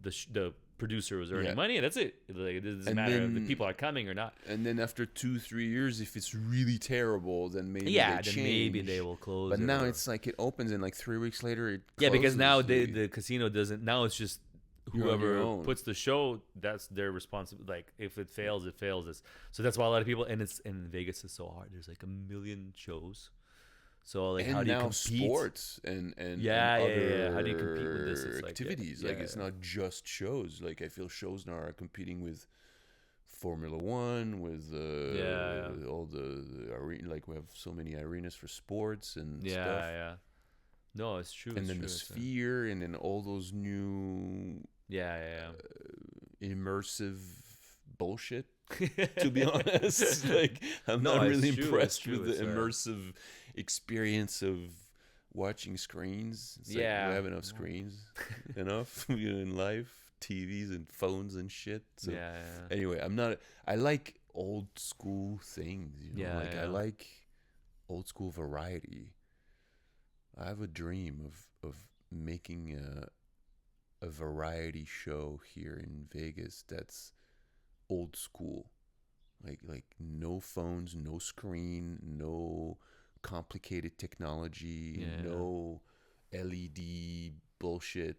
the producer was earning Yeah. money, and that's it. Like, it doesn't And matter if the then- people are coming or not. And then after 2-3 years, if it's really terrible, then maybe Yeah, they then change. maybe they will close. But it now or- it's like it opens and like 3 weeks later it yeah, because closes. now Like, the casino doesn't. Now it's just You're on your whoever own. puts the show, that's their responsibility. Like if it fails, it fails. So that's why a lot of people, and it's in Vegas is so hard. There's like a million shows. So like, and how do you now compete? sports and Yeah, and yeah, other yeah. How do you compete with this? It's like, activities. yeah, Like it's yeah. not just shows. Like I feel shows now are competing with Formula One, with Yeah. all the arena. Like we have so many arenas for sports and Yeah, stuff. yeah. No, it's true. And it's then true. the It's Sphere, and then all those new yeah. immersive bullshit. To be honest, like I'm No, not it's really true, it's impressed true, with the it's, immersive experience of watching screens. It's like, Yeah. we have enough screens, enough in life, TVs and phones and shit. So yeah. anyway, I like old school things. Yeah, like I yeah. like old school variety. I have a dream of making a variety show here in Vegas that's old school, like no phones, no screen, no complicated technology, Yeah. no LED bullshit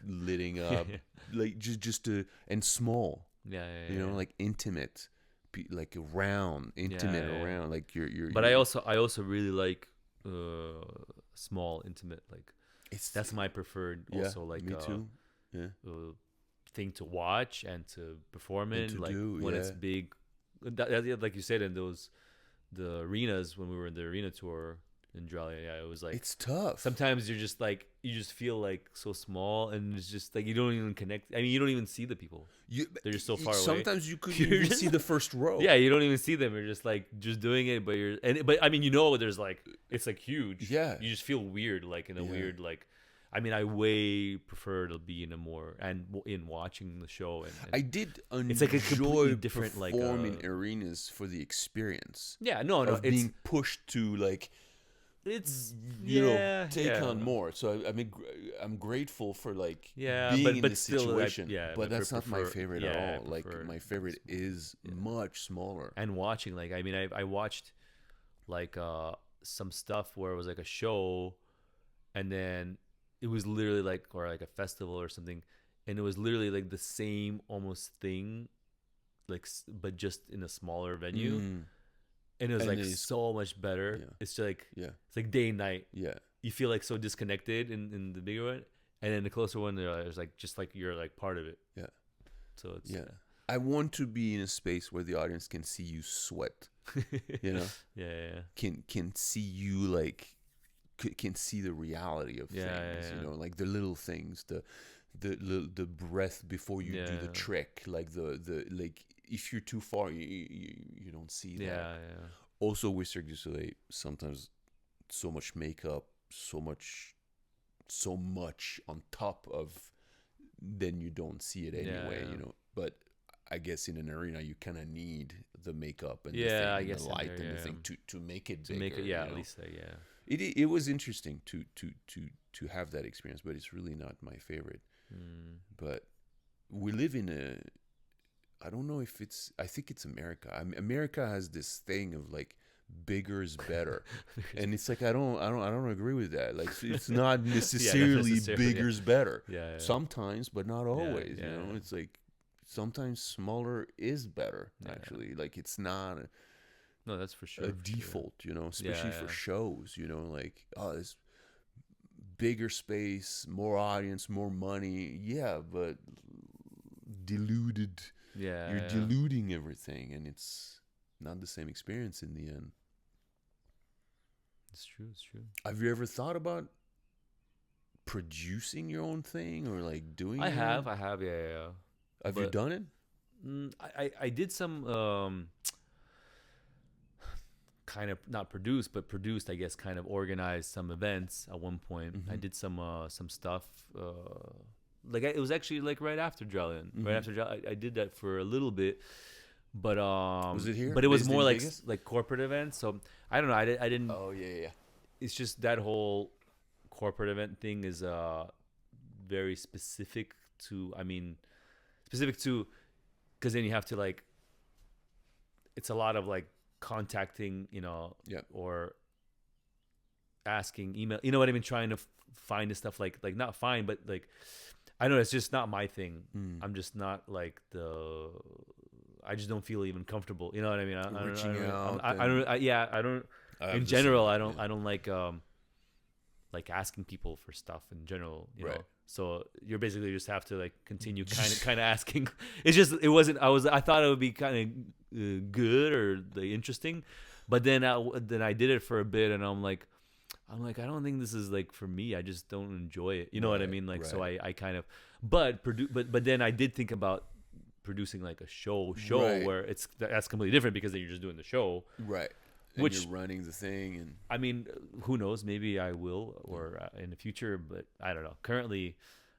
lighting up, like just and small, Yeah. like intimate, like around, intimate yeah. around, like you're. But I also really like small, intimate. Like that's my preferred. yeah, Also, like me too. Yeah. Thing to watch and to perform in, to like do, when it's yeah. big, like you said in the arenas when we were in the arena tour in Dralia. Yeah, it was like It's tough. sometimes you're just like you just feel like so small, and it's just like you don't even connect. I mean, you don't even see the people. They're just so far away. Sometimes you couldn't You're even just see the first row. Yeah, you don't even see them. You're just like just doing it, but but I mean, there's like it's like huge. Yeah. You just feel weird, like in a Yeah. weird like. I mean, I way prefer to be in a more and in watching the show. And I did enjoy It's like a completely different, like, performing arenas for the experience yeah, no, of it's being pushed to like it's take yeah. on more. So I'm grateful for like Yeah, being in but this still, like, situation. yeah, but I that's not my prefer- favorite yeah, I at all. Like prefer my favorite is much smaller. and watching like I mean I watched like some stuff where it was like a show, and then it was literally like or like a festival or something, and it was literally like the same almost thing, like but just in a smaller venue, and it was And like it's- so much better. yeah. It's like Yeah, it's like day and night. yeah. You feel like so disconnected in the bigger one, and then the closer one there's like just like you're like part of it. Yeah. So it's Yeah. I want to be in a space where the audience can see you sweat. You know, yeah. can see you like can see the reality of Yeah, things. yeah. You know, like the little things, the breath before you do the Yeah. trick, like the like if you're too far, you don't see that. Yeah. Also, with Cirque du Soleil, sometimes so much makeup, so much on top of, then you don't see it anyway. Yeah. You know, but I guess in an arena you kind of need the makeup and Yeah, the thing, I and guess the in light there, and the yeah. thing to make it To bigger. make it, you at know? least yeah. It was interesting to have that experience, but it's really not my favorite. But we live in I don't know if it's, I think it's America. America has this thing of like bigger is better, and it's like I don't agree with that. Like it's not necessarily necessarily, bigger is better. Yeah. Sometimes, but not always. yeah, You know, yeah. it's like sometimes smaller is better. Yeah. Actually, like it's not. No, that's for sure. a for default, Sure. especially Yeah, for yeah. shows, like, oh, it's bigger space, more audience, more money. Yeah, but diluted. Yeah, You're yeah. diluting everything, and it's not the same experience in the end. It's true. It's true. Have you ever thought about producing your own thing or like doing I your have. own? I have. Yeah, yeah. Yeah. Have you But done it? I did some kind of not produced but produced, I guess, kind of organized some events at one point. I did some stuff like it was actually like right after Jalian. Right after Jalian, I did that for a little bit, but Was it here? but it was Based more in like Vegas? like corporate events. So I don't know. I didn't. Oh yeah. It's just that whole corporate event thing is very specific to. I mean, specific to, because then you have to like. It's a lot of like contacting, Yeah. or asking, email, you know what I mean, trying to find the stuff, like not find, but like, I don't know, it's just not my thing. I'm just not like I just don't feel even comfortable, you know what I mean? Reaching out I don't in general, I don't like asking people for stuff in general, you know. So you're basically just have to like continue kind of asking. It wasn't. I thought it would be kind of good or like, interesting, but then I did it for a bit, and I'm like I don't think this is like for me. I just don't enjoy it. You know what I mean? Like so I kind of but then I did think about producing like a show where that's completely different, because then you're just doing the show. Right. And Which you're running the thing, and I mean, who knows? Maybe I will, or in the future. But I don't know. Currently,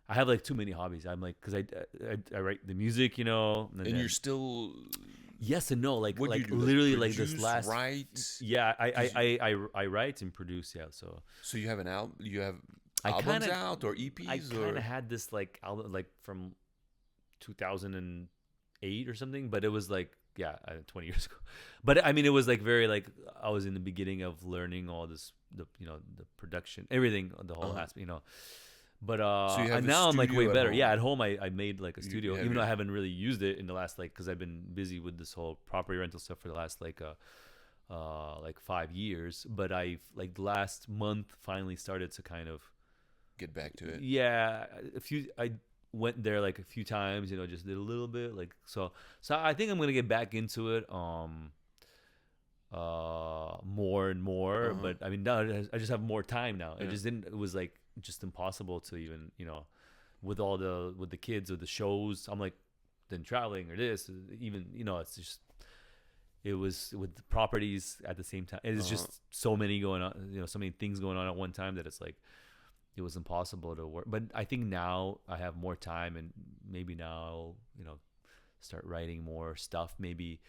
I have like too many hobbies. I'm like, because I write the music, and you're still yes and no. Like what do you do? literally Like, like this produce, last write. yeah. I write and produce. Yeah. So you have an album. You have I albums kinda, out or EPs. I or kind of had this like album like from 2008 or something, but it was like 20 years ago. But I mean, it was like very like I was in the beginning of learning all this, the production, everything, the whole aspect, But So you have and a now I'm like way studio at better. home. Yeah, at home I made like a studio, have even though your- I haven't really used it in the last because I've been busy with this whole property rental stuff for the last like 5 years. But I've like the last month finally started to kind of get back to it. yeah, I went there like a few times, just did a little bit like so I think I'm gonna get back into it more and more. But I mean now I just have more time now. It was like just impossible to even with the kids or the shows. I'm like then traveling or this even it's just it was with the properties at the same time. It's just so many going on, so many things going on at one time that it's like it was impossible to work. But I think now I have more time, and maybe now I'll, start writing more stuff. Maybe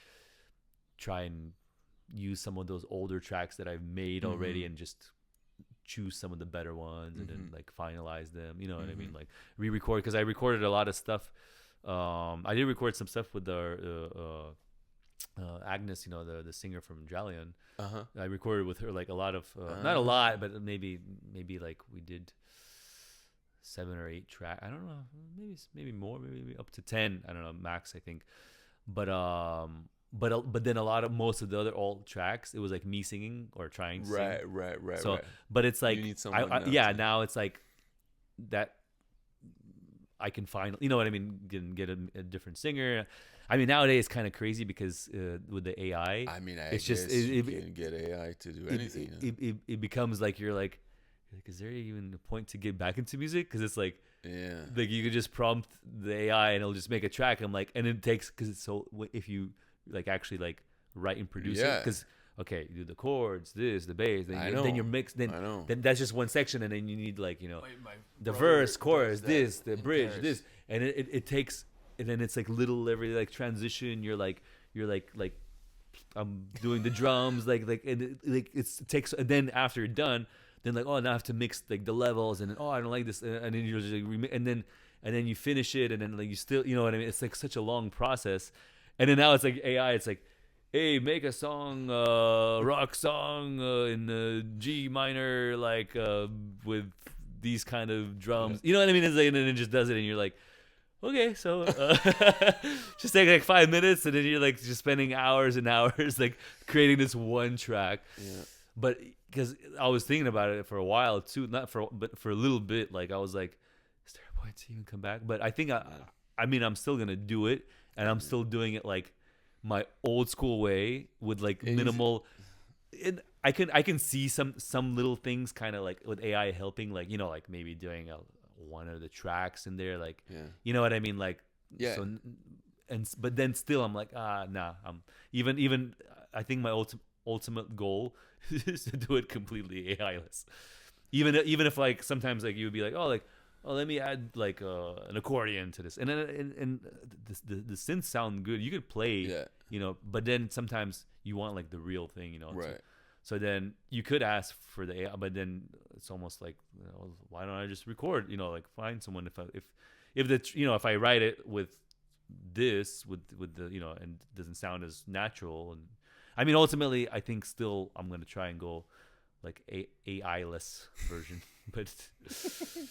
try and use some of those older tracks that I've made already, and just choose some of the better ones, and then like finalize them. You know what I mean? Like re-record, because I recorded a lot of stuff. I did record some stuff with the Agnes, the singer from Jalian. I recorded with her like a lot of not a lot, but maybe like we did 7 or 8 tracks. I don't know, maybe more, maybe up to 10. I don't know, max, I think. But then most of the other old tracks, it was like me singing or trying to sing. Right. So, but it's like You need someone now it's like that I can find, you know what I mean, get a different singer. I mean, nowadays it's kind of crazy because with the AI, I mean, it's just you can get AI to do anything. It becomes like you're like, is there even a point to get back into music? Because it's like you could just prompt the AI and it'll just make a track. I'm like, and it takes, because it's so, if you like actually like write and produce it, because okay, you do the chords, the bass, then you're mixed, then that's just one section, and then you need like the verse, chorus, the bridge, this, and it takes. And then it's like little every like transition. You're like I'm doing the drums like and it takes. And then after you're done, then like now I have to mix like the levels, and then I don't like this, and then you're just like and then you finish it, and then like you still what I mean. It's like such a long process, and then now it's like AI. It's like, hey, make a song, rock song in G minor, like with these kind of drums. You know what I mean? It's like, and then it just does it, and you're like, okay, so just take like 5 minutes, and then you're like just spending hours and hours like creating this one track. Yeah. But because I was thinking about it for a while too, not for but for a little bit, like I was like, is there a point to even come back? But I think I mean, I'm still gonna do it, and I'm still doing it like my old school way with like minimal. And I can see some little things kind of like with AI helping, like like maybe doing one of the tracks in there, like you know what I mean, like So, but then still I'm like nah. Even I think my ultimate goal is to do it completely AI-less. Even if like sometimes like you would be like let me add like an accordion to this, and then and the synths sound good. You could play, but then sometimes you want like the real thing, Right. So then you could ask for the AI, but then it's almost like, why don't I just record? Like find someone if I write it with this with the and it doesn't sound as natural, and I mean ultimately I think still I'm gonna try and go like AI-less version, but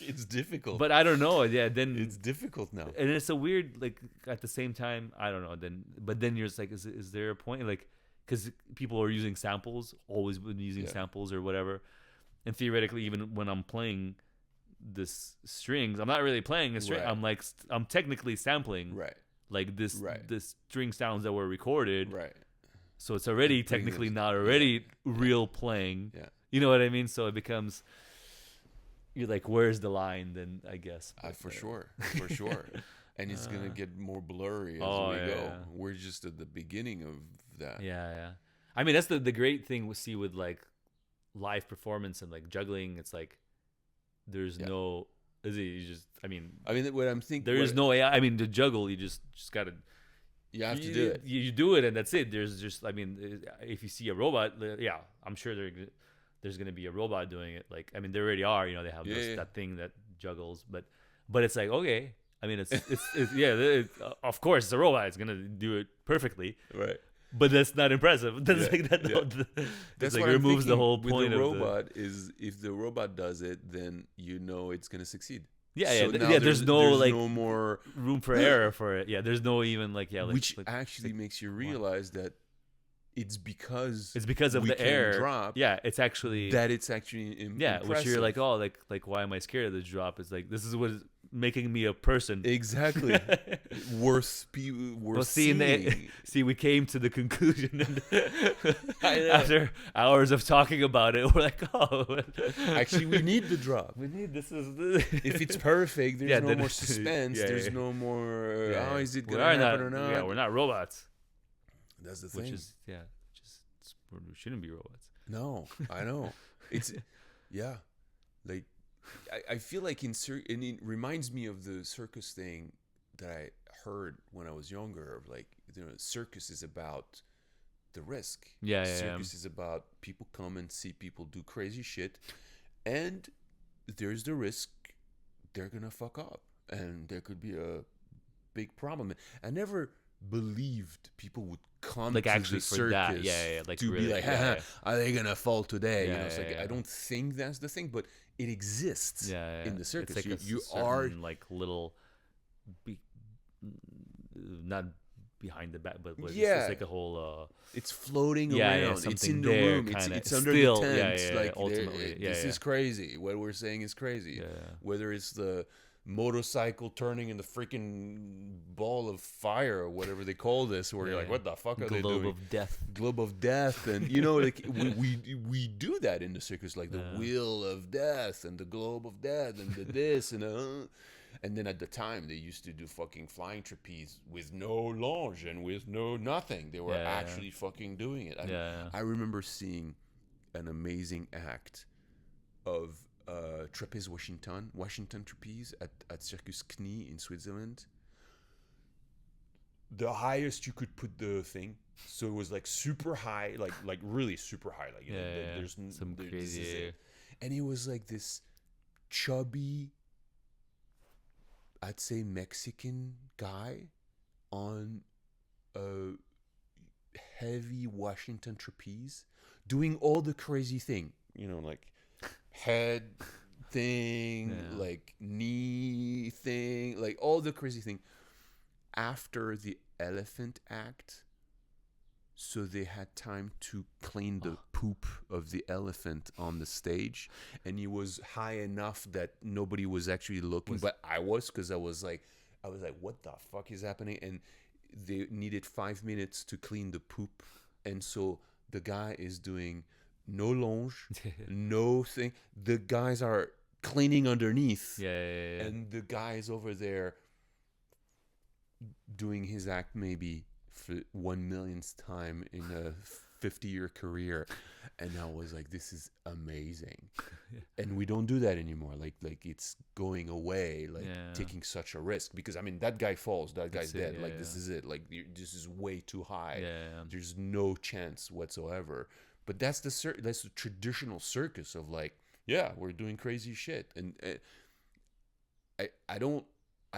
it's difficult. But I don't know. Yeah, then it's difficult now, and it's a weird like at the same time I don't know. Then you're just like, is there a point like? Because people are using samples, always been using samples or whatever. And theoretically, even when I'm playing this strings, I'm not really playing a string. Right. I'm technically sampling. Right. Like this string sounds that were recorded. Right. So it's already technically not already real playing. Yeah. You know what I mean? So it becomes, you're like, where's the line then, I guess. For sure. And it's going to get more blurry as we go. Yeah. We're just at the beginning of that. Yeah. I mean, that's the great thing we see with like live performance and like juggling. It's like there's no, I mean what I'm thinking, there is no AI. I mean, to juggle, you just gotta. You have to do it. You do it, and that's it. There's just, I mean, if you see a robot, I'm sure there's gonna be a robot doing it. Like, I mean, there already are. They have that thing that juggles, but it's like, okay. I mean, of course, it's a robot. It's gonna do it perfectly, right? But that's not impressive. That's That's like what removes I'm the whole point with the of robot. Is if the robot does it, then it's gonna succeed. Yeah. There's no more room for error for it. Yeah, there's no even which actually makes you realize that it's because of the air drop. Yeah, it's actually impressive. Which you're like, like why am I scared of this drop? It's like, this is what is making me a person. Exactly. worth seeing. See, we came to the conclusion after hours of talking about it. We're like, actually, we need the drop. If it's perfect, there's no more suspense. There's no more. Is it gonna happen or not? Yeah, we're not robots. That's the thing. Which is we shouldn't be robots. No, I know. It's like I feel like and it reminds me of the circus thing that I heard when I was younger. Of like, circus is about the risk. Circus is about people come and see people do crazy shit, and there's the risk they're gonna fuck up, and there could be a big problem. I never believed people would come like to actually the circus like to really, be like, are they gonna fall today? It's like, I don't think that's the thing, but it exists in the circus. It's like you are like little not behind the back, but it's just like a whole it's floating around. It's in the room. It's under the tent. Like, ultimately, this is crazy. What we're saying is crazy. Whether it's the motorcycle turning in the freaking ball of fire or whatever they call this, where you're like, what the fuck are they doing? Globe of death. And like we do that in the circus, like the wheel of death and the globe of death and the this and then at the time they used to do fucking flying trapeze with no longe and with no nothing. They were actually fucking doing it. I remember seeing an amazing act of trapeze Washington trapeze at Circus Knie in Switzerland. The highest you could put the thing, so it was like super high, like really super high, like there's some crazy, and it was like this chubby, I'd say Mexican guy on a heavy Washington trapeze doing all the crazy thing, like head thing, like knee thing, like all the crazy thing. After the elephant act, so they had time to clean the poop of the elephant on the stage, and he was high enough that nobody was actually looking, but I was, because I was like, what the fuck is happening? And they needed 5 minutes to clean the poop, and so the guy is doing no lunge, no thing. The guys are cleaning underneath, and the guy is over there doing his act maybe for 1 millionth time in a 50-year career, and I was like, this is amazing. And we don't do that anymore. Like it's going away, like taking such a risk, because I mean, that guy falls, that guy's dead. This is it. Like, this is way too high. There's no chance whatsoever. But that's the traditional circus of like, yeah, we're doing crazy shit, and I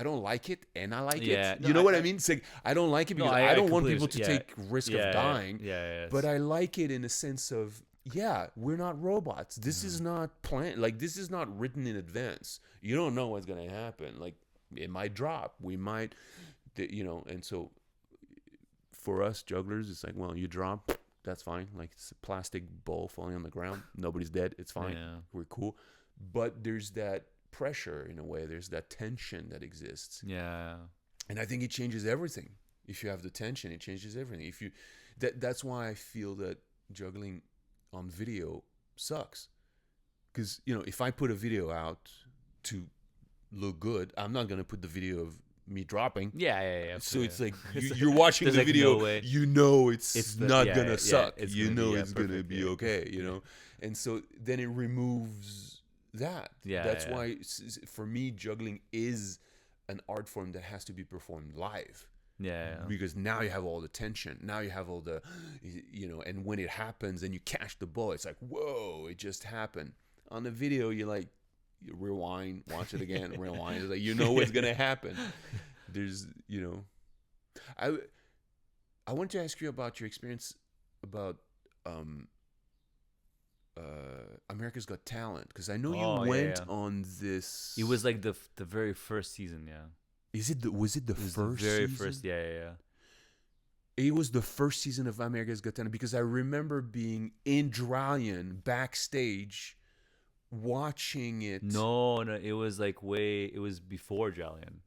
don't like it, and I like it. You know what I mean? It's like, I don't like it because I don't want people to take risk of dying. But I like it in a sense of, we're not robots. This is not planned. Like, this is not written in advance. You don't know what's going to happen. Like, it might drop. We might, and so for us jugglers, it's like, well, you drop, that's fine. Like, it's a plastic bowl falling on the ground. Nobody's dead. It's fine. We're cool. But there's that pressure, in a way. There's that tension that exists, and I think it changes everything. If you have the tension, it changes everything. If you that's why I feel that juggling on video sucks, because if I put a video out to look good, I'm not going to put the video of me dropping. So it's like, you're watching the video, it's not gonna suck. It's going to be okay, and so then it removes that. That's why, for me, juggling is an art form that has to be performed live. Because now you have all the tension. Now you have all the, and when it happens and you catch the ball, it's like, whoa, it just happened. On the video, you're like, you rewind, watch it again, rewind. It's like, what's gonna happen. There's, I want to ask you about your experience about America's Got Talent, because I know you went on this. It was like the very first season. Was it the first very season? first? It was the first season of America's Got Talent, because I remember being in Dralion backstage watching it. No, it was like it was before Dralion.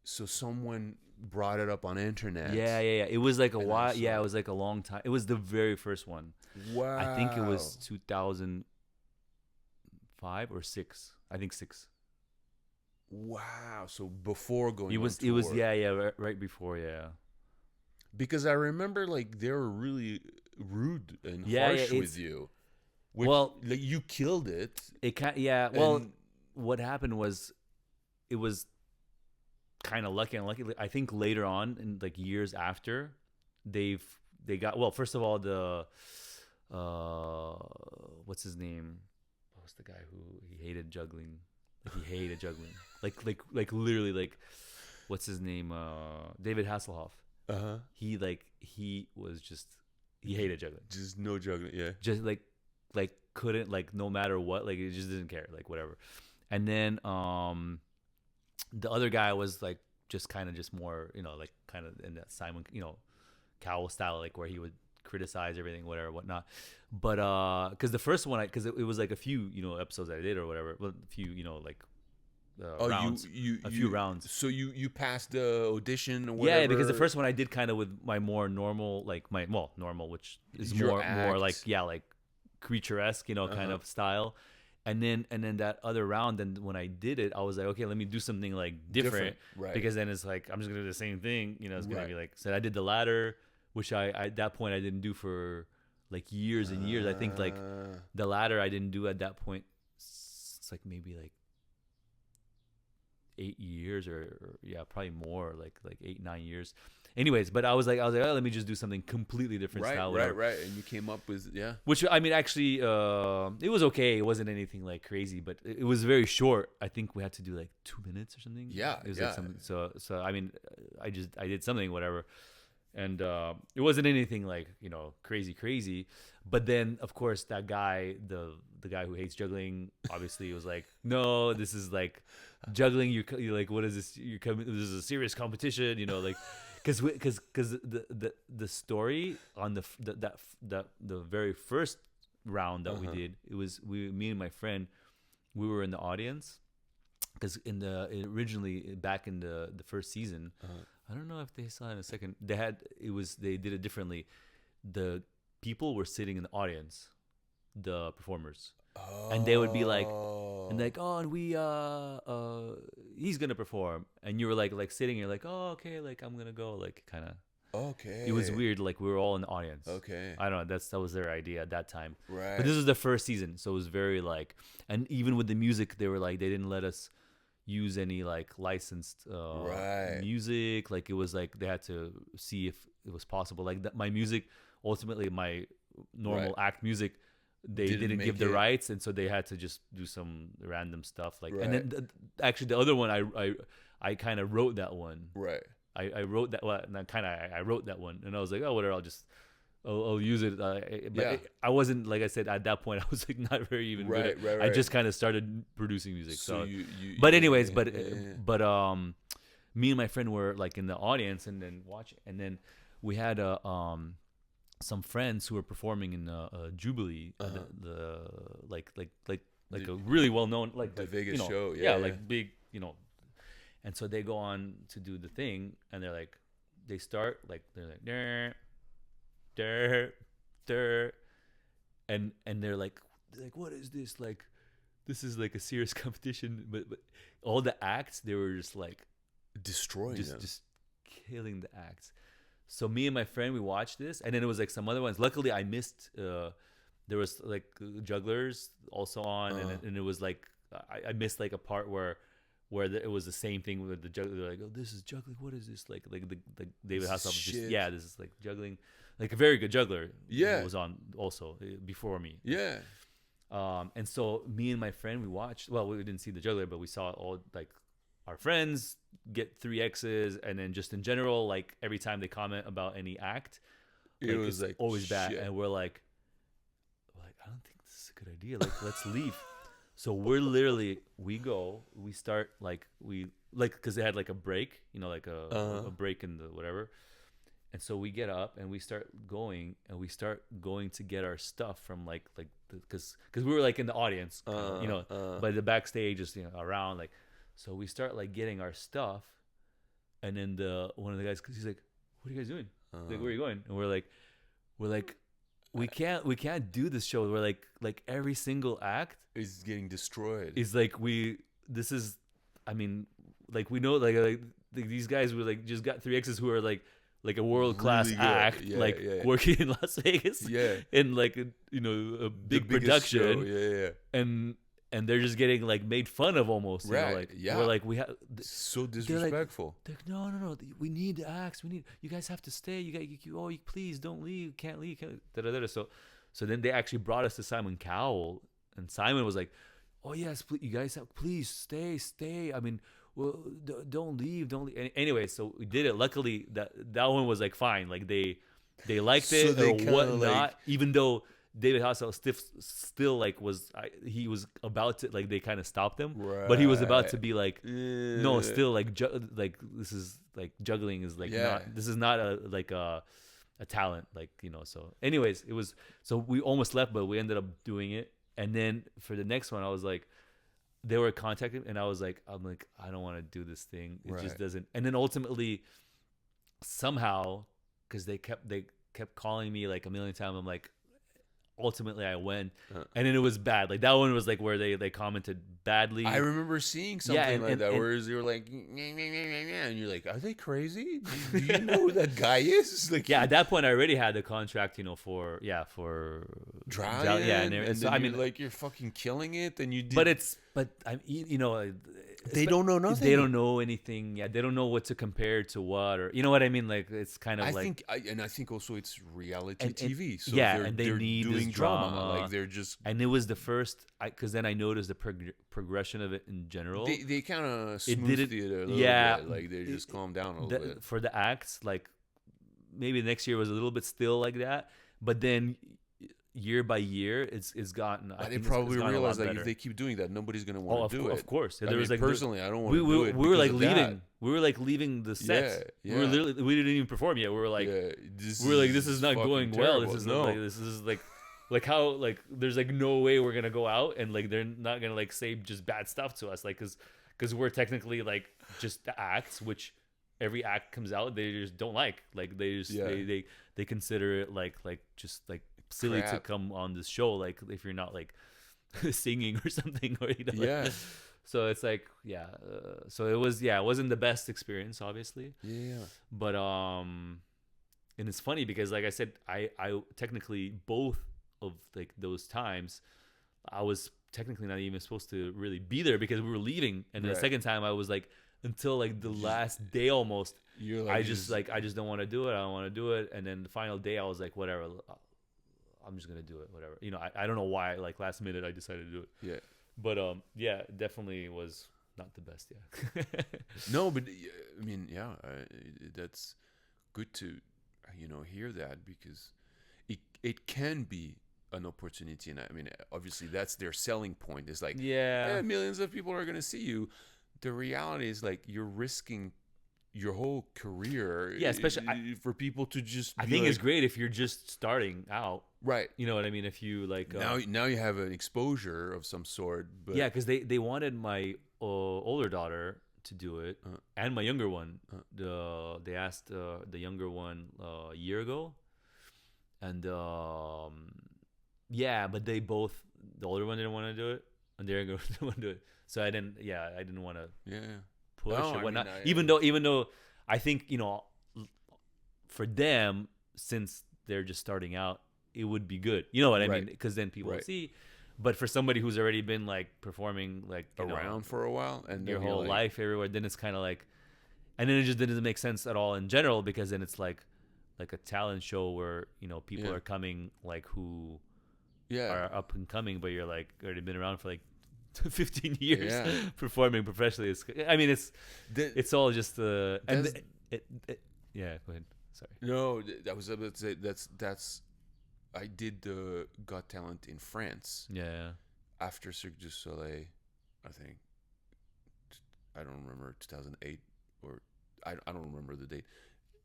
So someone brought it up on internet. It was like a while. It was like a long time. It was the very first one. Wow. I think it was 2005 or 6. I think 6. Wow. So before going it was on tour. It was right before. Because I remember, like, they were really rude and harsh with you. Well, like, you killed it. It well, what happened was, it was kind of lucky. I think later on, in like years after, they got, well, first of all, the what's his name? What was the guy who he hated juggling? Like literally, like, what's his name? David Hasselhoff. He was just, he hated juggling. Just no juggling. Yeah. Just like couldn't, like, no matter what, like, he just didn't care, like, whatever. And then the other guy was like just more, like, kind of in that Simon, Cowell style, like, where he would criticize everything, whatever, whatnot. But because the first one, because it was like a few episodes I did or whatever, well, a few like rounds, a few rounds. So you passed the audition or whatever? Yeah, because the first one I did kind of with my more normal, like normal, which is more like like creature-esque, kind of style. And then that other round, and when I did it, I was like, okay, let me do something like different. Right. Because then it's like, I'm just gonna do the same thing, it's gonna be like. So I did the ladder, which I at that point I didn't do for like years and years. I think like the ladder I didn't do at that point. It's like maybe like 8 years or probably more, like 8-9 years. Anyways, but I was like, oh, let me just do something completely different style. Right. And you came up with, Which, I mean, actually, it was okay. It wasn't anything like crazy, but it was very short. I think we had to do like 2 minutes or something. Yeah. It was like something. So I mean, I did something, whatever. And it wasn't anything like, crazy. But then, of course, that guy, the guy who hates juggling, obviously was like, no, this is like juggling. You're like, what is this? You're coming. This is a serious competition, you know, like, because the story on the very first round that we did, it was me and my friend, we were in the audience, because originally back in the first season, I don't know if they saw it in a second. They did it differently. The people were sitting in the audience, the performers, and they would be like, and like, oh, and we he's gonna perform, and you were like sitting, you're like, oh, okay, like I'm gonna go, like kind of. Okay. It was weird, like we were all in the audience. Okay. I don't know. That was their idea at that time. Right. But this was the first season, so it was very like, and even with the music, they were like, they didn't let us use any like licensed music. Like it was like they had to see if it was possible. Like my music, ultimately my normal act music, they didn't give the rights, and so they had to just do some random stuff. Like, and then actually the other one, I kind of wrote that one. Right. I wrote that one, and I wrote that one, and I was like, oh, whatever, I'll use it. But I wasn't, like I said, at that point, I was like not very even good at, right. I just kind of started producing music. So but anyways, but me and my friend were like in the audience and then watching, and then we had some friends who were performing in Jubilee, like a really well known, like the Vegas show, like big, you know. And so they go on to do the thing, and they're like, they start like, they're like, and they're like, what is this? Like, this is like a serious competition. But all the acts, they were just like destroying them, just killing the acts. So me and my friend, we watched this, and then it was like some other ones. Luckily, I missed. There was like jugglers also on, and it was like I missed like a part where it was the same thing with the juggler. They're like, oh, this is juggling. What is this? Like the David Hasselhoff. Just, this is like juggling. Like a very good juggler. Was on also before me. Yeah. And so me and my friend, we watched. Well, we didn't see the juggler, but we saw all like our friends get 3X's, and then just in general, like every time they comment about any act, it was like always bad. And we're like, I don't think this is a good idea. Like, let's leave. So we're literally, we start like, because they had like a break, you know, like a break in the whatever. And so we get up and we start going to get our stuff from because we were like in the audience, you know, but the backstage is, you know, around like, so we start like getting our stuff. And then one of the guys, he's like, what are you guys doing? Like, where are you going? And we're like, we can't do this show. We're like every single act is getting destroyed. Is like we know like these guys were like just got 3X's who are like a world class really act, working in Las Vegas, in like a big production, show. And they're just getting like made fun of almost, right? You know, like we have so disrespectful. They're like, no, we need the acts. You guys have to stay. You please don't leave. Can't leave. So then they actually brought us to Simon Cowell, and Simon was like, oh yes, please, you guys please stay. I mean, well, don't leave. Anyway, so we did it. Luckily, that one was like fine. Like they liked it or whatnot, like, even though David Hasselhoff still like he was about to, like, they kind of stopped him, right. But he was about to be like, no, still like like this is like juggling is like not, this is not a talent, like, you know. So anyways, so we almost left, but we ended up doing it. And then for the next one, I was like, they were contacting, and I'm like, I don't want to do this thing. It just doesn't. And then ultimately, somehow, because they kept calling me like a million times, I'm like, ultimately I went, and then it was bad. Like that one was like where they commented badly. I remember seeing something like that, where you were like, and you're like, are they crazy? Do you know who that guy is? Like, at that point I already had the contract, you know, for Drowning, and so, I mean, like, you're fucking killing it, and you did. But I, you know, they don't know nothing. They don't know anything. Yeah, they don't know what to compare to what, or you know what I mean. Like it's kind of I think also it's reality TV. So and they need doing drama. Like they're just. And it was the first, because then I noticed the progression of it in general. They kind of smoothed it a little bit. Like they just calmed down a little bit. For the acts, like maybe the next year was a little bit still like that, but then year by year, it's gotten. I But they think probably it's gotten a lot realize that better. if they keep doing that, nobody's gonna want to do it. Of course. I There mean, was like personally, I don't want we, to we, do it. we were like because of leaving. that. We were like leaving the set. Yeah, We were yeah. literally, we didn't even perform yet. We were like, This this is not fucking going well. terrible. This is like how like there's like no way we're gonna go out and like they're not gonna like say just bad stuff to us, like because we're technically like just the acts, which every act comes out they just don't like they just they consider it like just like silly to Crap. come on this show, like if you're not like singing or something, or you know, Yeah. so it's like so it wasn't the best experience, obviously. Yeah. But and it's funny because like I said, I technically both of like those times I was technically not even supposed to really be there because we were leaving, and then the Right. second time I was like until like the last day almost You're like, I just don't want to do it. I don't want to do it. And then the final day I was like, whatever, I'm just gonna do it, whatever. You know, I don't know why like last minute I decided to do it. Yeah. But yeah, definitely was not the best. Yeah. No, but I mean, yeah, that's good to hear that, because it can be an opportunity, and I mean, obviously that's their selling point. It's like, Yeah. millions of people are gonna see you. The reality is like you're risking your whole career. Yeah, especially for people to just. I be think like, it's great if you're just starting out. right You know what I mean? If you like now you have an exposure of some sort. But yeah, because they wanted my older daughter to do it and my younger one. They asked the younger one a year ago, and yeah, but they both, the older one didn't want to do it, and the younger one didn't want to do it. So I didn't want to yeah. push No, or I whatnot. mean, Even though I think for them, since they're just starting out, it would be good. You know what I Right. mean? Because then people Right. would see. But for somebody who's already been like performing like around for a while and your then whole you're life everywhere, then it's kind of like, and then it just didn't make sense at all in general, because then it's like a talent show where people Yeah. are coming like who yeah. are up and coming, but you're like already been around for like 15 years Yeah. performing professionally. I mean, it's all just and That's- yeah. Go ahead. Sorry. No, I was about to say that's I did the Got Talent in France Yeah. after Cirque du Soleil. I think I don't remember 2008 or I don't remember the date.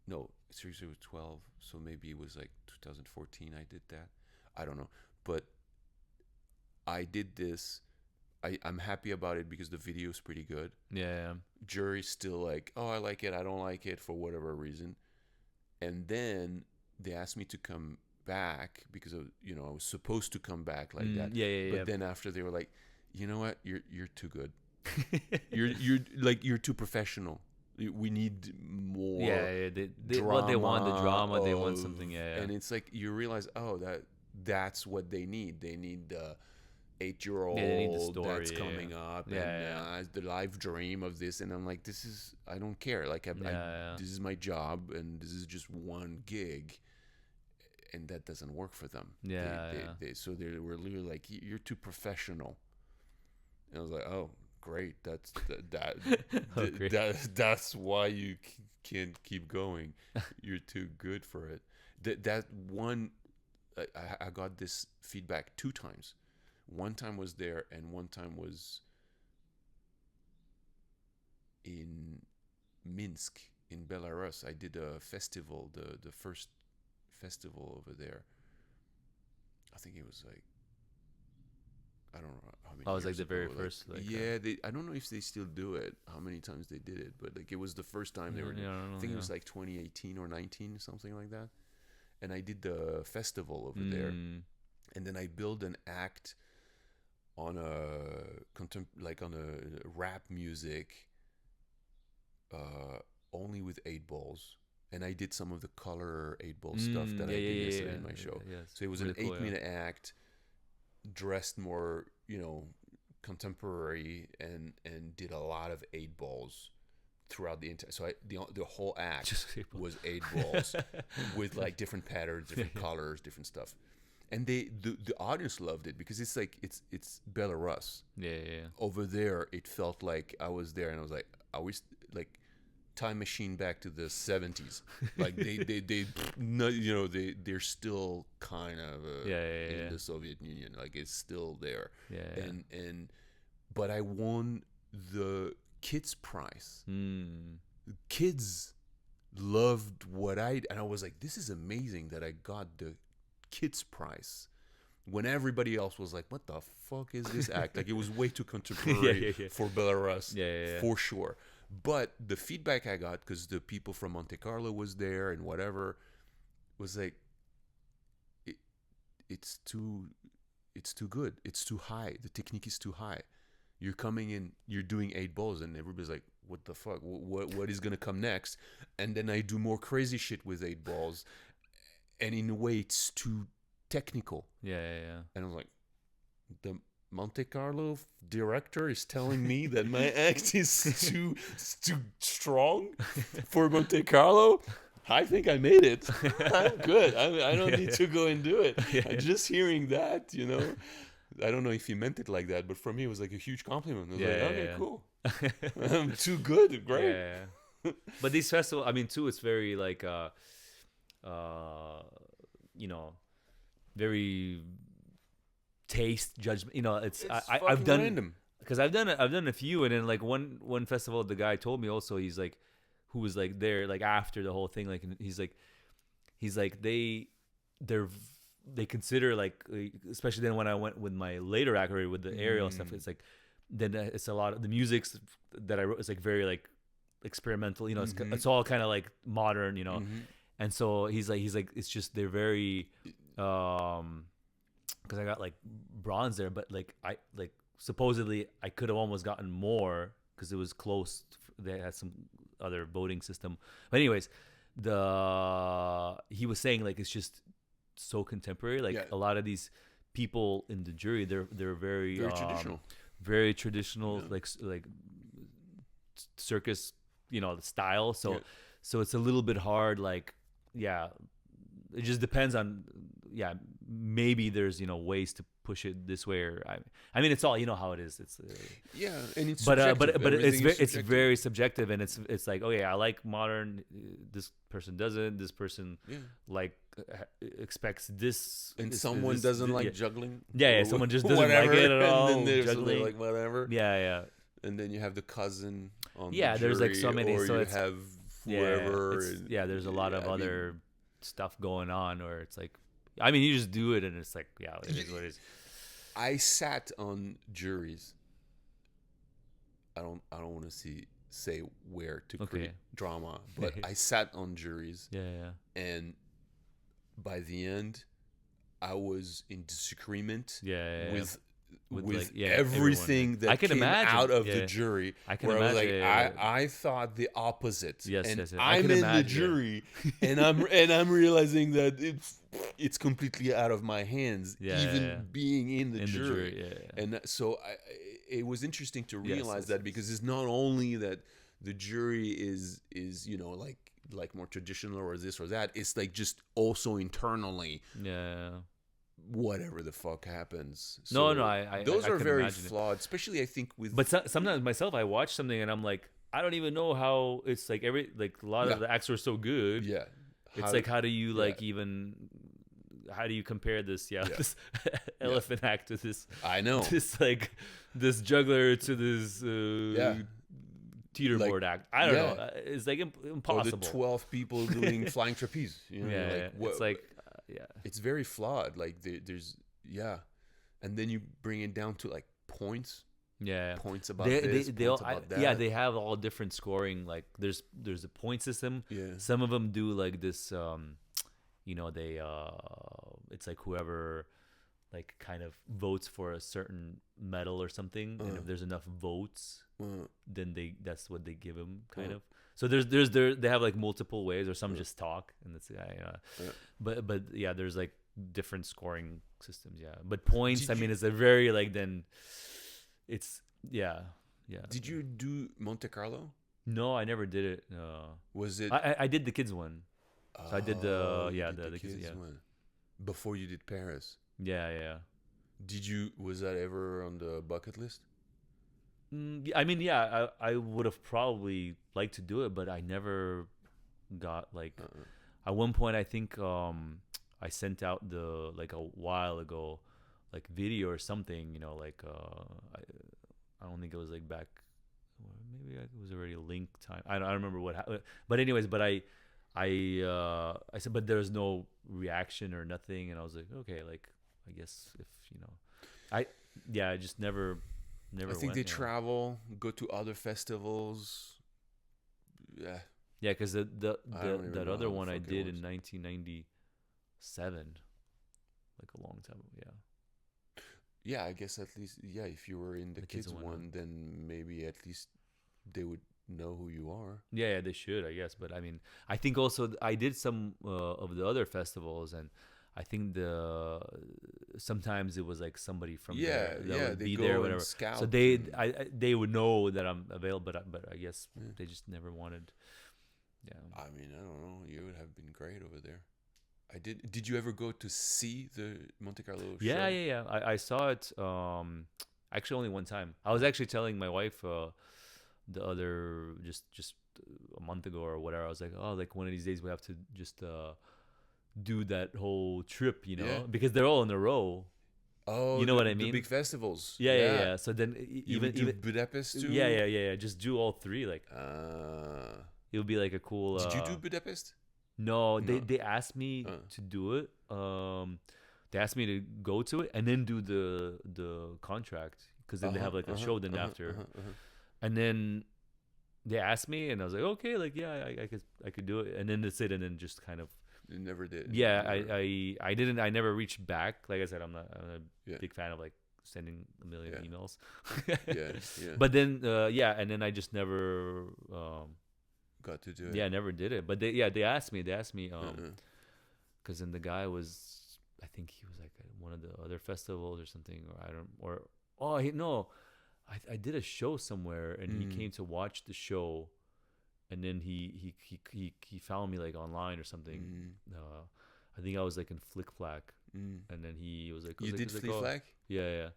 No, Cirque du Soleil was 12, so maybe it was like 2014. I did that. I don't know, but I did this. I'm happy about it because the video is pretty good. Yeah. Jury's still like, oh, I like it, I don't like it for whatever reason. And then they asked me to come back because of, I was supposed to come back like that. Yeah. But then after they were like, you know what, you're too good. you're too professional. We need more. Yeah. What they want, the drama. They want something. Yeah. And it's like you realize, that's what they need. They need the 8-year-old Yeah, they need the story, that's coming up, and the live dream of this. And I'm like, I don't care. Like, this is my job, and this is just one gig, and that doesn't work for them. So they were literally like, you're too professional. And I was like, oh, great. That's that's why you can't keep going. You're too good for it. That one, I got this feedback 2 times. One time was there, and one time was in Minsk, in Belarus. I did a festival, the first festival over there. I think it was like, I don't know how many. Oh, it was like years the very ago. first. Yeah, I don't know if they still do it. How many times they did it, but like it was the first time they were. I think it was like 2018 or 19, something like that. And I did the festival over there, and then I built an act on on a rap music, only with 8 balls, and I did some of the color 8 ball stuff that I did yesterday in my show. So it was really an 8-minute act, dressed more, contemporary, and did a lot of 8 balls throughout the entire. So the whole act was 8 balls with like different patterns, different colors, different stuff. And the audience loved it because it's like it's Belarus. Yeah. Over there, it felt like I was there, and I was like, are we like time machine back to the 70s. Like they no, they're still kind of in the Soviet Union. Like it's still there. Yeah. But I won the kids prize. Kids loved what and I was like, this is amazing that I got the kids prize when everybody else was like, what the fuck is this act? Like it was way too contemporary for Belarus, for sure. But the feedback I got, because the people from Monte Carlo was there and whatever, was like, it's too good. It's too high. The technique is too high. You're coming in, you're doing 8 balls, and everybody's like, what the fuck? What is gonna come next? And then I do more crazy shit with 8 balls, and in a way, it's too technical. And I was like, the Monte Carlo director is telling me that my act is too strong for Monte Carlo. I think I made it. I'm good. I don't need to go and do it. Just hearing that, I don't know if he meant it like that, but for me, it was like a huge compliment. I was like, okay, cool. I'm too good. Great. But these festivals, I mean, too, it's very like, very taste judgment. It's I've done random. Because I've done a few, and then like one festival, the guy told me also, he's like, who was like there like after the whole thing, like, and he's like they consider like, especially then when I went with my later act with the aerial stuff, it's like then it's a lot of the music's that I wrote is like very like experimental, it's all kind of like modern, and so he's like it's just they're very because I got like bronze there, but like I like supposedly I could have almost gotten more because it was close. They had some other voting system, but anyways, he was saying like it's just so contemporary. Like a lot of these people in the jury, they're very traditional, like circus, style. So it's a little bit hard. Like it just depends on maybe there's ways to push it this way, or I mean it's all how it is. It's and it's but subjective. it's very subjective, and it's like, okay, I like modern, this person doesn't, this person like expects this, and someone doesn't like juggling. Someone just doesn't like it at all. And then juggling, like whatever. And then you have the cousin on the jury, there's like so many, or so you it's have whoever. There's a lot of other stuff going on, or it's like, I mean, you just do it, and it's like, it is what it is. I sat on juries. I don't want to say where to create drama, but I sat on juries. And by the end, I was in disagreement with like, everything that I can came imagine. out of the jury. I can where imagine. I was like, I thought the opposite. And I'm in the jury, and I'm realizing that it's completely out of my hands, being in the jury. And so it was interesting to realize that, because it's not only that the jury is like more traditional or this or that. It's like just also internally. Whatever the fuck happens. So those are very flawed, especially I think with. But sometimes myself, I watch something and I'm like, I don't even know how it's like a lot of the acts are so good. It's like, how do you how do you compare this? This elephant act to this. I know this juggler to this teeterboard act. I don't know. It's like impossible. Or the 12 people doing flying trapeze. It's like. It's very flawed. Like there's and then you bring it down to like points. Points about this. Points about that. They have all different scoring. Like there's a point system. Some of them do like this. They it's like whoever like kind of votes for a certain medal or something, and if there's enough votes, then that's what they give them, kind of. So they have like multiple ways, or some just talk, and that's but there's like different scoring systems. But points, it's a very like then it's Did you do Monte Carlo? No, I never did it. Was it? I did the kids one. So I did the kids one before you did Paris. Yeah. Was that ever on the bucket list? I mean, yeah, I would have probably liked to do it, but I never got like. At one point, I think I sent out the like a while ago, like video or something. You know, like I don't think it was like back. Maybe it was already link time. I don't remember what happened. But anyways, but I said, but there's no reaction or nothing, and I was like, okay, like I guess if I just never. I think they travel, go to other festivals. Yeah. Yeah, because that know other how one I fucking did works. in 1997, like a long time ago. Yeah. Yeah, I guess at least, yeah, if you were in the kids one, then maybe at least they would know who you are. Yeah, they should, I guess. But I mean, I think also I did some of the other festivals, and I think sometimes it was like somebody from there that would be there, or whatever. So they would know that I'm available, but I guess they just never wanted. Yeah. I mean, I don't know. You would have been great over there. I did. Did you ever go to see the Monte Carlo show? Yeah. I saw it. Actually, only one time. I was actually telling my wife the other just a month ago or whatever. I was like, oh, like one of these days we have to just do that whole trip, you know, because they're all in a row. Oh, you know what I mean? The big festivals. Yeah. So then even Budapest too. Yeah. Just do all three. Like, it would be like a cool. Did you do Budapest? No, they asked me to do it. They asked me to go to it and then do the contract, because then they have like a show then after, and then they asked me and I was like, okay, like yeah, I could do it, and then that's it, and then just kind of. You never did. Yeah, I didn't. I never reached back. Like I said, I'm a big fan of like sending a million emails. yeah. But then and then I just never got to do it. Yeah, I never did it. But they asked me because then the guy was, I think he was like at one of the other festivals or something, I did a show somewhere and he came to watch the show. And then he found me like online or something. I think I was like in Flick Flack, and then he was like, "You did Flick Flack?" Yeah.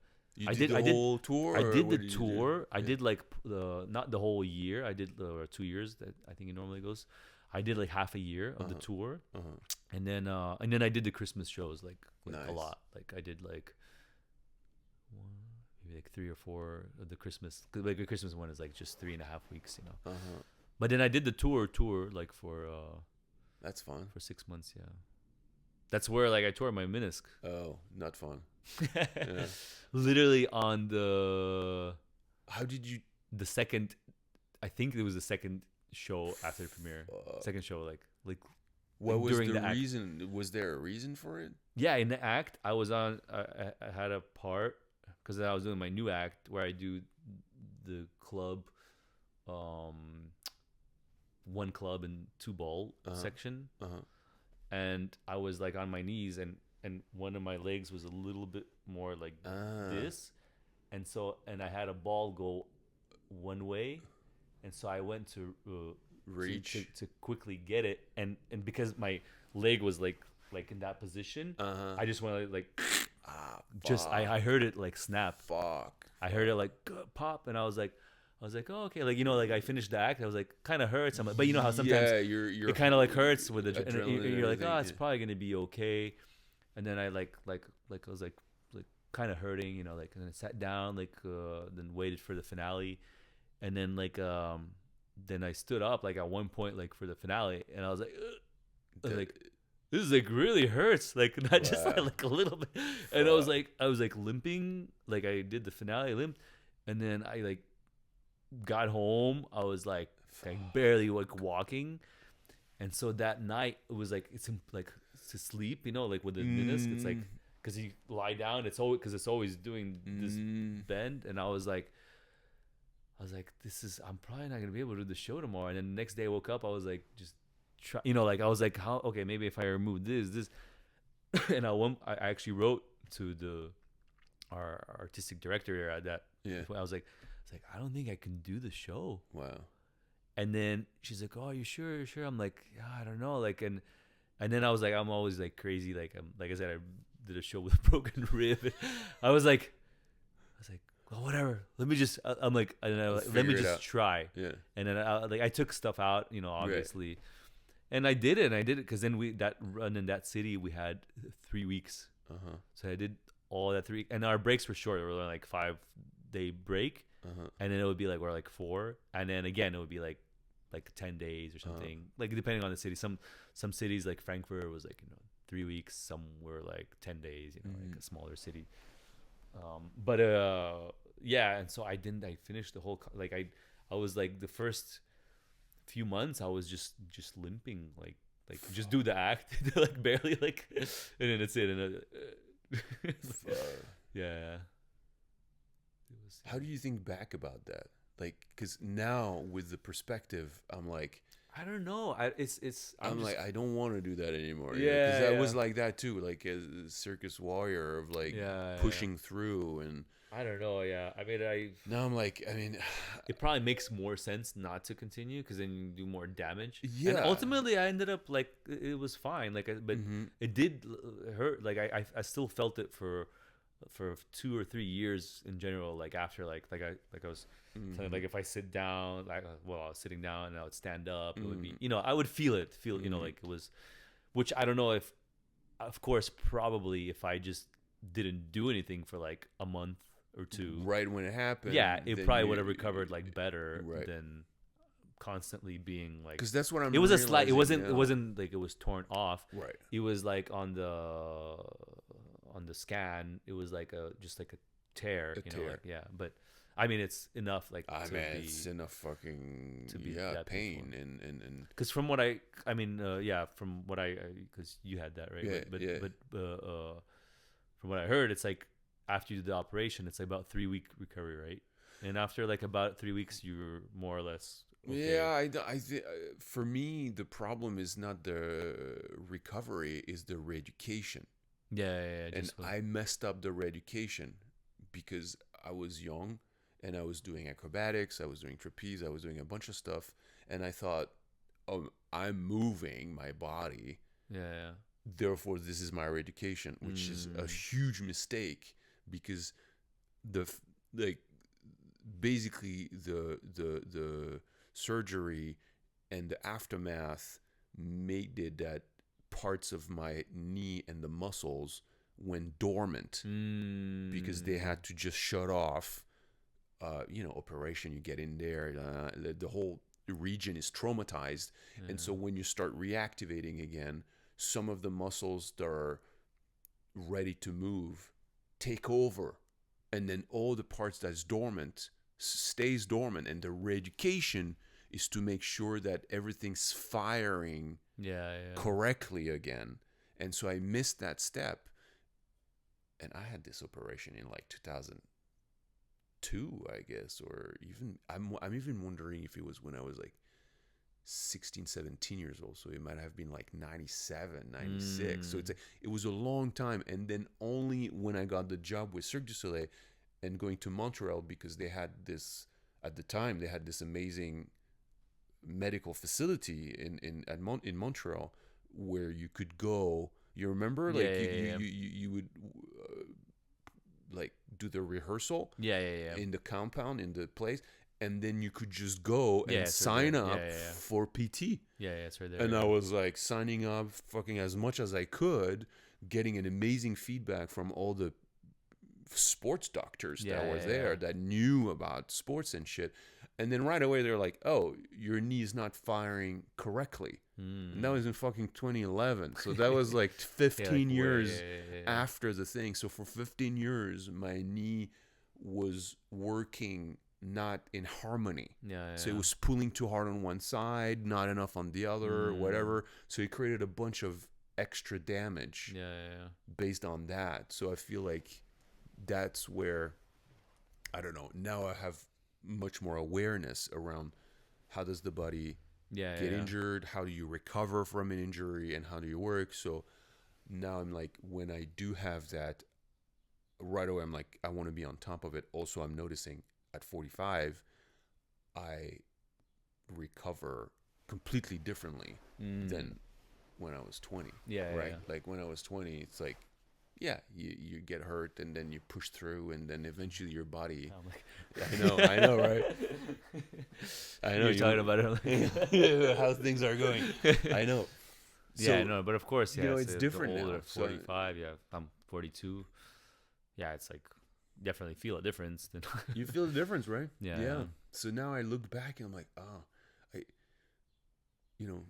I did the whole tour. I did the tour. I did like not the whole year. I did 2 years that I think it normally goes. I did like half a year of the tour, and then I did the Christmas shows like nice. A lot. Like I did like maybe like 3 or 4 of the Christmas. Like the Christmas one is like just 3.5 weeks, you know. But then I did the tour like for that's fun. For 6 months, yeah. That's where like I tore my menisc. Oh, not fun. Literally on the. How did you? The second, I think it was the second show after the premiere. Second show, like. What was the reason? Was there a reason for it? Yeah, in the act, I was on. I had a part because I was doing my new act where I do the club. One club and 2 ball section, and I was like on my knees, and one of my legs was a little bit more like this, and I had a ball go one way, and so I went to reach to quickly get it, and because my leg was like in that position, I just went like I heard it like snap. I heard it like pop, and I was like, oh, okay, like, you know, like I finished the act, I was like, kind of hurts, but you know how sometimes it kind of like hurts with the adrenaline, and you're like, oh, it's probably gonna be okay, and then I like I was like kind of hurting, you know, like, and then I sat down, like then waited for the finale, and then like then I stood up like at one point like for the finale, and I was like, this is like really hurts, like not just like a little bit, and I was like limping, like I did the finale limp, and then I like got home, I was like barely like walking, and so that night it was like it's like to sleep, you know, like with the menisc, it's like because you lie down, it's always doing this bend, and I was like I'm probably not gonna be able to do the show tomorrow, and then the next day I woke up, I was like just try, you know, like I was like, how, okay, maybe if I remove this and I actually wrote to our artistic director at that point. I was like I don't think I can do the show. Wow. And then she's like, oh, you sure? I'm like, yeah, I don't know. Like, and then I was like, I'm always like crazy. Like, like I said, I did a show with a broken rib. I was like, oh, whatever. Let me just. I'm like, I don't know, let me Figure it just out. try. Yeah. And then I took stuff out, obviously, and I did it. And I did it because then that run in that city we had 3 weeks. So I did all that 3, and our breaks were short. They were like 5-day break, and then it would be like, we're like 4, and then again it would be like 10 days or something, like depending on the city. Some cities like Frankfurt was like 3 weeks. Some were like 10 days. Like a smaller city. But yeah, and so I finished the whole I was like the first few months I was just limping, like just do the act like barely, like, and then that's it. And yeah. How do you think back about that? Like, because now with the perspective, I'm like, I don't know. I'm like, I don't want to do that anymore. Yeah, because I was like that too, like as a circus warrior of like pushing through, and I don't know. Yeah, I mean, now I'm like, I mean, it probably makes more sense not to continue because then you do more damage. Yeah. And ultimately, I ended up like it was fine. Like, but it did hurt. Like I still felt it for 2 or 3 years in general. Like after like I was telling, like if I sit down, I was sitting down and I would stand up, it would be I would feel like it was, which I don't know if, of course, probably if I just didn't do anything for like a month or 2 right when it happened, yeah, it probably would have recovered like better than constantly being like, because that's what I'm. It was a slight. It realizing wasn't like it was torn off. Right. It was like on the scan, it was like just like a tear. Tear. But I mean, it's enough. Like, it's enough fucking to be pain painful. and because from what because you had that, right? But from what I heard, it's like after you do the operation, it's like about 3-week recovery, right? And after like about 3 weeks, you're more or less okay. Yeah. For me, the problem is not the recovery, is the reeducation. Yeah. And I messed up the reeducation because I was young and I was doing acrobatics, I was doing trapeze, I was doing a bunch of stuff, and I thought, oh, I'm moving my body. Yeah. Therefore, this is my reeducation, which is a huge mistake, because basically the surgery and the aftermath made it that parts of my knee and the muscles went dormant because they had to just shut off. Operation, you get in there, the whole region is traumatized, and so when you start reactivating again, some of the muscles that are ready to move take over, and then all the parts that's dormant stays dormant, and the reeducation is to make sure that everything's firing correctly again. And so I missed that step, and I had this operation in like 2002, I guess, or even I'm even wondering if it was when I was like 16, 17 years old, so it might have been like 97, 96. So it was a long time. And then only when I got the job with Cirque du Soleil and going to Montreal, because they had this, at the time, they had this amazing medical facility in Montreal where you could go. You remember, like you would like do the rehearsal in the compound, in the place, and then you could just go and sign up for PT. It's right there. And I was like signing up fucking as much as I could, getting an amazing feedback from all the sports doctors that were there that knew about sports and shit. And then right away they're like, oh, your knee is not firing correctly. And that was in fucking 2011. So that was like 15 years after the thing. So for 15 years, my knee was working not in harmony. So it was pulling too hard on one side, not enough on the other, whatever. So it created a bunch of extra damage based on that. So I feel like that's where, I don't know, now I have much more awareness around how does the body get injured, how do you recover from an injury, and how do you work. So now I'm like, when I do have that, right away I'm like, I want to be on top of it. Also, I'm noticing at 45 I recover completely differently than when I was 20. Like when I was 20, it's like, yeah, you get hurt and then you push through and then eventually your body. I'm like, I know, right? I know you're talking about it. How things are going. I know. Yeah, So, no, but of course, yeah, it's different the now. older, So 45. Yeah, I'm 42. Yeah, it's like definitely feel a difference. Then you feel the difference, right? Yeah. So now I look back and I'm like, you know,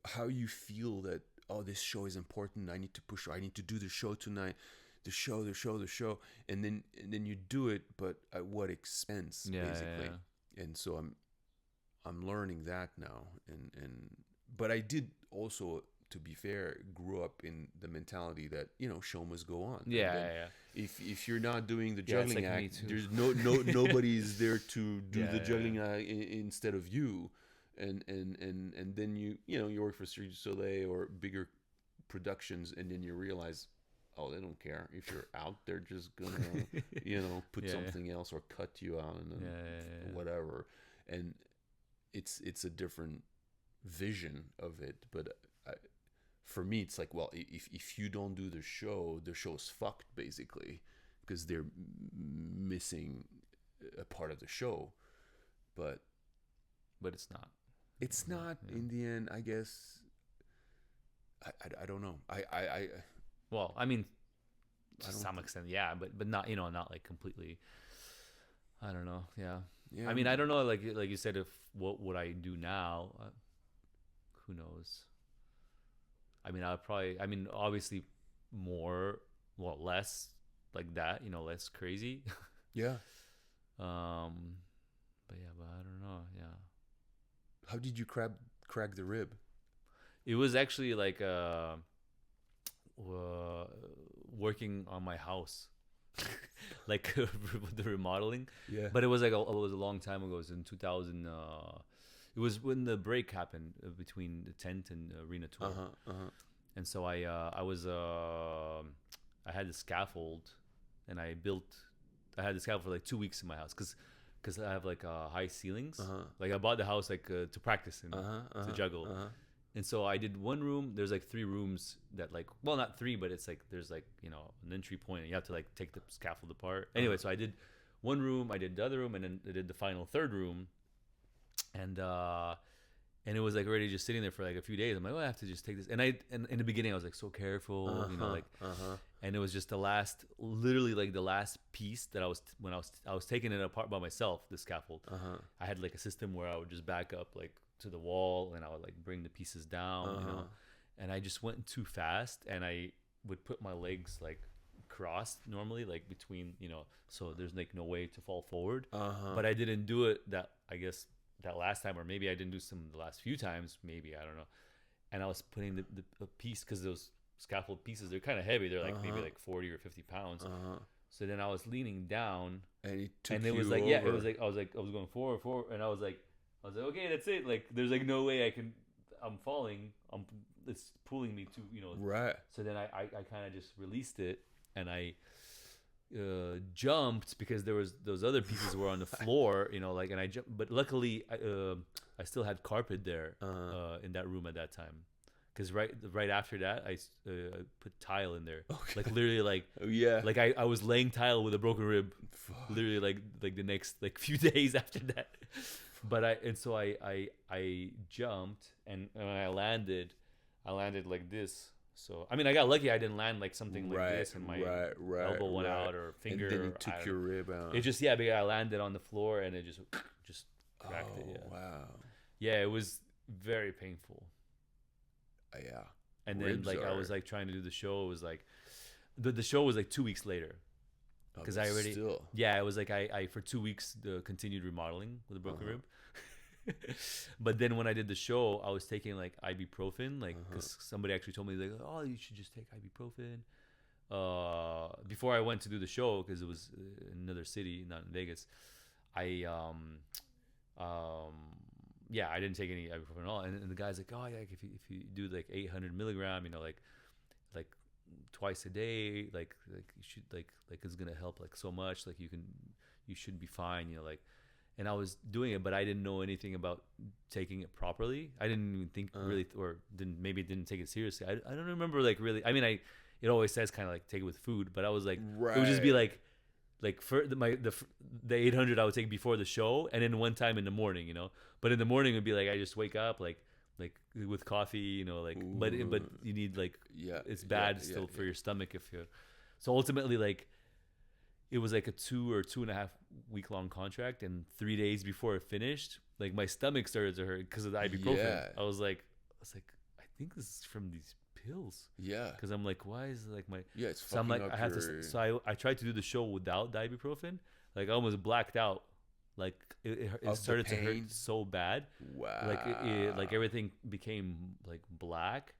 how you feel that, this show is important. I need to push. I need to do the show tonight. The show. And then you do it, but at what expense, basically. Yeah. And so I'm learning that now. But I did also, to be fair, grew up in the mentality that, show must go on. Yeah. If you're not doing the Yeah, it's juggling like me act, too. there's nobody's there to do the juggling Yeah. act instead of you. And then you work for Cirque du Soleil or bigger productions, and then you realize, they don't care if you're out. They're just gonna put something else or cut you out and whatever. And it's a different vision of it. But for me, it's like, well, if you don't do the show's fucked, basically, because they're missing a part of the show. But it's not. It's not in the end, I guess. I don't know. Well, I mean, to some extent, yeah, but not, not like completely. I don't know. Yeah. I mean, I don't know. Like you said, if what would I do now? Who knows? I mean, obviously less like that. Less crazy. Yeah. But I don't know. Yeah. How did you crack the rib? It was actually like working on my house, like the remodeling. Yeah. But it was a long time ago. It was in 2000. It was when the break happened between the tent and arena tour. And so I had the scaffold, and I had the scaffold for like 2 weeks in my house because I have like high ceilings. Like I bought the house like to practice and to juggle. And so I did one room. There's like 3 rooms that like, well, not 3, but it's like there's like an entry point, and you have to like take the scaffold apart. Anyway, so I did one room, I did the other room, and then I did the final 3rd room, and it was like already just sitting there for like a few days. I'm like, I have to just take this. And in the beginning I was like so careful, and it was just literally like the last piece that I was taking it apart by myself, the scaffold. I had like a system where I would just back up like to the wall, and I would like bring the pieces down, and I just went too fast, and I would put my legs like crossed normally, like between, so there's like no way to fall forward. But I didn't do it that last time, or maybe I didn't do some the last few times, maybe, I don't know. And I was putting the piece, because those scaffold pieces, they're kind of heavy, they're like maybe like 40 or 50 pounds. So then I was leaning down, and it was like, yeah, it was like I was going forward, and I was like, okay, that's it. Like, there's like no way I'm falling. It's pulling me to, Right. So then I kind of just released it, and I jumped, because there was those other pieces were on the floor, like, and I jumped. But luckily, I still had carpet there in that room at that time, because right after that, I put tile in there. Okay. Like literally, like like I was laying tile with a broken rib. Fuck. Literally, like the next like few days after that. But I jumped, and when I landed like this. So I mean, I got lucky. I didn't land like something like this, and my elbow went out, or finger. And then you took your rib out. It just because I landed on the floor, and it just cracked it. Yeah. Wow. Yeah, it was very painful. Yeah. And then I was like trying to do the show. It was like the show was like 2 weeks later. Because I already, it was like I for 2 weeks continued remodeling with a broken rib. But then when I did the show, I was taking like ibuprofen, like, because somebody actually told me, like, oh, you should just take ibuprofen before I went to do the show, because it was in another city, not in Vegas. I didn't take any ibuprofen at all, and the guy's like, oh yeah, if you do like 800 milligram, like twice a day, like you should like it's gonna help like so much, like you should be fine, like. And I was doing it, but I didn't know anything about taking it properly. I didn't even think really, or didn't take it seriously. I don't remember like really. I mean, it always says kind of like take it with food, but I was like, Right. it would just be like for the 800 I would take before the show, and then one time in the morning, But in the morning it would be like I just wake up like with coffee, but you need like it's bad still for your stomach if you. So ultimately, like it was like a 2.5 week long contract, and 3 days before it finished, like my stomach started to hurt because of the ibuprofen. Yeah. I was like, I think this is from these pills. Yeah. Because I'm like, why is like my It's so I'm fucking like up I had your... to so I tried to do the show without the ibuprofen. Like I almost blacked out. Like it started to hurt so bad. Wow. Like like everything became like black,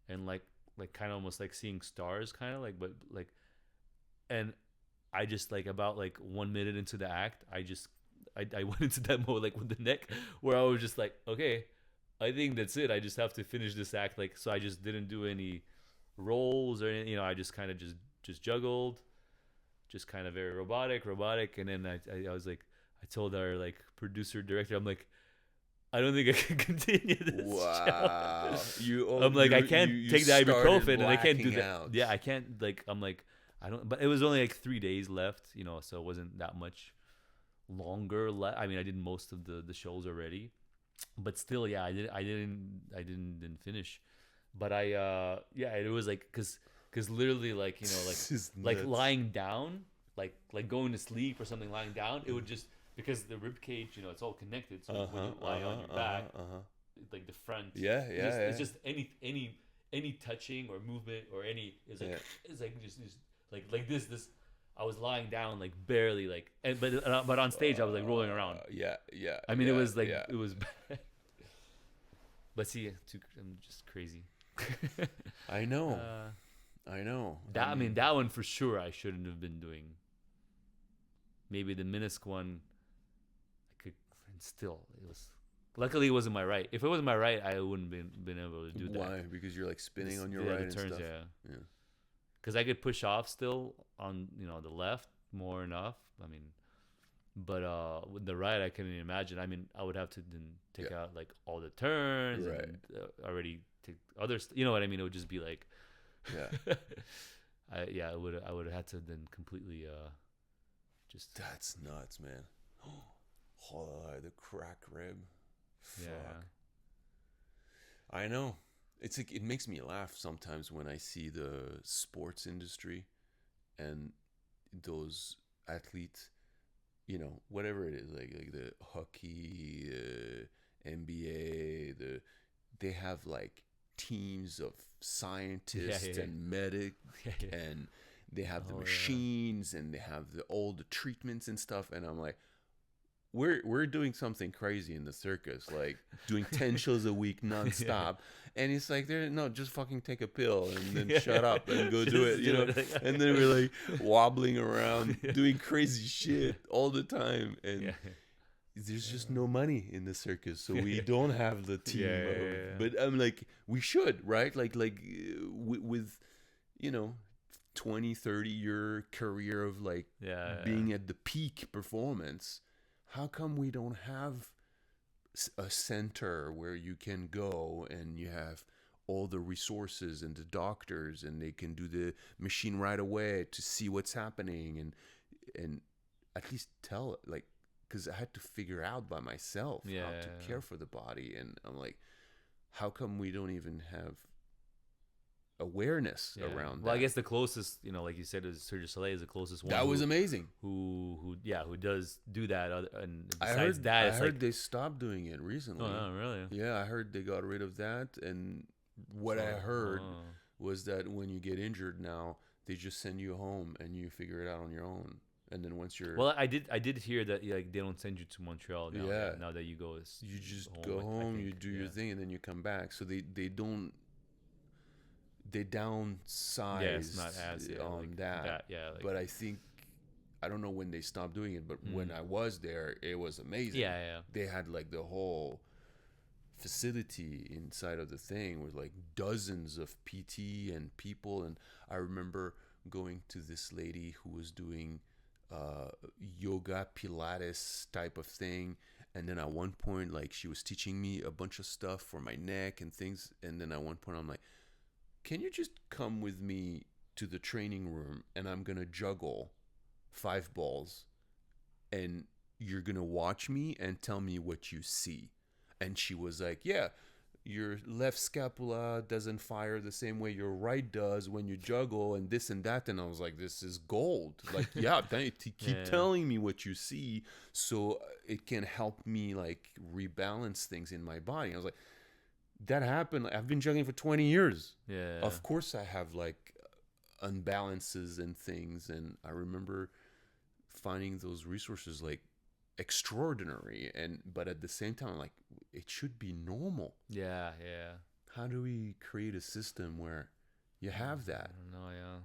and like kind of almost like seeing stars, kind of like, but like, and I just like about like 1 minute into the act, I went into that mode like with the neck, where I was just like, okay, I think that's it. I just have to finish this act. Like, so I just didn't do any rolls or anything. I just kind of just juggled, just kind of very robotic. And then I was like, I told our like producer director, I'm like, I don't think I can continue this. Wow. I'm like, I can't take the ibuprofen, and I can't do that. Out. Yeah, I can't. Like, I'm like, I don't. But it was only like 3 days left, so it wasn't that much longer. I mean, I did most of the shows already, but still, yeah, I didn't finish. But it was like, cause literally, like, like lying down, like going to sleep or something, lying down, it would just, because the rib cage, it's all connected. So when you lie on your back, like the front, it's just any touching or movement or any it's like just like this. I was lying down like barely, like, but on stage I was like rolling around. I mean, it was like it was bad. But see, I'm just crazy. I know. That I mean, that one for sure I shouldn't have been doing. Maybe the Minsk one, I could. And still, it was. Luckily, it wasn't my right. If it wasn't my right, I wouldn't been able to do that. Why? Because you're like spinning on your right and turns, stuff. Yeah. Because I could push off still on the left more enough. I mean, but with the right, I couldn't imagine. I mean, I would have to then take out like all the turns and already take others. You know what I mean? It would just be like, I would have had to then completely just. That's nuts, man. Oh, the crack rib. Fuck. Yeah. I know. It's like, it makes me laugh sometimes when I see the sports industry and those athletes, whatever it is, like the hockey, NBA, they have like teams of scientists and medics, and they have the machines and they have all the treatments and stuff, and I'm like, we're doing something crazy in the circus, like doing 10 shows a week nonstop. And it's like, no, just fucking take a pill and then shut up and go do it, And then we're like wobbling around, doing crazy shit all the time. And there's just no money in the circus, so we don't have the team. But I'm like, we should, right? Like with 20, 30-year career of like being at the peak performance. How come we don't have a center where you can go and you have all the resources and the doctors, and they can do the machine right away to see what's happening and at least tell, like, because I had to figure out by myself how to care for the body, and I'm like, how come we don't even have awareness around that? Well, I guess the closest, like you said, is Cirque du Soleil is the closest one. That was amazing. Who does do that? And besides I heard they stopped doing it recently. Oh, really? Yeah, I heard they got rid of that. And what I heard was that when you get injured now, they just send you home and you figure it out on your own. And then once you're I did hear that like they don't send you to Montreal now. Now that you go, you just go home, you do your thing, and then you come back. So they don't. They downsize not as, on like that. But I think, I don't know when they stopped doing it, but when I was there, it was amazing. They had like the whole facility inside of the thing with like dozens of PT and people. And I remember going to this lady who was doing yoga, Pilates type of thing. And then at one point, like, she was teaching me a bunch of stuff for my neck and things. And then at one point, I'm like, can you just come with me to the training room and I'm gonna juggle 5 balls, and you're gonna watch me and tell me what you see. And she was like, yeah, your left scapula doesn't fire the same way your right does when you juggle, and this and that. And I was like, this is gold. Like, yeah, keep telling me what you see so it can help me like rebalance things in my body. I was like, that happened. I've been juggling for 20 years. Yeah. Of course I have like unbalances and things. And I remember finding those resources like extraordinary, but at the same time, like, it should be normal. Yeah. How do we create a system where you have that? I don't know. Yeah.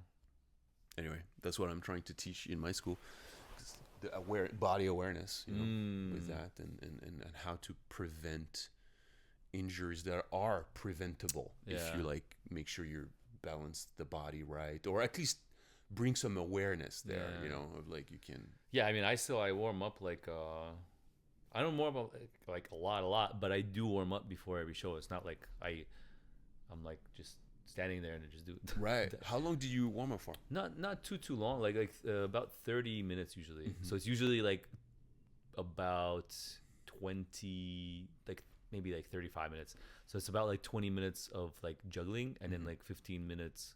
Anyway, that's what I'm trying to teach in my school, the body awareness, with that, and how to prevent injuries that are preventable if you like make sure you balance the body right, or at least bring some awareness there, of like you can. Yeah, I mean, I warm up like I don't warm up like a lot, but I do warm up before every show. It's not like I'm like just standing there and just do it. Right. How long do you warm up for? Not too long, like about 30 minutes usually. So it's usually like about 20, like maybe like 35 minutes. So it's about like 20 minutes of like juggling and then like 15 minutes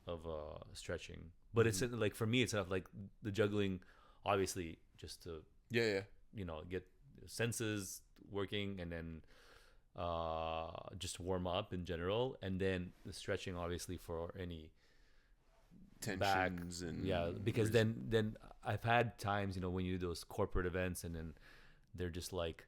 of stretching. But it's like, for me, it's enough, like the juggling, obviously, just to get senses working, and then just warm up in general, and then the stretching, obviously, for any tensions back, because then I've had times, when you do those corporate events, and then they're just like,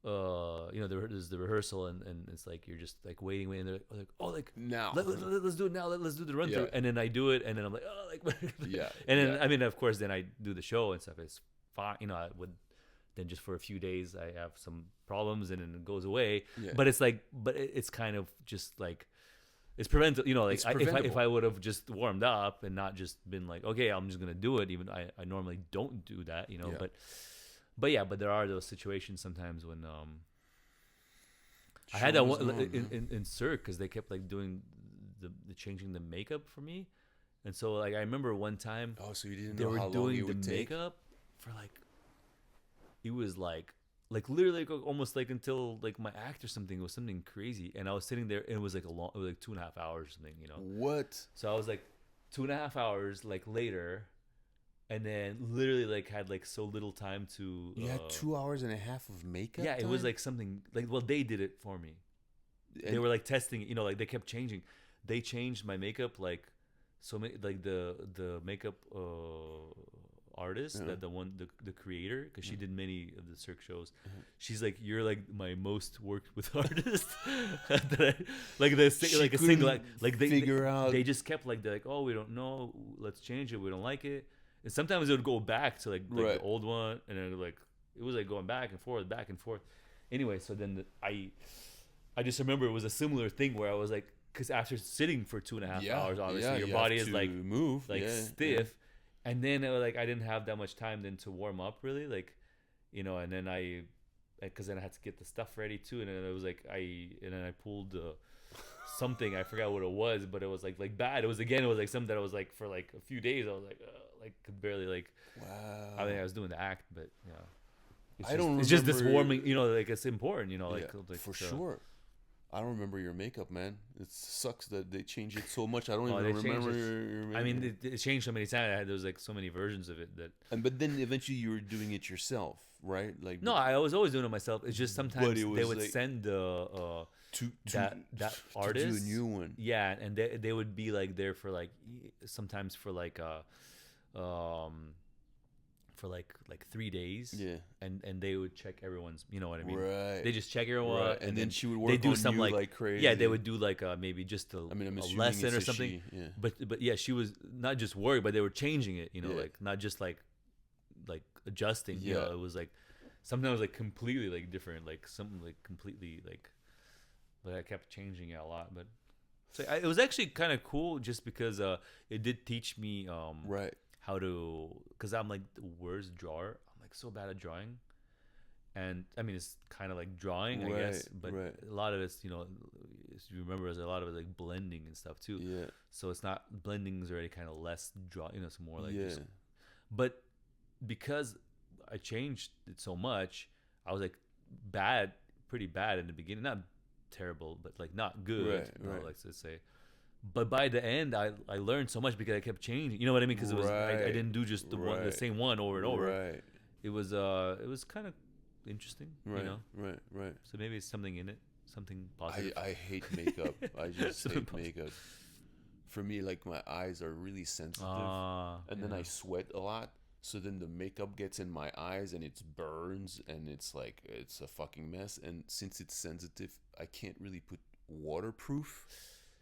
there's the rehearsal, and it's like you're just like waiting, and they're like, oh, like now let's do it now, let's do the run through, and then I do it, and then I'm like, oh, like and then I mean, of course, then I do the show and stuff. It's fine, I would then just for a few days I have some problems, and then it goes away. But it's like, it's kind of just like it's preventable, like if I would have just warmed up and not just been like, okay, I'm just gonna do it, even I normally don't do that, But there are those situations sometimes when I had that one in Cirque, because they kept like doing the changing the makeup for me, and so like I remember one time. Oh, so you didn't they know were how long doing it would the take? makeup for like, it was like literally like almost like until like my act or something. It was something crazy, and I was sitting there, and it was like it was like 2.5 hours or something, What? So I was like 2.5 hours like later. And then literally like had like so little time to. You had 2.5 hours of makeup. Yeah, time? it was like something like, well, they did it for me. They were like testing it, like they kept changing. They changed my makeup like so many, like the makeup artist, the creator, because she did many of the Cirque shows. She's like, you're like my most worked with artist. Like a single like they figure out. They just kept like, they're like, oh, we don't know, let's change it, we don't like it. And sometimes it would go back to like the old one, and then like it was like going back and forth. Anyway, so then I just remember it was a similar thing where I was like, because after sitting for 2.5 hours, obviously your body is like move, like stiff, and then it was like I didn't have that much time then to warm up really, like, and then because then I had to get the stuff ready too, and then it was like I pulled something, I forgot what it was, but it was like bad. It was like something that I was like for like a few days I was like could barely like. Wow. I mean, I was doing the act, but it's just this warming, like it's important, like for sure. I don't remember your makeup, man. It sucks that they changed it so much. I don't even remember your makeup. I mean, it changed so many times. There was like so many versions of it but then eventually you were doing it yourself, right? Like no, I was always doing it myself. It's just sometimes they would like send the that artist to do a new one. Yeah, and they would be like there for like sometimes for like for like 3 days. Yeah. And they would check everyone's, you know what I mean? Right. They just check everyone. Right. And then she would work they do on some you like crazy. Yeah, they would do like maybe just a lesson or something. Yeah. But yeah, she was not just worried, but they were changing it, like not just like adjusting. Yeah. It was like sometimes like completely like different, like something like completely like. But I kept changing it a lot, but so it was actually kind of cool just because it did teach me how to, because I'm like the worst drawer. I'm like so bad at drawing, and I mean it's kind of like drawing, I guess, but a lot of it's, if you remember, a lot of it like blending and stuff too. Yeah. So it's not, blending is already kind of less draw, it's more like Yeah. but because I changed it so much, I was like pretty bad in the beginning, not terrible, but like not good, right. like let's say. But by the end, I learned so much because I kept changing. You know what I mean? Because it was I didn't do just the same one over and over. Right. It was kind of interesting. Right. Right. So maybe it's something in it, something positive. I hate makeup. I just hate makeup. For me, like my eyes are really sensitive, and then I sweat a lot. So then the makeup gets in my eyes and it burns, and it's like it's a fucking mess. And since it's sensitive, I can't really put waterproof.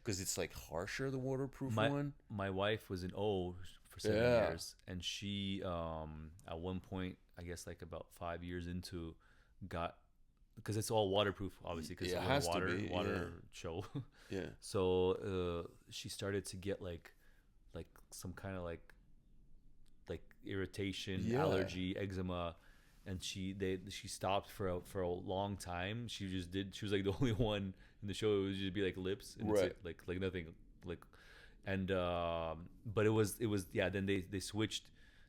Because it's like harsher, the waterproof one. My wife was in O for 7 years, and she at one point, I guess like about 5 years into, because it's all waterproof, obviously, because it's a water show. Yeah. So she started to get like some kind of like irritation, allergy, eczema, and she stopped for a long time. She was like the only one in the show. It would just be like lips, and that's it, like nothing, like, and but it was then they switched.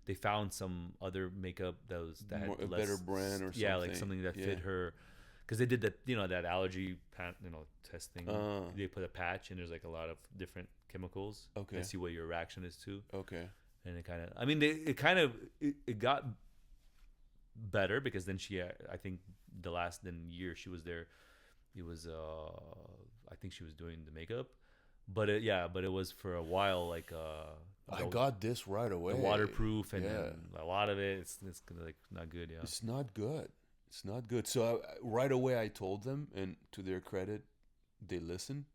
They found some other makeup that had a better brand or something. Yeah, like something that fit her, because they did that that allergy testing. They put a patch, and there's like a lot of different chemicals. Okay. And see what your reaction is to. Okay. And it kind of, I mean, it got better, because then I think the last year she was there, it was I think she was doing the makeup, but it was for a while, like I got this right away, the waterproof, and then a lot of it's like not good. It's not good. So right away I told them, and to their credit, they listen,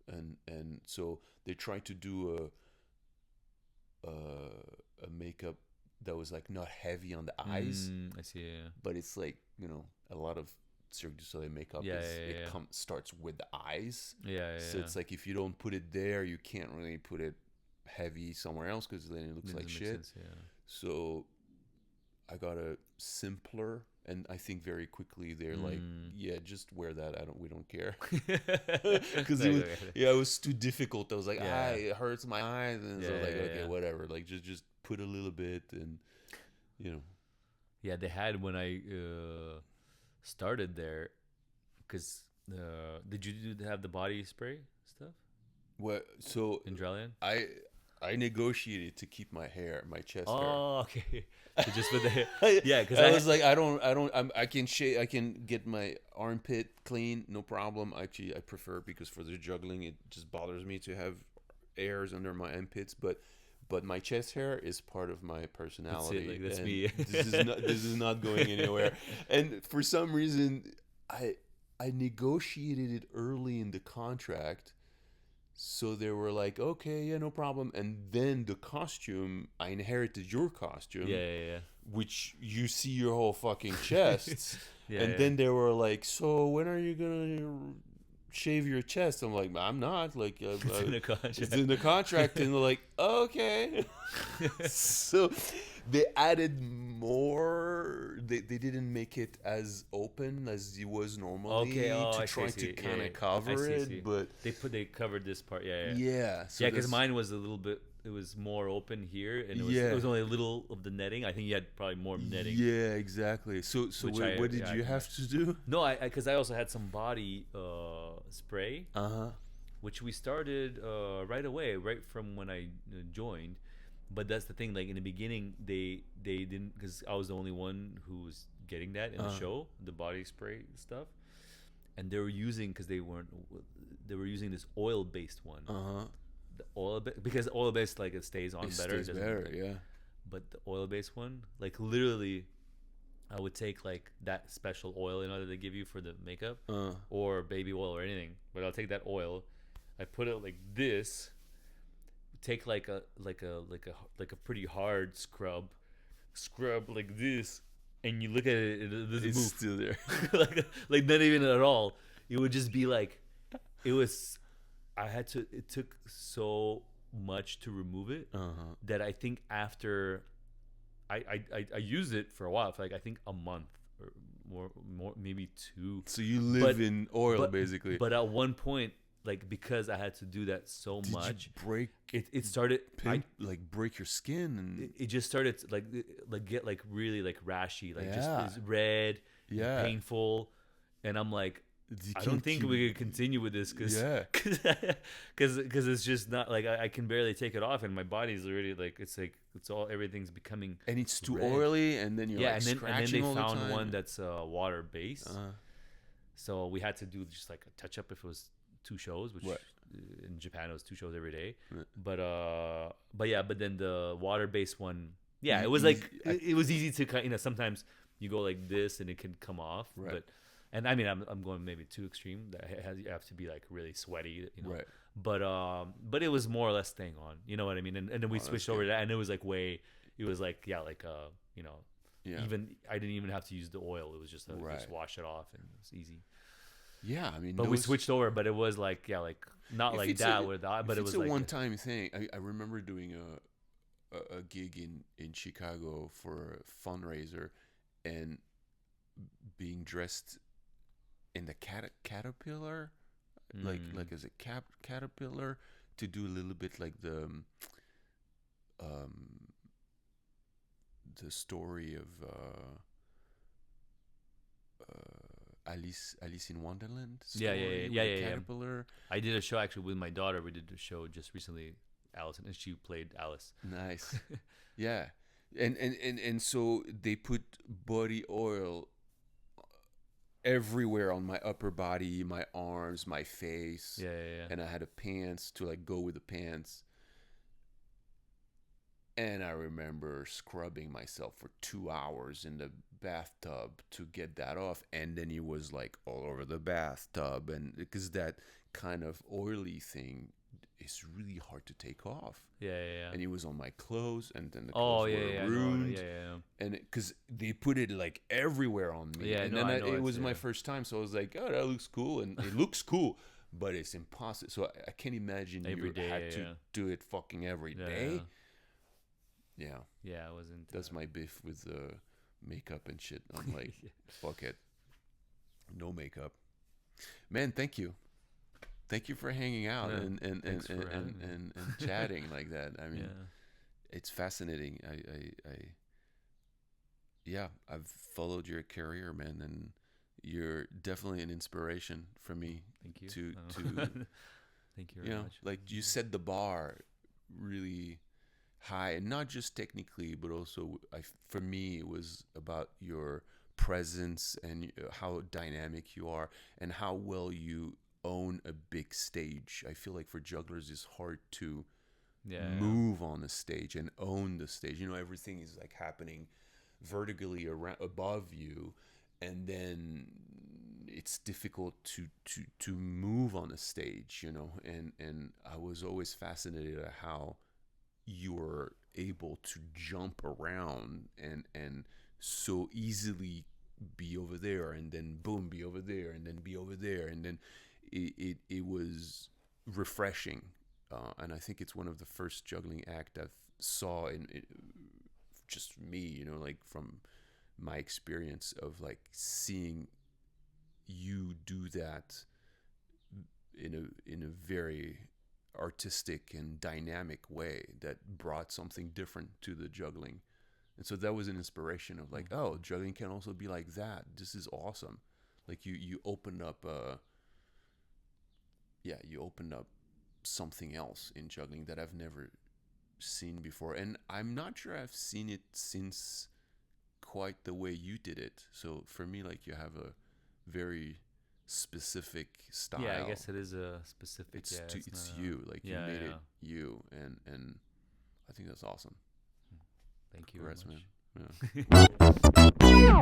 and so they tried to do a makeup that was like not heavy on the eyes. I see. Yeah. But it's like, a lot of Cirque du Soleil makeup starts with the eyes. So it's like if you don't put it there, you can't really put it heavy somewhere else, because then it looks like shit. Sense, yeah. So I got a simpler, and I think very quickly they're like, just wear that. We don't care. Because it was too difficult. I was like, it hurts my eyes, and so like, okay, whatever. Like just put a little bit, and Yeah, they had, when I started there, because did you have the body spray stuff? What? So Indralian? I negotiated to keep my chest hair. Oh, okay. So just with the hair. Yeah, because I was like, I can shave, I can get my armpit clean, no problem. Actually, I prefer, because for the juggling, it just bothers me to have hairs under my armpits, but my chest hair is part of my personality. That's me. This is not going anywhere. And for some reason, I negotiated it early in the contract. So they were like, okay, yeah, no problem. And then the costume, I inherited your costume. Yeah. Which you see your whole fucking chest. Then they were like, so when are you going to shave your chest? I'm like, I'm not. Like, it's in the contract. It's in the contract. And they're like, okay. So they added more. They didn't make it as open as it was normally to try to kind of cover it. But they covered this part. Yeah. So yeah, because mine was a little bit. It was more open here, and it was only a little of the netting. I think you had probably more netting. Yeah, exactly. So what did you have to do? No, because I also had some body spray. Which we started right away, right from when I joined. But that's the thing. Like in the beginning, they didn't, because I was the only one who was getting that in the show, the body spray stuff, and they were using, because they were using this oil based one. The oil because oil based, like, it stays on better. Stays better, yeah. But the oil based one, like literally, I would take like that special oil, that they give you for the makeup, or baby oil or anything. But I'll take that oil, I put it like this. Take like a pretty hard scrub like this, and you look at it, it doesn't it's move. Still there. like not even at all. It would just be like, it took so much to remove it that I think after I used it for a while, for like I think a month or more maybe 2. So you live in oil, basically. But at one point, like, because I had to do that so Did much, you break it started. break your skin, and It just started to, like get like really like rashy, like just Yeah. it's red, Yeah. painful, and I'm like, you I don't can't think keep- we could continue with this because Yeah. because it's just not like I can barely take it off, and my body's already like everything's becoming and it's too red. oily, and then you're like and then scratching all they the found time. one that's water based, Uh, so we had to do just like a touch up if it was 2 shows, which Right. in Japan it was 2 shows every day. Right. But then the water based one, E- it was easy- like it was easy to kind, sometimes you go like this and it can come off, Right. but. And I mean, I'm going maybe too extreme. That you have to be like really sweaty, Right. But it was more or less staying on. You know what I mean? And then we that's switched over good. to that, and it was like Yeah. even I didn't even have to use the oil. It was just just Right. wash it off, and it was easy. Yeah, I mean, But we switched over, but it was like not If like it's that a- with that, but if it was it's a like one-time thing. I remember doing a gig in Chicago for a fundraiser, and being dressed in the caterpillar, like as a caterpillar, to do a little bit like the story of Alice in Wonderland. Yeah, Story with the caterpillar. I did a show actually with my daughter. We did a show just recently, Alice, and she played Alice. Nice. Yeah. And so they put body oil everywhere on my upper body, my arms, my face. Yeah. And I had a pants to like go with the pants. And I remember scrubbing myself for 2 hours in the bathtub to get that off. And then it was like all over the bathtub. And because that kind of oily thing is really hard to take off. Yeah. And it was on my clothes, and then the Oh clothes yeah, were ruined. yeah. And because they put it like everywhere on me. Yeah, and no, then I know it was it's- my yeah. first time, so I was like, oh, that looks cool. And it looks cool, but it's impossible. So I can't imagine Every you day, had to yeah. do it fucking every Yeah, day. Yeah. Yeah, I wasn't. That's my beef with makeup and shit. I'm like, fuck it. No makeup. Man, thank you. Thank you for hanging out Yeah, and thanks for having me. and chatting like that. I mean, Yeah. it's fascinating. I've followed your career, man, and you're definitely an inspiration for me. Thank you. To Thank you you very know, much. like you set the bar really high, and not just technically, but also for me, it was about your presence and how dynamic you are, and how well you own a big stage. I feel like for jugglers, it's hard to move on the stage and own the stage. You know, everything is like happening vertically around above you, and then it's difficult to move on a stage, you know. And I was always fascinated at how you were able to jump around and so easily be over there, and then boom, be over there, and then be over there, and then it was refreshing, and I think it's one of the first juggling act I've saw in just me, you know, like from my experience of like seeing you do that in a very artistic and dynamic way that brought something different to the juggling. And so that was an inspiration of like, oh, juggling can also be like that. This is awesome. Like you opened up you opened up something else in juggling that I've never seen before, and I'm not sure I've seen it since quite the way you did it. So for me, like, you have a very specific style. Yeah, I guess it is a specific. It's It's it's not, you, like, you yeah, made yeah. it you, and I think that's awesome. Thank you very Congrats, much. man. Yeah.